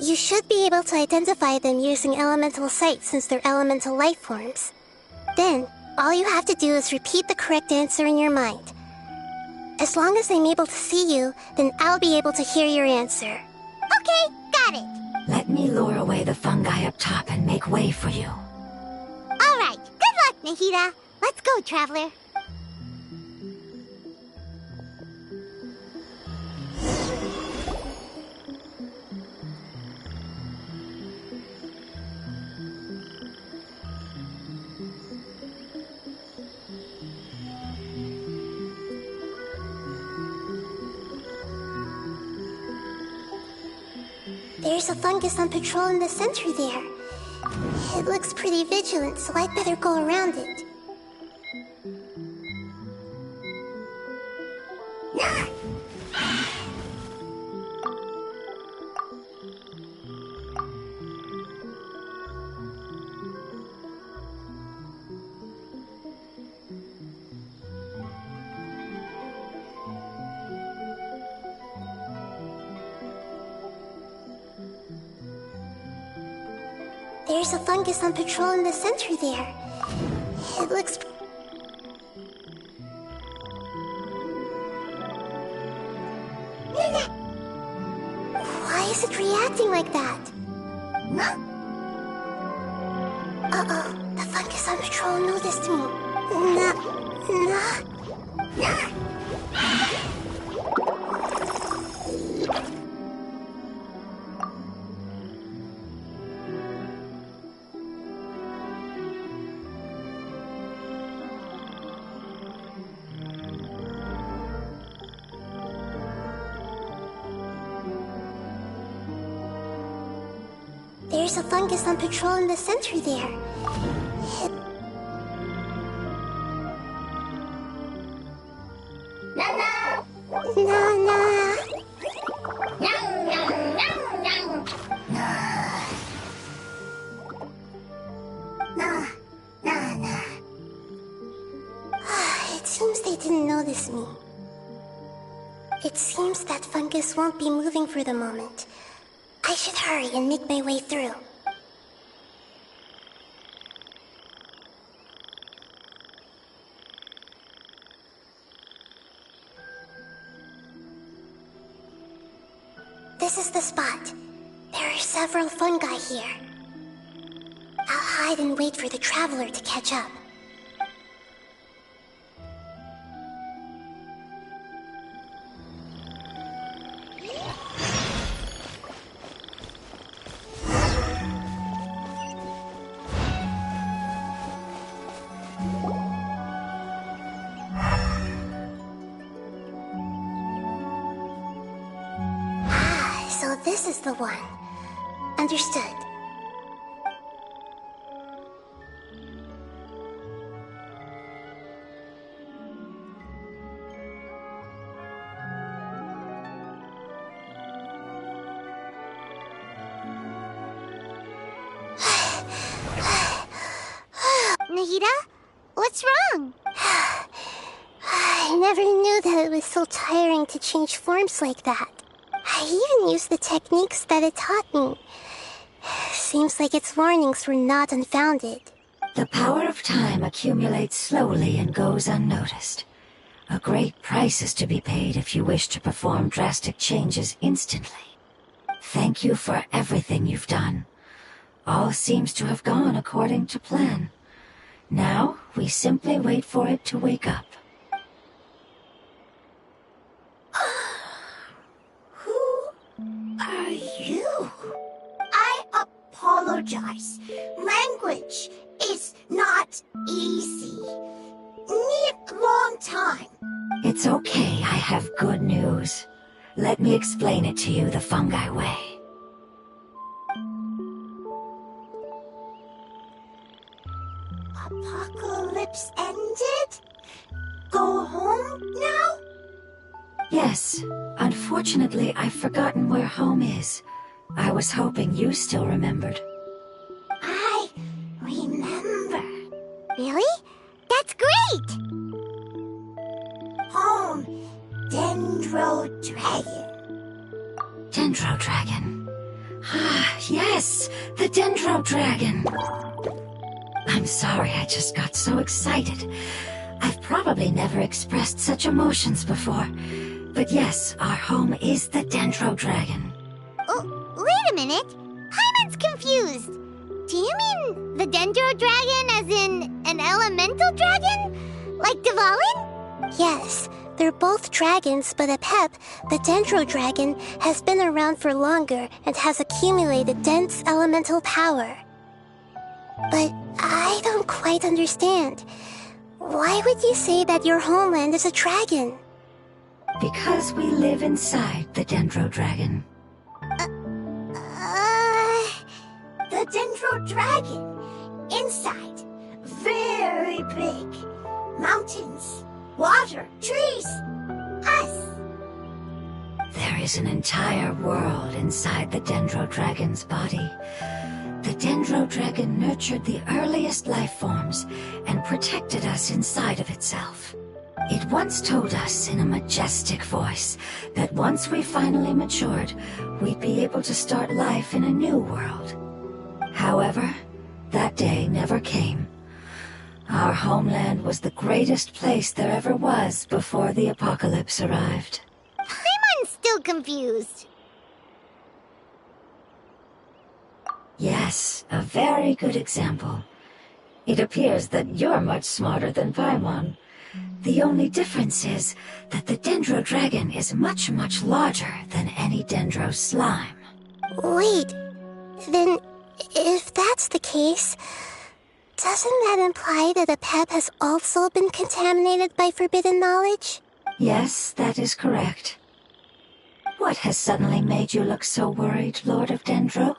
You should be able to identify them using elemental sight since they're elemental life forms. Then, all you have to do is repeat the correct answer in your mind. As long as I'm able to see you, then I'll be able to hear your answer. Okay, got it. Let me lure away the fungi up top and make way for you. Alright, good luck, Nahida. Let's go, Traveler. There's a fungus on patrol in the center there. It looks pretty vigilant, so I'd better go around it. There's a fungus on patrol in the center there. It looks... Why is it reacting like that? Uh-oh, the fungus on patrol noticed me. There's a fungus on patrol in the center there. It seems they didn't notice me. It seems that fungus won't be moving for the moment. I should hurry and make my way through. This is the spot. There are several fungi here. I'll hide and wait for the traveler to catch up. So this is the one. Understood. Nahida? What's wrong? I never knew that it was so tiring to change forms like that. I even used the techniques that it taught me. Seems like its warnings were not unfounded. The power of time accumulates slowly and goes unnoticed. A great price is to be paid if you wish to perform drastic changes instantly. Thank you for everything you've done. All seems to have gone according to plan. Now, we simply wait for it to wake up. Are you? I apologize. Language is not easy. Need long time. It's okay, I have good news. Let me explain it to you the fungi way. Apocalypse ended? Go home now? Yes. Unfortunately, I've forgotten where home is. I was hoping you still remembered. I remember. Really? That's great! Home, Dendro Dragon. Dendro Dragon. Ah, yes! The Dendro Dragon! I'm sorry, I just got so excited. I've probably never expressed such emotions before. But yes, our home is the Dendro Dragon. Oh, wait a minute. Hyman's confused. Do you mean the Dendro Dragon as in an elemental dragon? Like Dvalin? Yes, they're both dragons, but Apep, the Dendro Dragon, has been around for longer and has accumulated dense elemental power. But I don't quite understand. Why would you say that your homeland is a dragon? Because we live inside the Dendro Dragon. The Dendro Dragon. Inside. Very big. Mountains. Water. Trees. Us. There is an entire world inside the Dendro Dragon's body. The Dendro Dragon nurtured the earliest life forms and protected us inside of itself. It once told us in a majestic voice that once we finally matured, we'd be able to start life in a new world. However, that day never came. Our homeland was the greatest place there ever was before the apocalypse arrived. I'm still confused. Yes, a very good example. It appears that you're much smarter than Paimon. The only difference is that the Dendro Dragon is much, much larger than any Dendro slime. Wait, then if that's the case, doesn't that imply that Apep has also been contaminated by forbidden knowledge? Yes, that is correct. What has suddenly made you look so worried, Lord of Dendro?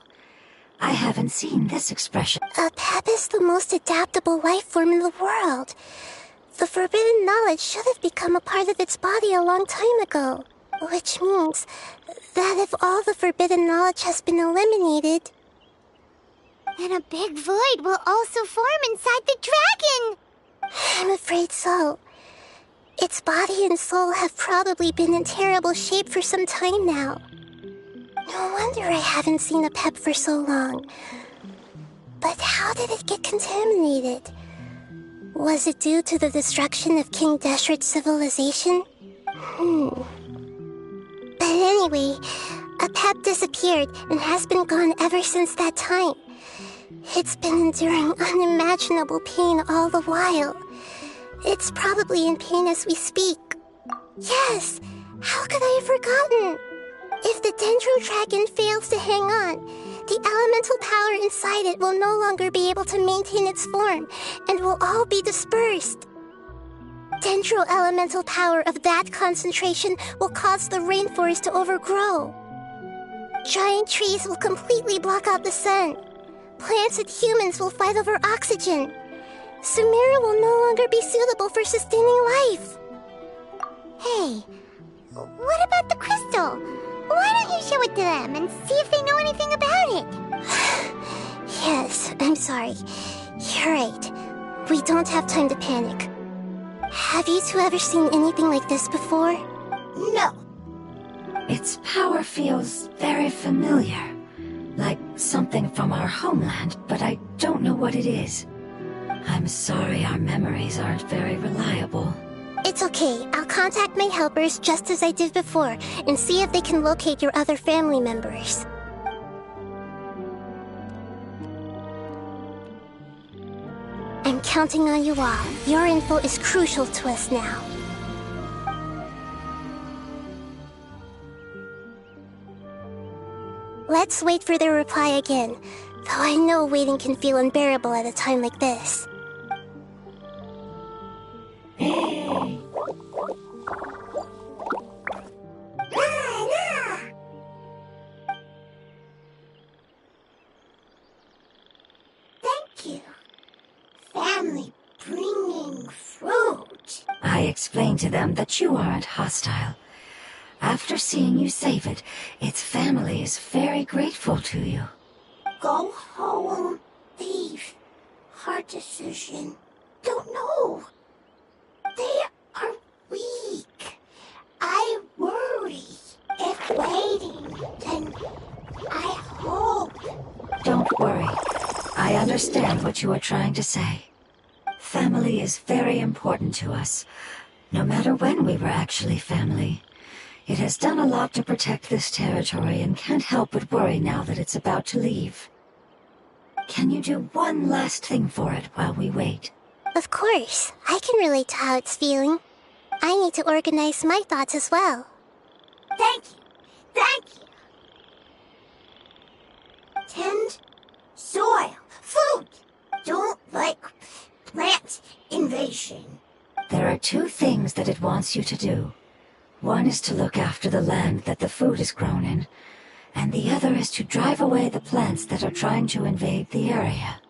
I haven't seen this expression. Apep is the most adaptable life form in the world. The forbidden knowledge should have become a part of its body a long time ago. Which means that if all the forbidden knowledge has been eliminated, then a big void will also form inside the dragon! I'm afraid so. Its body and soul have probably been in terrible shape for some time now. No wonder I haven't seen Apep for so long. But how did it get contaminated? Was it due to the destruction of King Deshret's civilization? But anyway, Apep disappeared and has been gone ever since that time. It's been enduring unimaginable pain all the while. It's probably in pain as we speak. Yes, how could I have forgotten? If the Dendro Dragon fails to hang on, the elemental power inside it will no longer be able to maintain its form, and will all be dispersed. Dendro elemental power of that concentration will cause the rainforest to overgrow. Giant trees will completely block out the sun. Plants and humans will fight over oxygen. Sumeru will no longer be suitable for sustaining life. Hey, what about the crystal? Why don't you show it to them and see if they know anything about it? Yes, I'm sorry. You're right. We don't have time to panic. Have you two ever seen anything like this before? No. Its power feels very familiar. Like something from our homeland, but I don't know what it is. I'm sorry our memories aren't very reliable. It's okay. I'll contact my helpers just as I did before and see if they can locate your other family members. I'm counting on you all. Your info is crucial to us now. Let's wait for their reply again, though I know waiting can feel unbearable at a time like this. Thank you. Family bringing fruit. I explained to them that you aren't hostile. After seeing you save it, its family is very grateful to you. Go home, leave. Hard decision. Don't know. They are weak. I worry. If waiting, then I hope. Don't worry. I understand what you are trying to say. Family is very important to us, no matter when we were actually family. It has done a lot to protect this territory and can't help but worry now that it's about to leave. Can you do one last thing for it while we wait? Of course. I can relate to how it's feeling. I need to organize my thoughts as well. Thank you. Thank you. Tend soil. Food. Don't like plant invasion. There are two things that it wants you to do. One is to look after the land that the food is grown in, and the other is to drive away the plants that are trying to invade the area.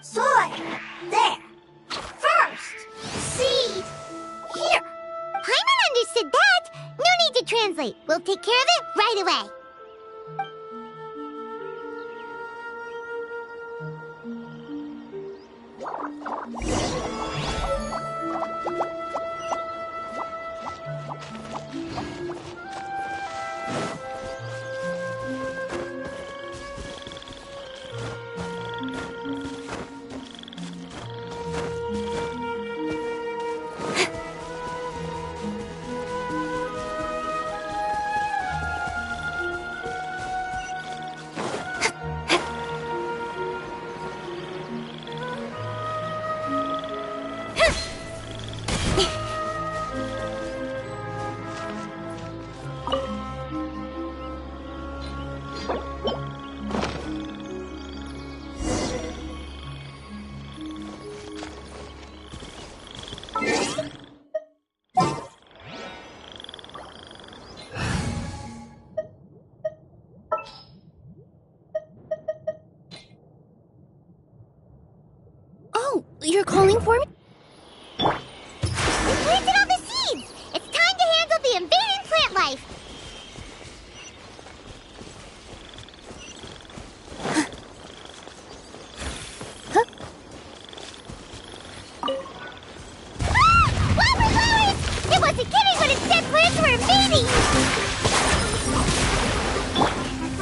Soil. There. First. Seed. Here. Paimon understood that. No need to translate. We'll take care of it right away. You're calling for me? We planted all the seeds! It's time to handle the invading plant life! Flowers! It wasn't kidding when it said plants were invading!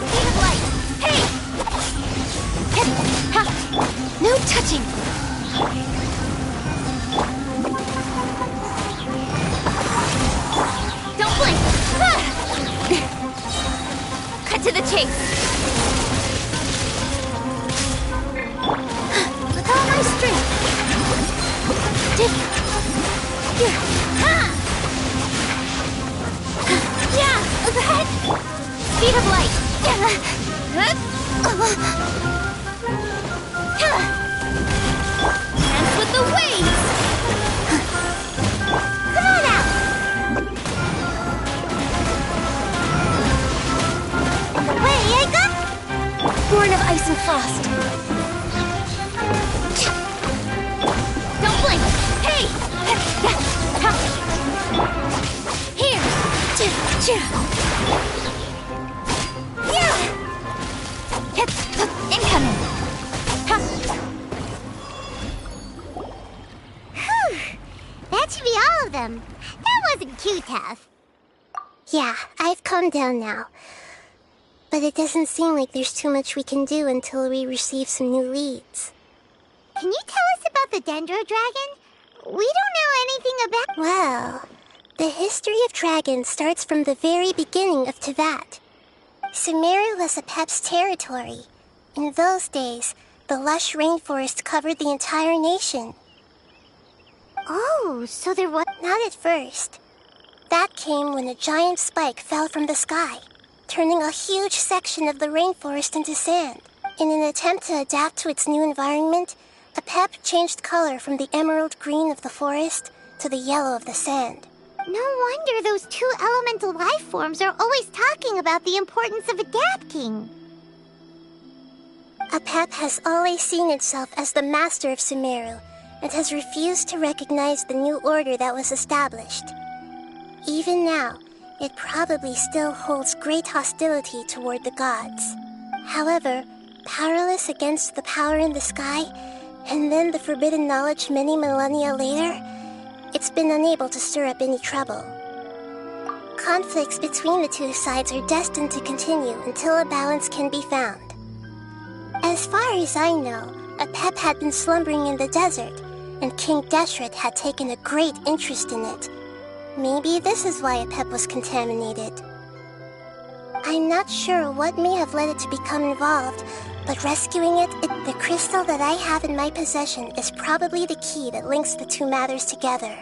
Speed of light! Hey! No touching! Don't blink! Cut to the chase! With all my strength! Yeah! Overhead! Speed of light! Dance with the waves! Come on out! Way I got! Born of ice and frost! Don't blink! Hey! Here! Incoming! Whew! That should be all of them. That wasn't too tough. Yeah, I've calmed down now. But it doesn't seem like there's too much we can do until we receive some new leads. Can you tell us about the Dendro Dragon? We don't know anything about... Well, the history of dragons starts from the very beginning of Teyvat. Sumeru was Apep's territory. In those days, the lush rainforest covered the entire nation. Oh, so there was... Not at first. That came when a giant spike fell from the sky, turning a huge section of the rainforest into sand. In an attempt to adapt to its new environment, Apep changed color from the emerald green of the forest to the yellow of the sand. No wonder those two elemental life forms are always talking about the importance of adapting. Apep has always seen itself as the master of Sumeru and has refused to recognize the new order that was established. Even now, it probably still holds great hostility toward the gods. However, powerless against the power in the sky, and then the forbidden knowledge many millennia later, it's been unable to stir up any trouble. Conflicts between the two sides are destined to continue until a balance can be found. As far as I know, Apep had been slumbering in the desert, and King Deshret had taken a great interest in it. Maybe this is why Apep was contaminated. I'm not sure what may have led it to become involved, but rescuing it, the crystal that I have in my possession is probably the key that links the two matters together.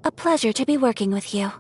A pleasure to be working with you.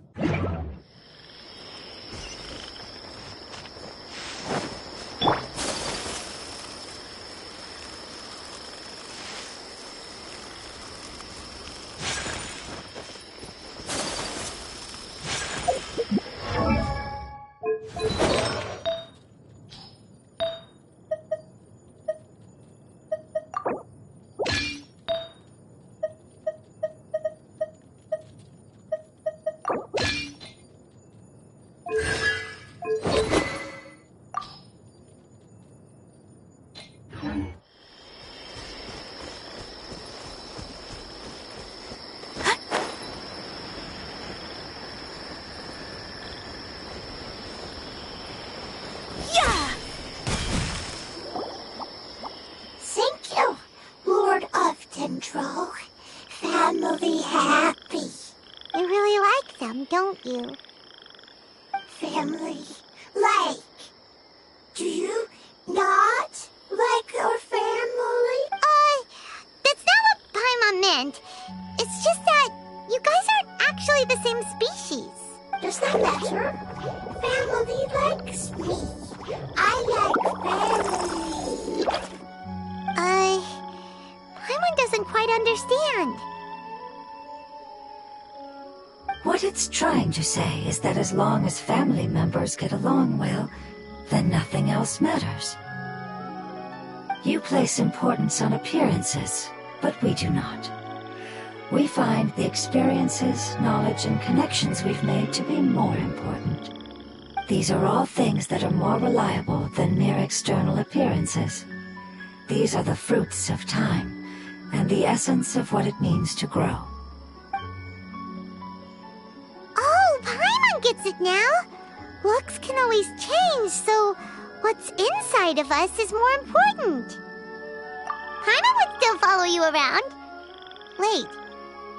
Thank you, Lord of Dendro. Family happy. You really like them, don't you? Family like. Do you not like your family? That's not what Paimon meant. It's just that you guys aren't actually the same species. Does that matter? Family likes me. I like family. What it's trying to say is that as long as family members get along well, then nothing else matters. You place importance on appearances, but we do not. We find the experiences, knowledge, and connections we've made to be more important. These are all things that are more reliable than mere external appearances. These are the fruits of time, and the essence of what it means to grow. Oh, Paimon gets it now! Looks can always change, so what's inside of us is more important. Paimon would still follow you around. Wait,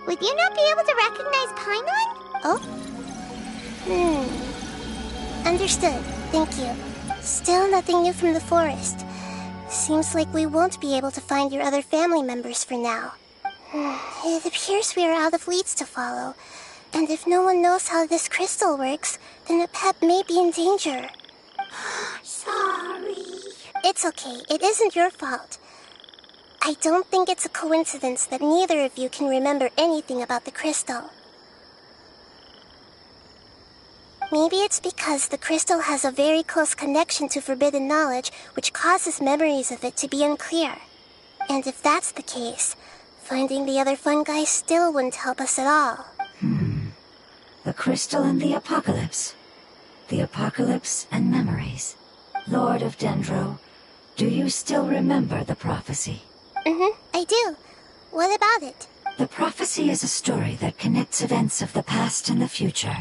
would you not be able to recognize Paimon? Oh? Understood. Thank you. Still nothing new from the forest. Seems like we won't be able to find your other family members for now. It appears we are out of leads to follow. And if no one knows how this crystal works, then a pet may be in danger. Sorry. It's okay. It isn't your fault. I don't think it's a coincidence that neither of you can remember anything about the crystal. Maybe it's because the crystal has a very close connection to forbidden knowledge, which causes memories of it to be unclear. And if that's the case, finding the other fun guy still wouldn't help us at all. The crystal and the apocalypse. The apocalypse and memories. Lord of Dendro, do you still remember the prophecy? I do. What about it? The prophecy is a story that connects events of the past and the future.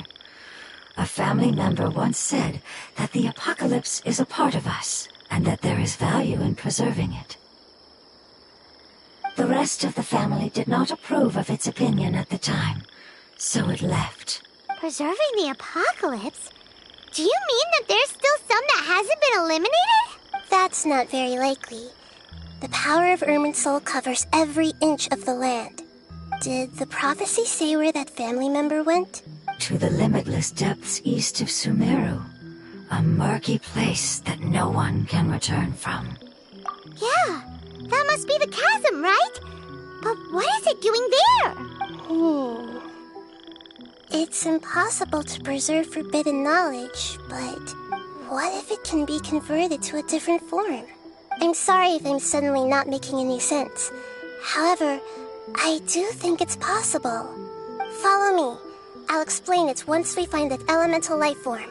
A family member once said that the apocalypse is a part of us, and that there is value in preserving it. The rest of the family did not approve of its opinion at the time, so it left. Preserving the apocalypse? Do you mean that there's still some that hasn't been eliminated? That's not very likely. The power of Irminsul covers every inch of the land. Did the prophecy say where that family member went? To the limitless depths east of Sumeru, a murky place that no one can return from. Yeah, that must be the chasm, right? But what is it doing there? It's impossible to preserve forbidden knowledge, but what if it can be converted to a different form? I'm sorry if I'm suddenly not making any sense. However, I do think it's possible. Follow me. I'll explain it once we find that elemental life form.